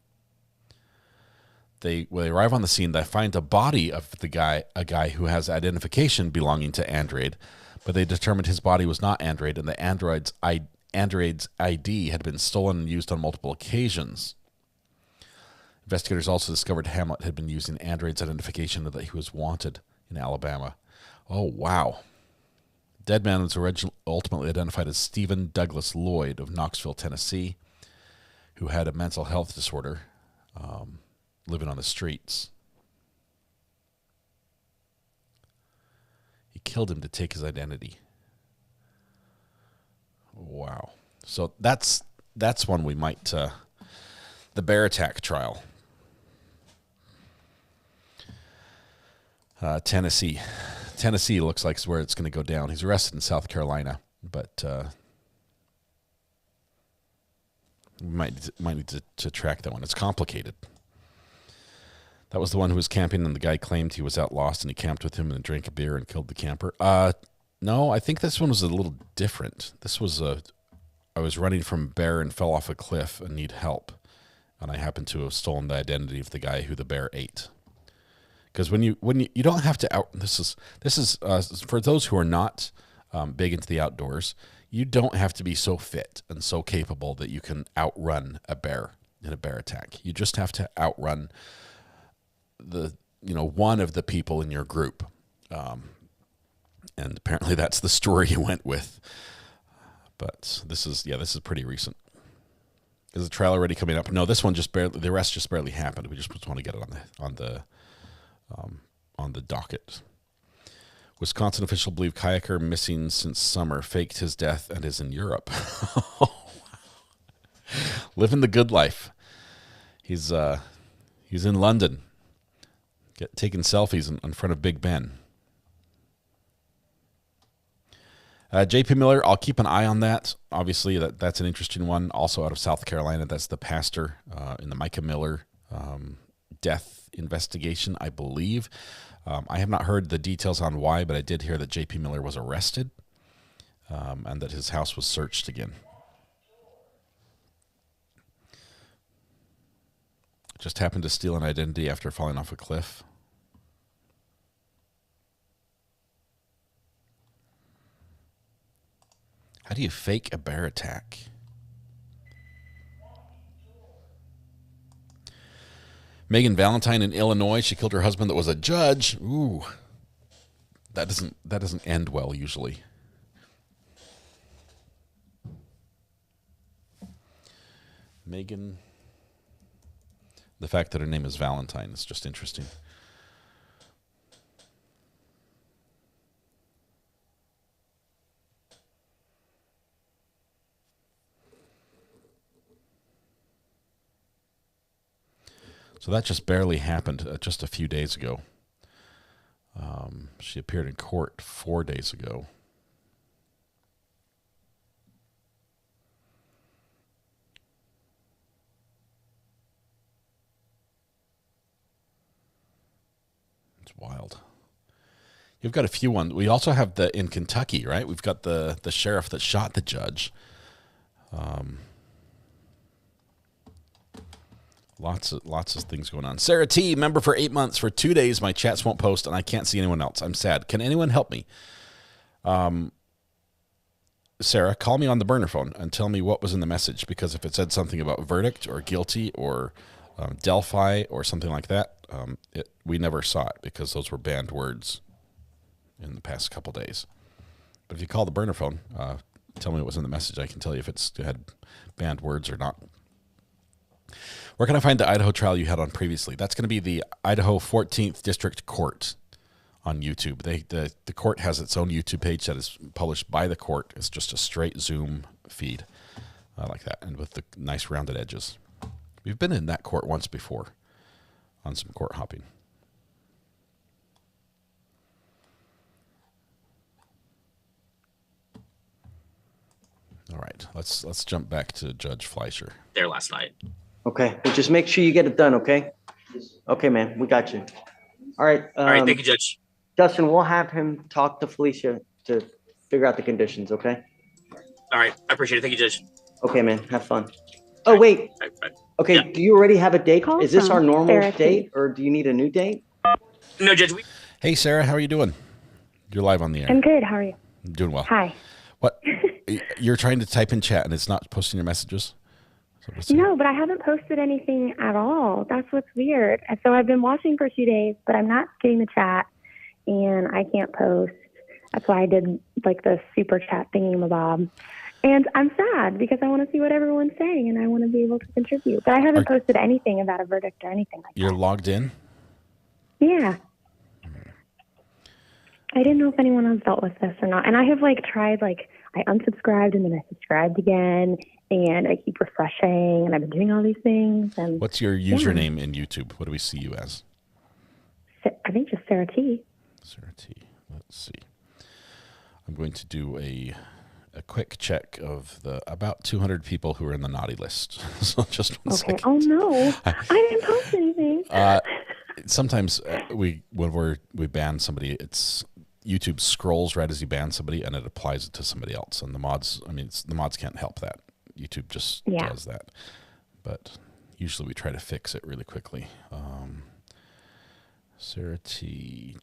When they arrive on the scene, they find a body of a guy who has identification belonging to Andrade, but they determined his body was not Andrade, and the Andrade's ID had been stolen and used on multiple occasions. Investigators also discovered Hamlet had been using Andrade's identification that he was wanted in Alabama. Oh, wow. Dead man was ultimately identified as Stephen Douglas Lloyd of Knoxville, Tennessee, who had a mental health disorder, living on the streets. He killed him to take his identity. Wow. So that's one we might, the bear attack trial. Tennessee looks like is where it's going to go down. He's arrested in South Carolina, but we might need to track that one. It's complicated. That was the one who was camping, and the guy claimed he was out lost, and he camped with him and drank a beer and killed the camper. No, I think this one was a little different. This was I was running from a bear and fell off a cliff and need help, and I happened to have stolen the identity of the guy who the bear ate. Because when you don't have to this is for those who are not big into the outdoors, you don't have to be so fit and so capable that you can outrun a bear in a bear attack. You just have to outrun one of the people in your group, and apparently that's the story you went with. But this is pretty recent. Is the trial already coming up? No, this one the arrest just barely happened. We just want to get it on the docket. Wisconsin official believe kayaker missing since summer faked his death and is in Europe. Living the good life. He's in London, taking selfies in front of Big Ben. J.P. Miller, I'll keep an eye on that. Obviously, that's an interesting one. Also out of South Carolina, that's the pastor in the Micah Miller death investigation, I believe. I have not heard the details on why, but I did hear that J.P. Miller was arrested and that his house was searched again. Just happened to steal an identity after falling off a cliff. How do you fake a bear attack? Megan Valentine in Illinois, she killed her husband that was a judge. Ooh, that doesn't end well usually. Megan, the fact that her name is Valentine is just interesting. So that just barely happened just a few days ago. She appeared in court 4 days ago. It's wild. You've got a few ones. We also have in Kentucky, right? We've got the sheriff that shot the judge. Lots of things going on. Sarah T, member for 8 months. For 2 days, my chats won't post, and I can't see anyone else. I'm sad. Can anyone help me? Sarah, call me on the burner phone and tell me what was in the message, because if it said something about verdict or guilty or Delphi or something like that, we never saw it because those were banned words in the past couple days. But if you call the burner phone, tell me what was in the message. I can tell you if it had banned words or not. Where can I find the Idaho trial you had on previously? That's going to be the Idaho 14th District Court on YouTube. The court has its own YouTube page that is published by the court. It's just a straight Zoom feed like that, and with the nice rounded edges. We've been in that court once before on some court hopping. All right, let's jump back to Judge Fleischer. There last night. Okay, well, just make sure you get it done, okay? Okay, man, we got you. All right. All right, thank you, Judge. Justin, we'll have him talk to Fleischer to figure out the conditions, okay? All right, I appreciate it. Thank you, Judge. Okay, man, have fun. Oh, wait. Okay, Yeah. do you already have a date? Is this our normal Sarah, date, or do you need a new date? No, Judge. Hey, Sarah, how are you doing? You're live on the air. I'm good. How are you? I'm doing well. Hi. What? You're trying to type in chat and it's not posting your messages? No, but I haven't posted anything at all. That's what's weird. And so I've been watching for 2 days, but I'm not getting the chat, and I can't post. That's why I did like the super chat thingy-mabob. And I'm sad because I want to see what everyone's saying, and I want to be able to contribute. But I haven't posted anything about a verdict or anything like that. You're logged in? Yeah. I didn't know if anyone else dealt with this or not. And I have tried, I unsubscribed and then I subscribed again, and I keep refreshing, and I've been doing all these things. And What's your username in YouTube? What do we see you as? I think just Sarah T. Sarah T. Let's see. I'm going to do a quick check of the about 200 people who are in the naughty list. So just one second. Oh no, I didn't post anything. Sometimes when we ban somebody, it's YouTube scrolls right as you ban somebody, and it applies it to somebody else. And the mods, the mods can't help that. YouTube just does that. But usually we try to fix it really quickly. Sarah T.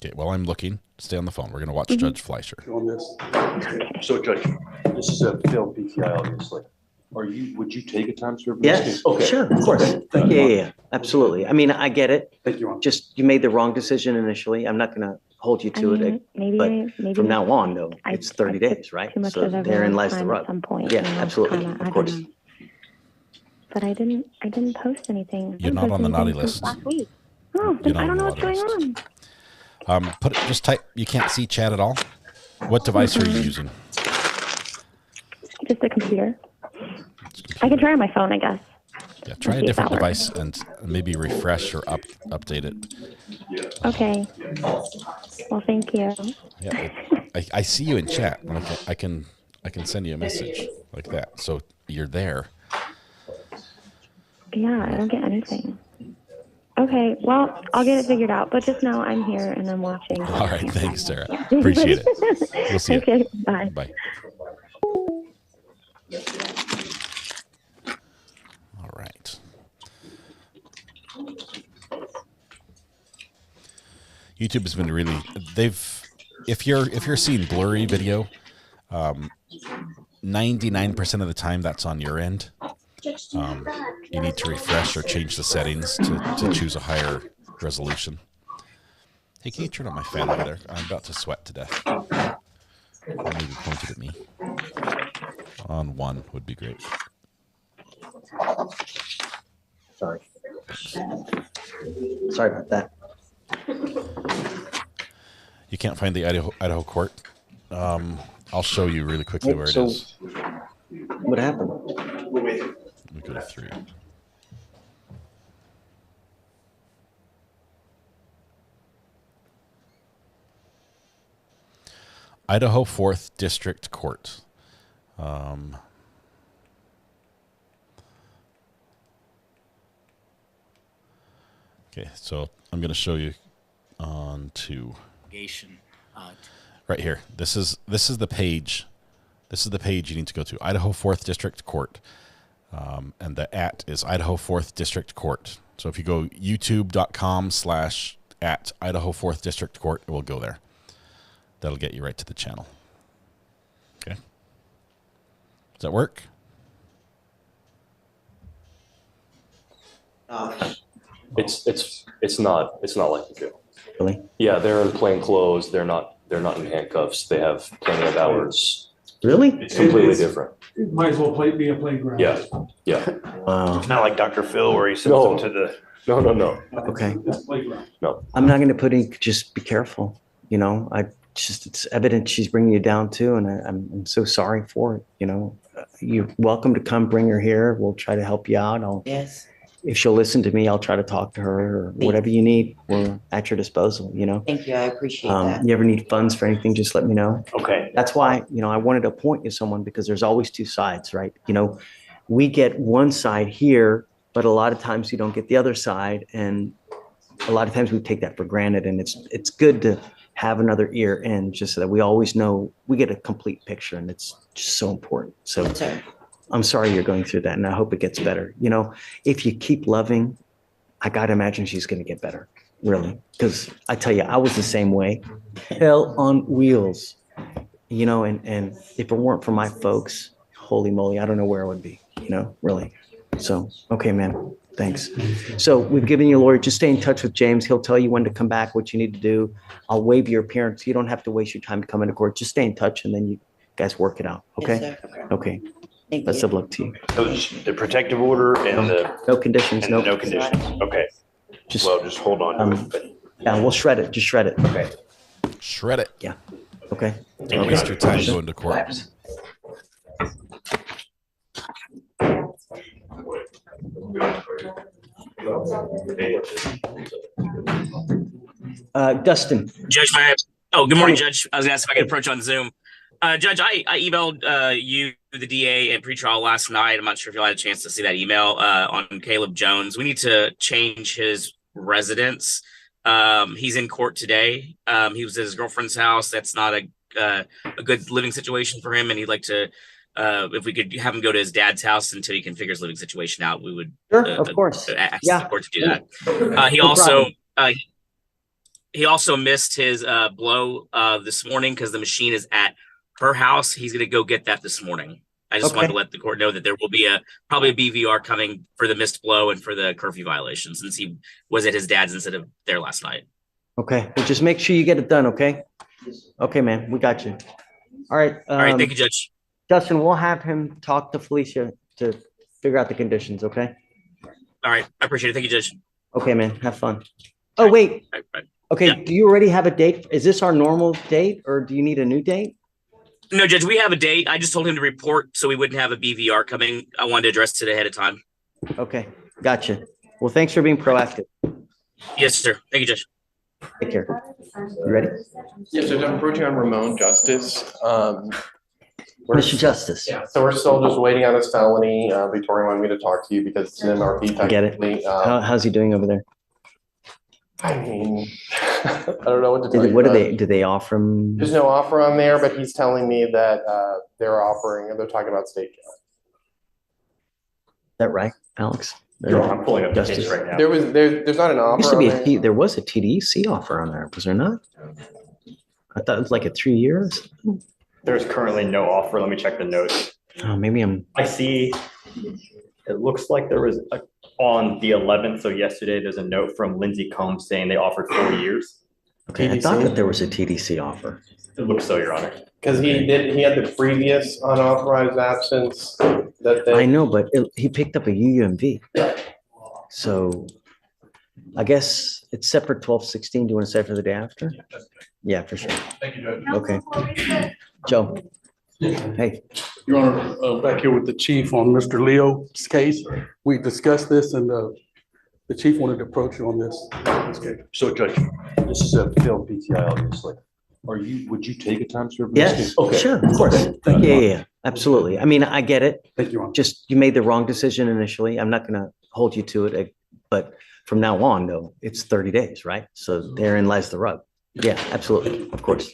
Okay, while I'm looking, stay on the phone. We're going to watch Judge Fleischer. On this. So, Judge, this is a failed PTI, obviously. Would you take a time served? Yes, Okay. sure, of course. Yeah, absolutely. I get it. Thank you, Ron. Just, you made the wrong decision initially. I'm not going to hold you to it. Maybe From now on, though, it's 30 days, right? too much So of everyone's therein lies the time rub. at some point, Yeah, you know, absolutely, kinda, I of don't course. know. But I didn't post anything. You're not on the naughty list. Last week. Oh, You're then not I on don't the know what's naughty going on. Just type. You can't see chat at all. What device are you using? Just a computer. I can try on my phone, I guess. Yeah, try a See if different that works. device and maybe refresh or update it. Okay. Well, thank you. Yeah, I see you in chat. I can send you a message like that, so you're there. Yeah, I don't get anything. Okay, well, I'll get it figured out, but just know I'm here and I'm watching. All right, thanks, Sarah. Appreciate it. We'll see you. Okay, bye. Bye. All right. YouTube has been really. If you're seeing blurry video, 99% of the time that's on your end. You need to refresh or change the settings to choose a higher resolution. Hey, can you turn on my fan over there? I'm about to sweat to death. Maybe pointed at me. On 1 would be great. Sorry. Sorry about that. You can't find the Idaho court. I'll show you really quickly where it is. What happened? We go to 3. Idaho 4th District Court. Okay, so I'm going to show you on to Litigation, right here. This is the page. This is the page you need to go to. Idaho 4th District Court. And the @ is Idaho 4th District Court. So if you go youtube.com/@ Idaho 4th District Court, it will go there. That'll get you right to the channel. Okay. Does that work? It's not like the jail. Really? Yeah, they're in plain clothes. They're not in handcuffs. They have plenty of hours. Really? It's completely different. It might as well be a playground. Yeah. Wow. It's not like Dr. Phil where he sends them to the. No. Okay. It's playground. No. I'm not going to put in, just be careful. It's evident she's bringing you down too. And I'm so sorry for it. You're welcome to come bring her here. We'll try to help you out. Yes. If she'll listen to me, I'll try to talk to her or whatever you need. We're at your disposal, Thank you. I appreciate that. You ever need funds for anything, just let me know. Okay. That's why, I wanted to appoint you someone because there's always two sides, right? We get one side here, but a lot of times you don't get the other side. And a lot of times we take that for granted. And it's good to have another ear in just so that we always know we get a complete picture. And it's just so important. So Yes, sir. I'm sorry you're going through that. And I hope it gets better. If you keep loving, I got to imagine she's going to get better. Really. Because I tell you, I was the same way. Hell on wheels. And if it weren't for my folks, holy moly, I don't know where I would be, really. So, okay, man, thanks. So we've given you a lawyer. Just stay in touch with James. He'll tell you when to come back, what you need to do. I'll waive your appearance. You don't have to waste your time to come into court. Just stay in touch and then you guys work it out. Okay? Yes, sir. Okay. Thank Best you. of luck to you. So the protective order and the. No conditions, and no. No conditions. Okay. Just, just hold on to it. But yeah, we'll shred it. Just shred it. Okay. Shred it. Yeah. Okay. Don't waste your time going to court. Dustin. Judge, good morning, Judge. I was going to ask if I could approach on Zoom. Judge, I emailed you, the DA, at pretrial last night. I'm not sure if you had a chance to see that email on Caleb Jones. We need to change his residence. He's in court today. He was at his girlfriend's house. That's not a good living situation for him, and he'd like to, if we could have him go to his dad's house until he can figure his living situation out, we would of course ask yeah. the court to do that. No He also missed his blow this morning because the machine is at her house. He's going to go get that this morning. I just wanted to let the court know that there will be probably a BVR coming for the missed blow and for the curfew violation, since he was at his dad's instead of there last night. Okay. Well, just make sure you get it done. Okay. Okay, man. We got you. All right. All right. Thank you, Judge. Dustin, we'll have him talk to Fleischer to figure out the conditions. Okay. All right. I appreciate it. Thank you, Judge. Okay, man. Have fun. Oh, wait. Okay. Yeah. Do you already have a date? Is this our normal date or do you need a new date? No, Judge, we have a date. I just told him to report so we wouldn't have a BVR coming. I wanted to address it ahead of time. Okay. Gotcha. Well, thanks for being proactive. Yes, sir. Thank you, Judge. Take care. You ready? Yes, so I'm approaching on Ramon Justice. Mr. Justice. Yeah, so we're still just waiting on his felony. Victoria wanted me to talk to you because it's an MRP. I get it. How's he doing over there? I mean, I don't know what to tell you. What do they offer him? There's no offer on there, but he's telling me that they're talking about state care. Is that right, Alex? I'm pulling up the case right now. There's not an offer. Used to be there was a TDC offer on there, was there not? I thought it was like a 3 years. There's currently no offer. Let me check the notes. Oh, maybe I see. It looks like there was on the 11th. So yesterday, there's a note from Lindsay Combs saying they offered 4 years. Okay, I thought that there was a TDC offer. It looks so, Your Honor. Because he had the previous unauthorized absence that they. I know, but he picked up a UUMV. So I guess it's set for 12/16. Do you want to set for the day after? Yeah, for sure. Thank you, Judge. Okay. Joe. Hey. Your Honor, back here with the chief on Mr. Leo's case. We discussed this and the chief wanted to approach you on this. Okay. So Judge, this is a failed PTI, obviously. Would you take a time served? Yes, Okay. sure, of course. Yeah, absolutely. I mean, I get it. Thank you, Your Honor. Just, you made the wrong decision initially. I'm not going to hold you to it, but from now on, though, it's 30 days, right? So therein lies the rub. Yeah, absolutely, of course.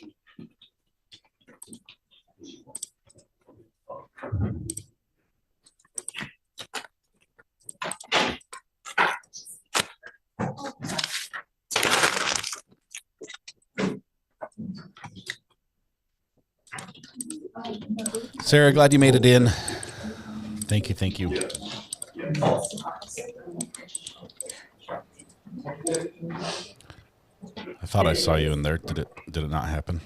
Sarah, glad you made it in. Thank you, thank you. I thought I saw you in there. Did it not happen?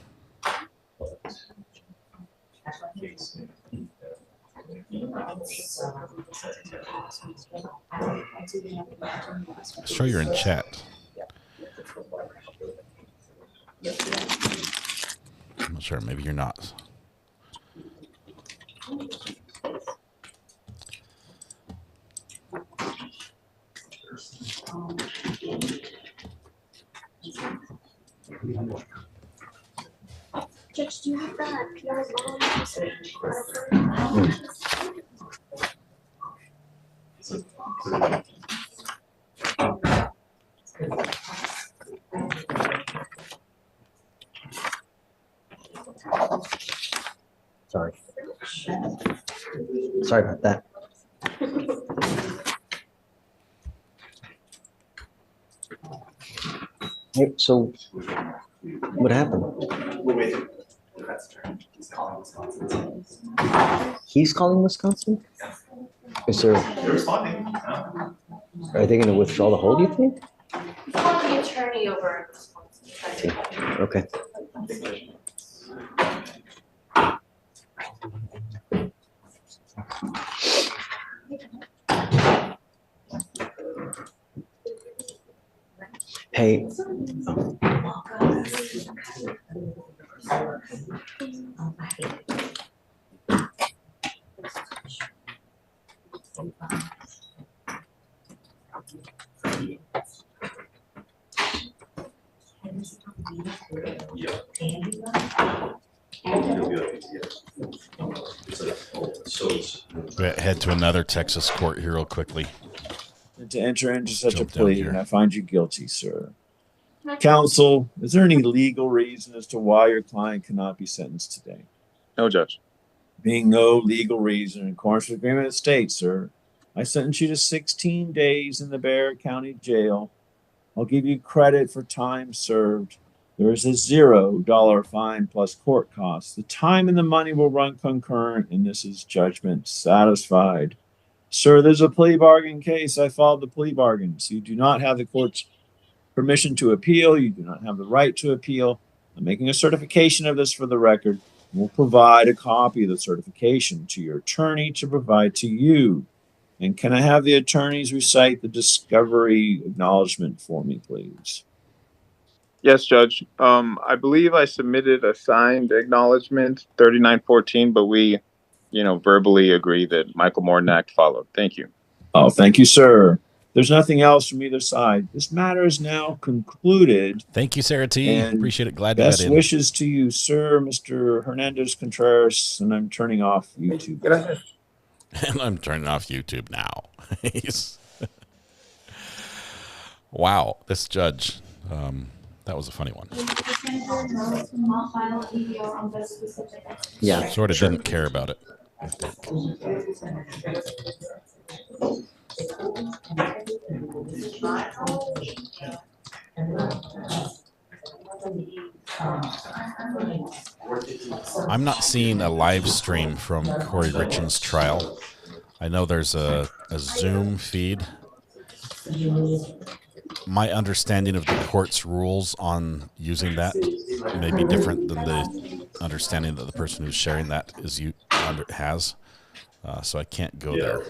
Show you're in chat. I'm not sure. Maybe you're not. Judge, do you have that PR's Sorry. Sorry about that. Hey, so what happened? He's calling Wisconsin? Is there? They're responding. Are they going to withdraw the hold, you think? He's calling the attorney over in Wisconsin. Okay. Hey. Oh. Head to another Texas court here real quickly. To enter into such Jump a down plea, here. and I find you guilty, sir. Counsel, is there any legal reason as to why your client cannot be sentenced today? No, Judge. Being no legal reason in accordance with the agreement of the state, sir, I sentence you to 16 days in the Bexar County Jail. I'll give you credit for time served. There is a $0 fine plus court costs. The time and the money will run concurrent, and this is judgment satisfied. Sir, there's a plea bargain case. I followed the plea bargain. So you do not have the court's permission to appeal. You do not have the right to appeal. I'm making a certification of this for the record. We'll provide a copy of the certification to your attorney to provide to you. And can I have the attorneys recite the discovery acknowledgement for me, please? Yes, Judge. I believe I submitted a signed acknowledgement, 3914, but we, verbally agree that Michael Mornack followed. Thank you. Oh, thank you, sir. There's nothing else from either side. This matter is now concluded. Thank you, Sarah T. Appreciate it. Glad you Best got in. wishes to you, sir, Mr. Hernandez Contreras, and I'm turning off YouTube. And I'm turning off YouTube now. Wow, this judge. That was a funny one. Yeah, sort of didn't care about it, I think. I'm not seeing a live stream from Corey Richens' trial. I know there's a Zoom feed. My understanding of the court's rules on using that may be different than the understanding that the person who's sharing that has. So I can't go there.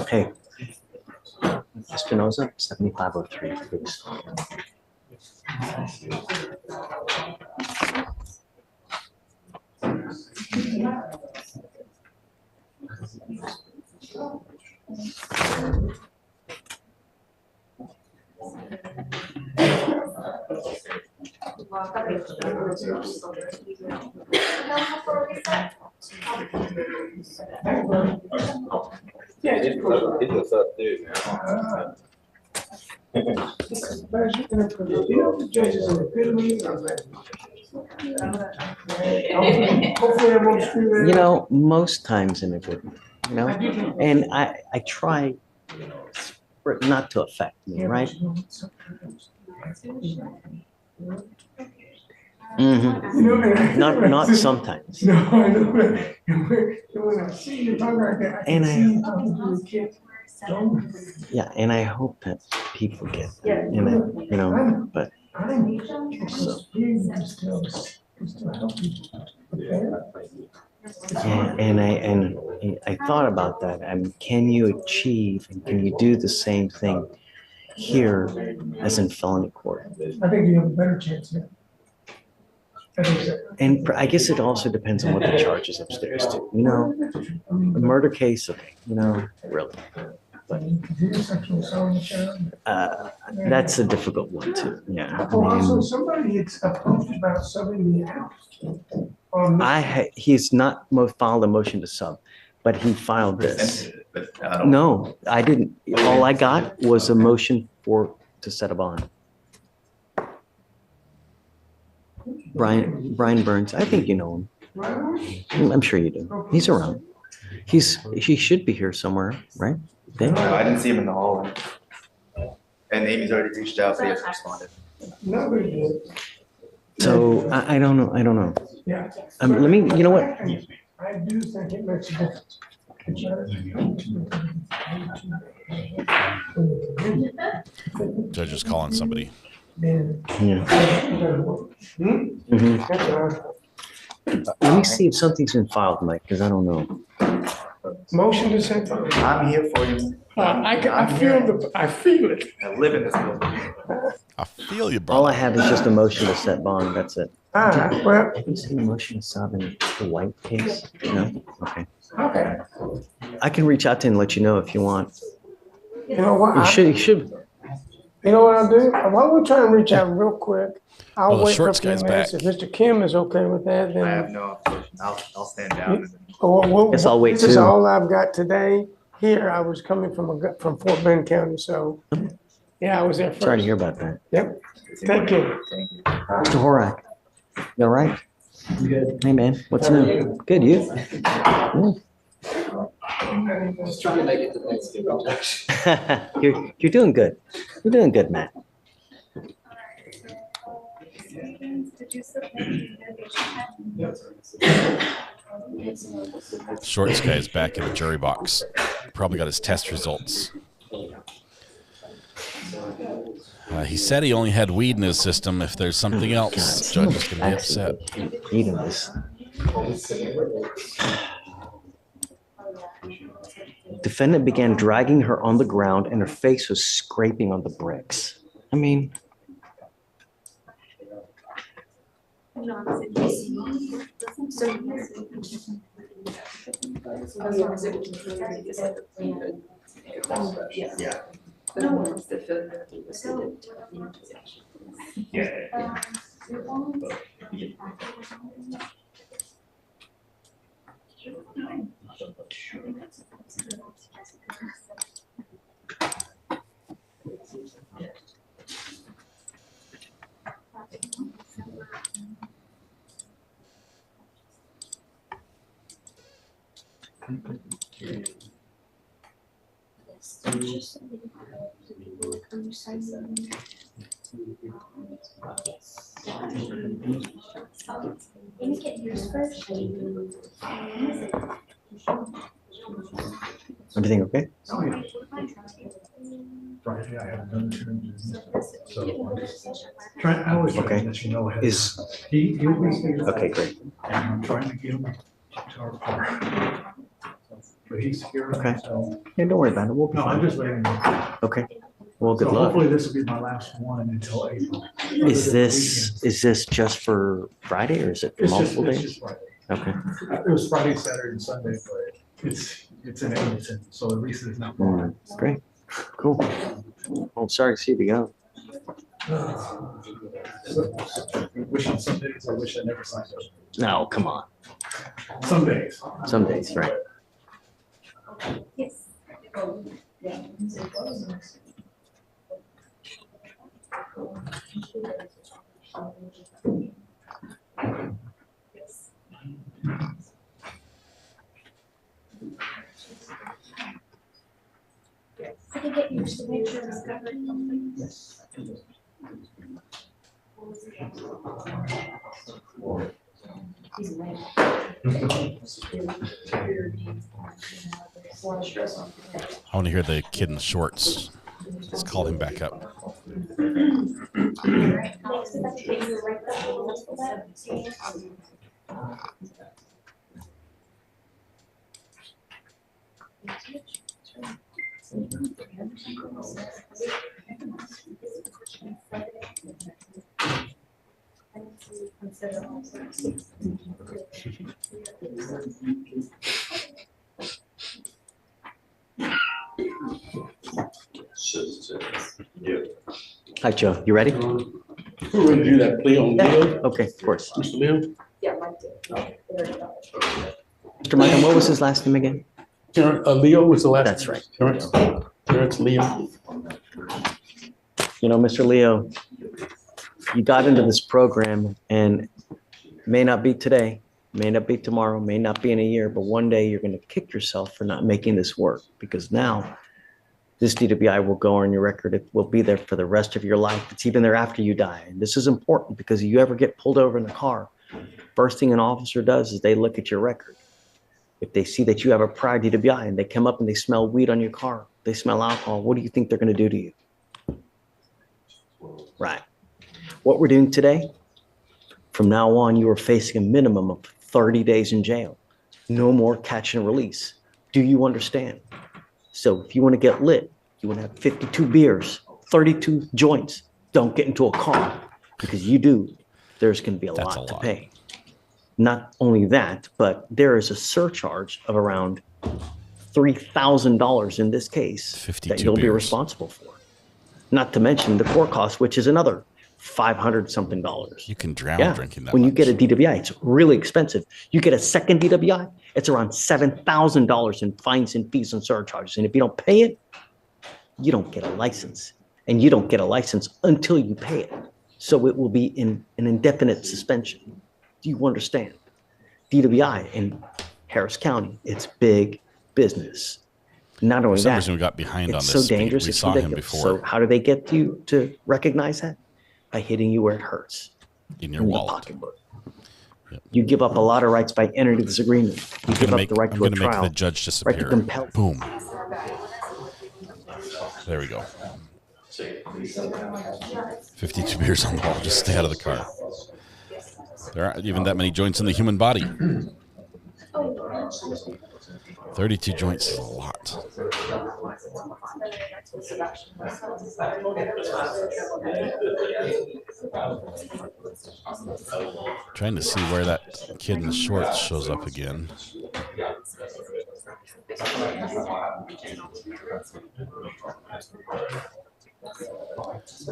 Hey, Espinoza, 7503, please. Yeah, it's what's up too, man. You know, most times in a good, you know, and I try for it not to affect me, right? Not sometimes. No, I know. When I see you talking like that, I And can see you talking to a kid. Yeah, and I hope that people get that, and that, you know, but so, yeah, and I thought about that. Can you achieve and can you do the same thing here as in felony court? I think you have a better chance now. And I guess it also depends on what the charge is upstairs too. You know, a murder case, okay, you know, really. But that's a difficult one too. Yeah. Oh, also somebody had approached about subbing me out. He's not filed a motion to sub, but he filed this. No, I didn't. All I got was a motion to set a bond. Brian Burns, I think you know him. I'm sure you do. He's around. He should be here somewhere, right? Dave? I didn't see him in the hallway. And Amy's already reached out, but he hasn't responded. Nobody did. So I don't know. I don't know. Yeah. Let me. You know what? I do think it makes a difference. Judge is calling somebody. Yeah. Let me see if something's been filed, Mike, because I don't know. Motion to set. I'm here for you. I feel it. I live in this building. I feel you, bro. All I have is just a motion to set bond. That's it. All right, well. Have you seen a motion to sub in the White case? No? Okay. Okay. I can reach out to him and let you know if you want. You know what? You should. You know what I'll do? Why don't we try and reach out real quick? I'll the wait for a shorts few guy's minutes. back. If Mr. Kim is okay with that, then. I have no opposition. I'll stand down. Guess I'll wait This is too. all I've got today. Here, I was coming from Fort Bend County, so, yeah, I was there first. Sorry to hear about that. Yep. Thank you. Mr. Horak, you all right? Good. Hey, man, what's new? Good, you? Just trying to make it to Thanksgiving. You're doing good. You're doing good, Matt. Shorts guy is back in the jury box. Probably got his test results. He said he only had weed in his system. If there's something else, the judge is going to be upset. Weed in this. Defendant began dragging her on the ground and her face was scraping on the bricks. I mean, Yeah. everything okay? Friday, I have another hearing. So I'm just trying, I always try Okay. to let you know ahead. Is- He'll be here. Okay, great. And I'm trying to get him to our car. But he's here. Okay. So, Yeah, don't worry about it. We'll be no, I'm fine. just letting him know. Okay. Well, good So luck. hopefully this will be my last one until April. Is this just for Friday or is it for It's just, multiple it's days? just Friday. Okay. It was Friday, Saturday, and Sunday, but it's in Ayden, so at least it's not wrong. Great. Cool. Well, sorry to see you go. Wishing some days I wish I never signed up. No, come on. Some days. Some days, right? Yes. I can get your signature discovered. I want to hear the kid in the shorts. Let's call him back up. Hi, Joe. You ready? We're ready to do that plea on Leo. Okay, of course. Mr. Leo? Mr. Michael, what was his last name again? Leo was the last. That's right. Terrence Leo. You know, Mr. Leo, you got into this program and may not be today, may not be tomorrow, may not be in a year, but one day you're going to kick yourself for not making this work because now this DWI will go on your record. It will be there for the rest of your life. It's even there after you die. And this is important because if you ever get pulled over in the car, first thing an officer does is they look at your record. If they see that you have a prior DWI and they come up and they smell weed on your car, they smell alcohol, what do you think they're going to do to you? Right. What we're doing today, from now on, you are facing a minimum of 30 days in jail. No more catch and release. Do you understand? So if you want to get lit, you want to have 52 beers, 32 joints, don't get into a car because you do, there's going to be a lot to pay. Not only that, but there is a surcharge of around $3,000 in this case that you'll be responsible for. Not to mention the court cost, which is another $500 something. You can drown drinking that when much. you get a DWI, it's really expensive. You get a second DWI, it's around $7,000 in fines and fees and surcharges. And if you don't pay it, you don't get a license. And you don't get a license until you pay it. So it will be in an indefinite suspension. Do you understand? DWI in Harris County, it's big business. Not only For some that, reason we got behind on it's this so dangerous. speed. We It's saw him ridiculous. before. So how do they get you to recognize that? By hitting you where it hurts. In your the wallet. pocketbook. You give up a lot of rights by entering this agreement. You give up the right I'm to a gonna make trial. the judge Right to disappear. compel. Boom. There we go. 52 beers on the wall. Just stay out of the car. There aren't even that many joints in the human body. 32 joints is a lot. Trying to see where that kid in the shorts shows up again.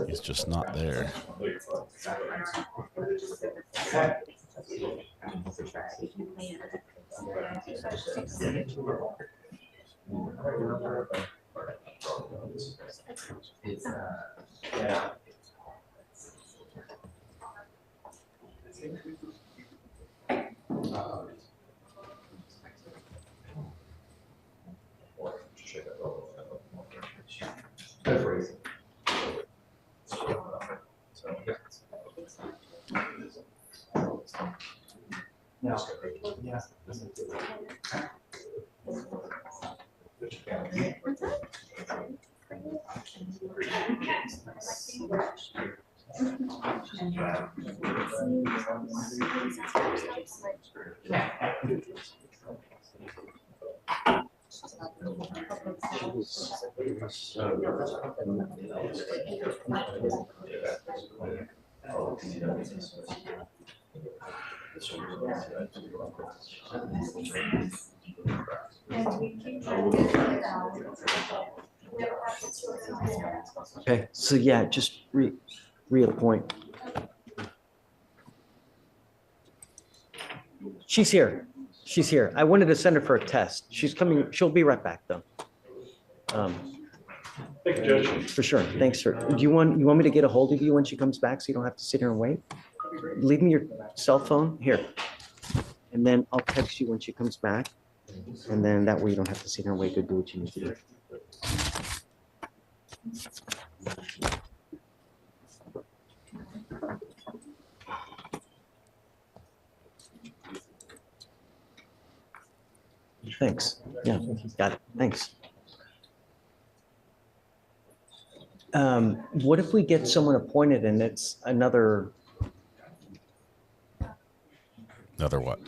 He's just not there. Okay, so yeah, just reappoint. She's here. She's here. I wanted to send her for a test. She's coming. She'll be right back though. Thank you, Judge. For sure. Thanks, sir. Do you want me to get a hold of you when she comes back so you don't have to sit here and wait? Leave me your cell phone here. And then I'll text you when she comes back. And then that way you don't have to sit here and wait to do what you need to do. Thanks. Yeah, got it. Thanks. What if we get someone appointed and it's another what?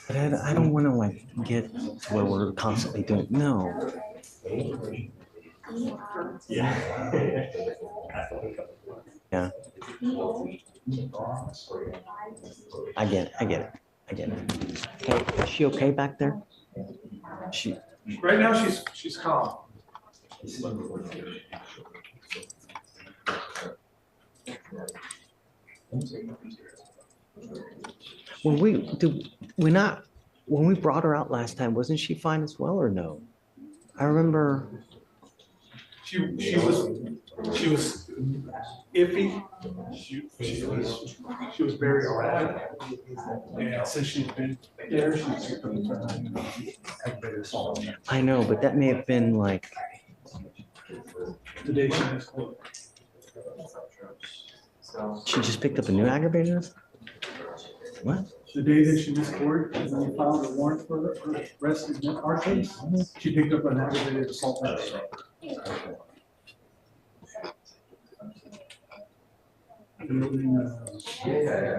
But I don't want to like get to where we're constantly doing, no. Yeah. Yeah. I get it. Hey, is she okay back there? Right now, she's calm. When we brought her out last time, wasn't she fine as well or no? I remember. She was iffy. She was very erratic. And since she's been there, she's aggravated assault. I know, but that may have been like The day she missed court. she just picked up a new aggravated assault? What? The day that she missed court, and then we filed a warrant for her arrest in our case, she picked up an aggravated assault.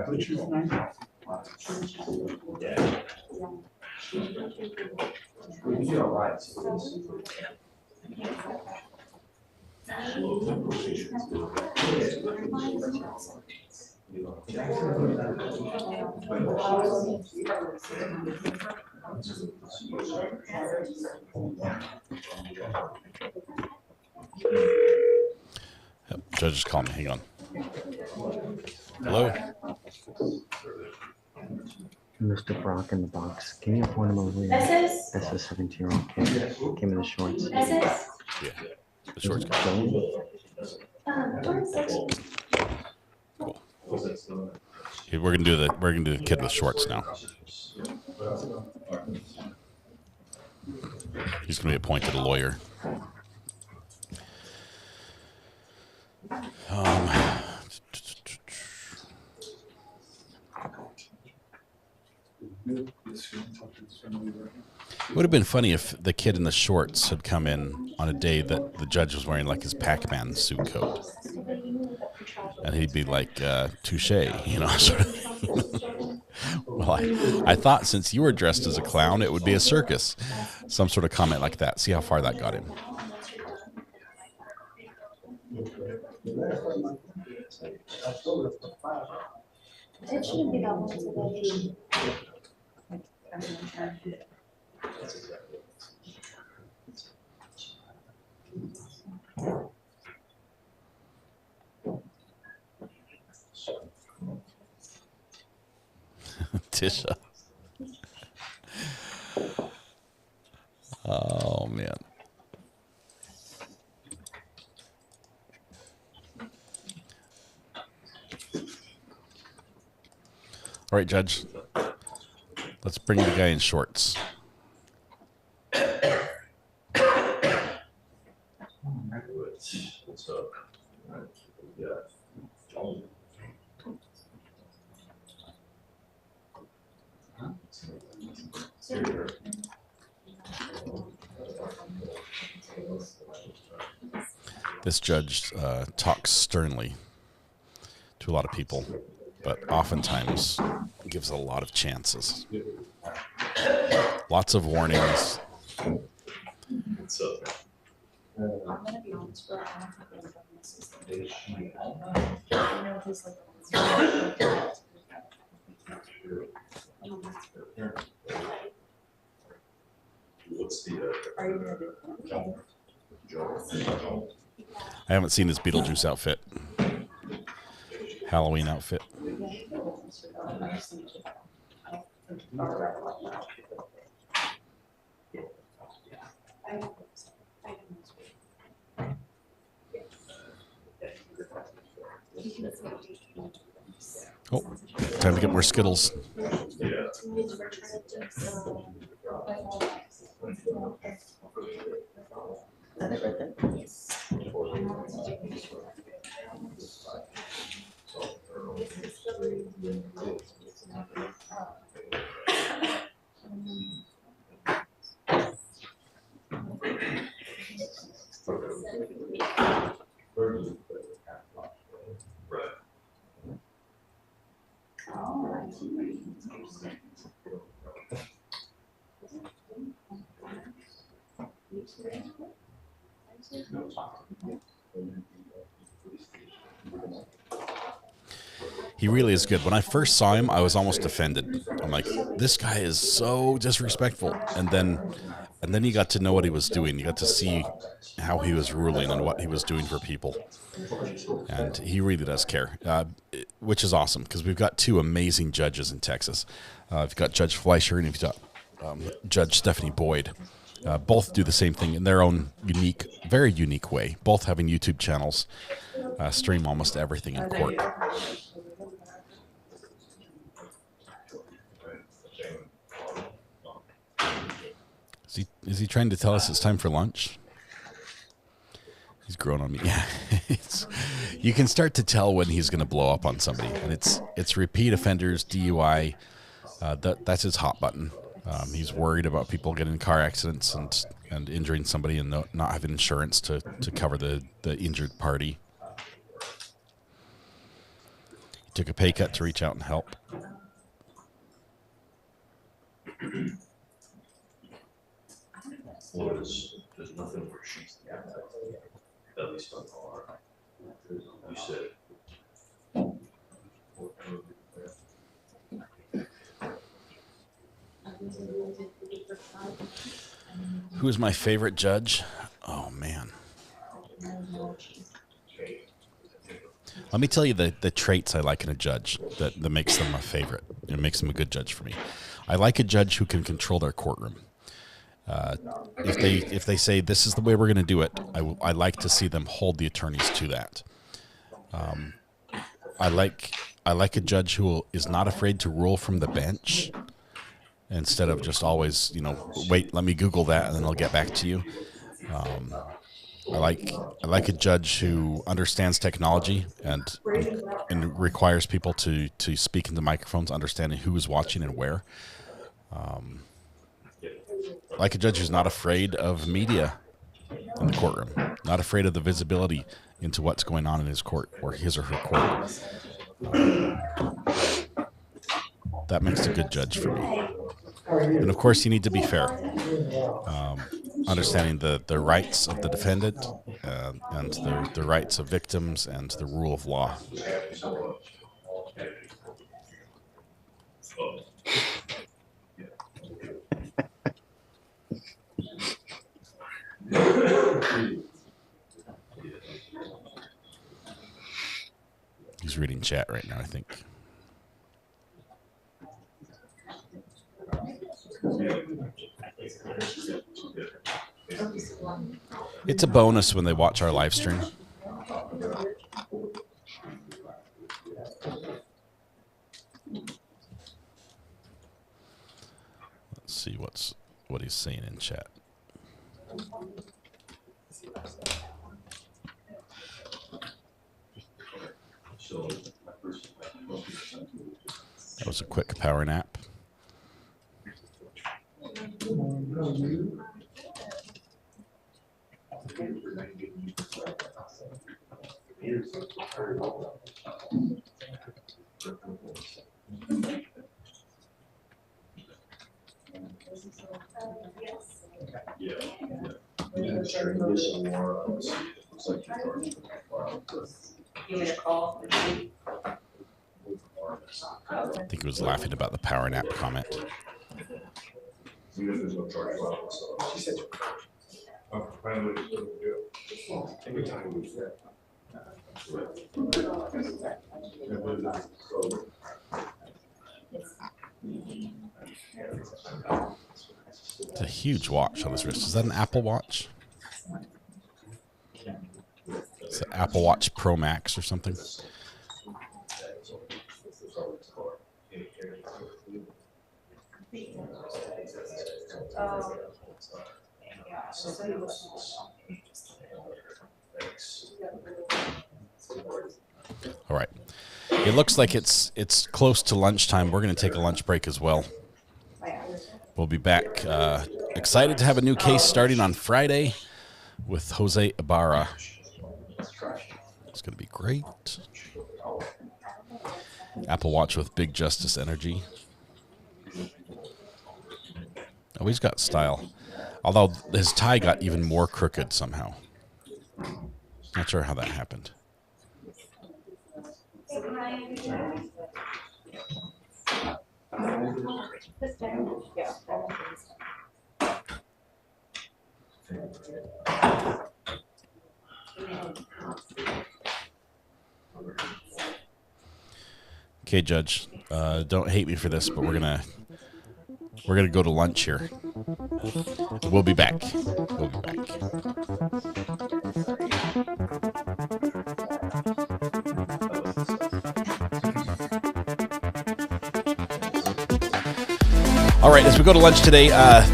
Butcher's knife. Yep, judge is calling me. Hang on. Hello? Mr. Brock in the box. Can you appoint him over here? This That's a 17-year-old kid. Came in the shorts. is? Yeah, the shorts guy. Okay, we're gonna do the kid with shorts now. He's gonna be appointed a lawyer. It would have been funny if the kid in the shorts had come in on a day that the judge was wearing like his Pac-Man suit coat. And he'd be like, touche, you know, sort of thing. Well, I thought since you were dressed as a clown, it would be a circus. Some sort of comment like that. See how far that got him. Tisha. Oh, man. All right, Judge. Let's bring the guy in shorts. This judge talks sternly to a lot of people, but oftentimes gives a lot of chances. Lots of warnings. I'm gonna be honest, bro. I don't think we're gonna miss this thing. I know he's like. I haven't seen his Beetlejuice outfit. Halloween outfit. Oh, time to get more Skittles. He really is good. When I first saw him, I was almost offended. I'm like, this guy is so disrespectful. And then you got to know what he was doing. You got to see how he was ruling and what he was doing for people. And he really does care, which is awesome because we've got two amazing judges in Texas. We've got Judge Fleischer and we've got Judge Stephanie Boyd. Both do the same thing in their own unique, very unique way. Both having YouTube channels, stream almost everything in court. Is he trying to tell us it's time for lunch? He's grown on me. Yeah, you can start to tell when he's going to blow up on somebody, and it's repeat offenders, DUI. That's his hot button. He's worried about people getting in car accidents and injuring somebody and not having insurance to cover the injured party. He took a pay cut to reach out and help. Well, there's nothing where she's at least on our. You said. Who's my favorite judge? Oh, man. Let me tell you the traits I like in a judge that makes them my favorite. It makes them a good judge for me. I like a judge who can control their courtroom. If they say this is the way we're going to do it, I like to see them hold the attorneys to that. I like a judge who is not afraid to rule from the bench instead of just always, wait, let me Google that and then I'll get back to you. I like a judge who understands technology and requires people to speak into microphones, understanding who is watching and where. Like a judge who's not afraid of media in the courtroom, not afraid of the visibility into what's going on in his court or his or her court. That makes a good judge for me. And of course, you need to be fair, understanding the rights of the defendant and the rights of victims and the rule of law. He's reading chat right now, I think. It's a bonus when they watch our live stream. Let's see what he's saying in chat. That was a quick power nap. I think he was laughing about the power nap comment. It's a huge watch on his wrist. Is that an Apple Watch? It's an Apple Watch Pro Max or something. All right. It looks like it's close to lunchtime. We're going to take a lunch break as well. We'll be back. Excited to have a new case starting on Friday with Jose Ibarra. It's going to be great. Apple Watch with big Justice energy. Oh, he's got style. Although his tie got even more crooked somehow. Not sure how that happened. Okay, Judge. Don't hate me for this, but we're gonna go to lunch here. We'll be back. We'll be back. All right, as we go to lunch today,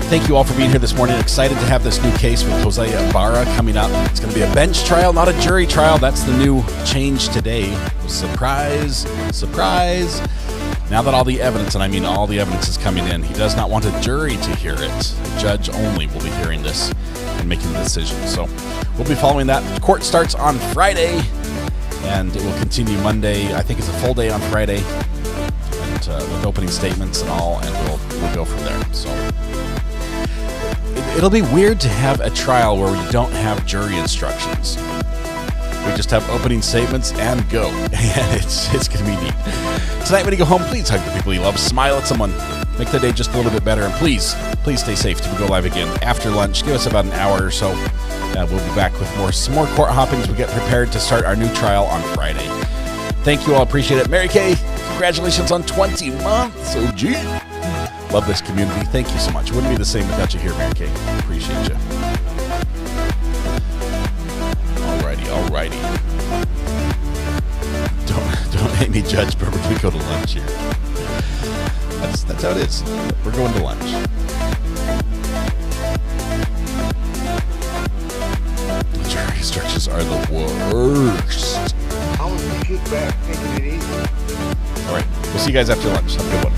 thank you all for being here this morning. Excited to have this new case with Jose Ibarra coming up. It's going to be a bench trial, not a jury trial. That's the new change today. Surprise, surprise. Now that all the evidence, and I mean all the evidence is coming in, he does not want a jury to hear it. A judge only will be hearing this and making the decision. So we'll be following that. Court starts on Friday, and it will continue Monday. I think it's a full day on Friday, and with opening statements and all, and we'll go from there. So it'll be weird to have a trial where we don't have jury instructions. We just have opening statements and go. And it's going to be neat. Tonight when you go home, please hug the people you love. Smile at someone. Make the day just a little bit better. And please stay safe till we go live again after lunch. Give us about an hour or so. We'll be back with some more court hoppings. We get prepared to start our new trial on Friday. Thank you all. Appreciate it. Mary Kay, congratulations on 20 months. Oh, gee. Love this community. Thank you so much. Wouldn't be the same without you here, Mary Kay. Appreciate you. Alrighty. Don't hate me, Judge, but we're going to go to lunch here. That's how it is. We're going to lunch. The jury instructions are the worst. I was going to kick back, taking it easy. All right. We'll see you guys after lunch. Have a good one.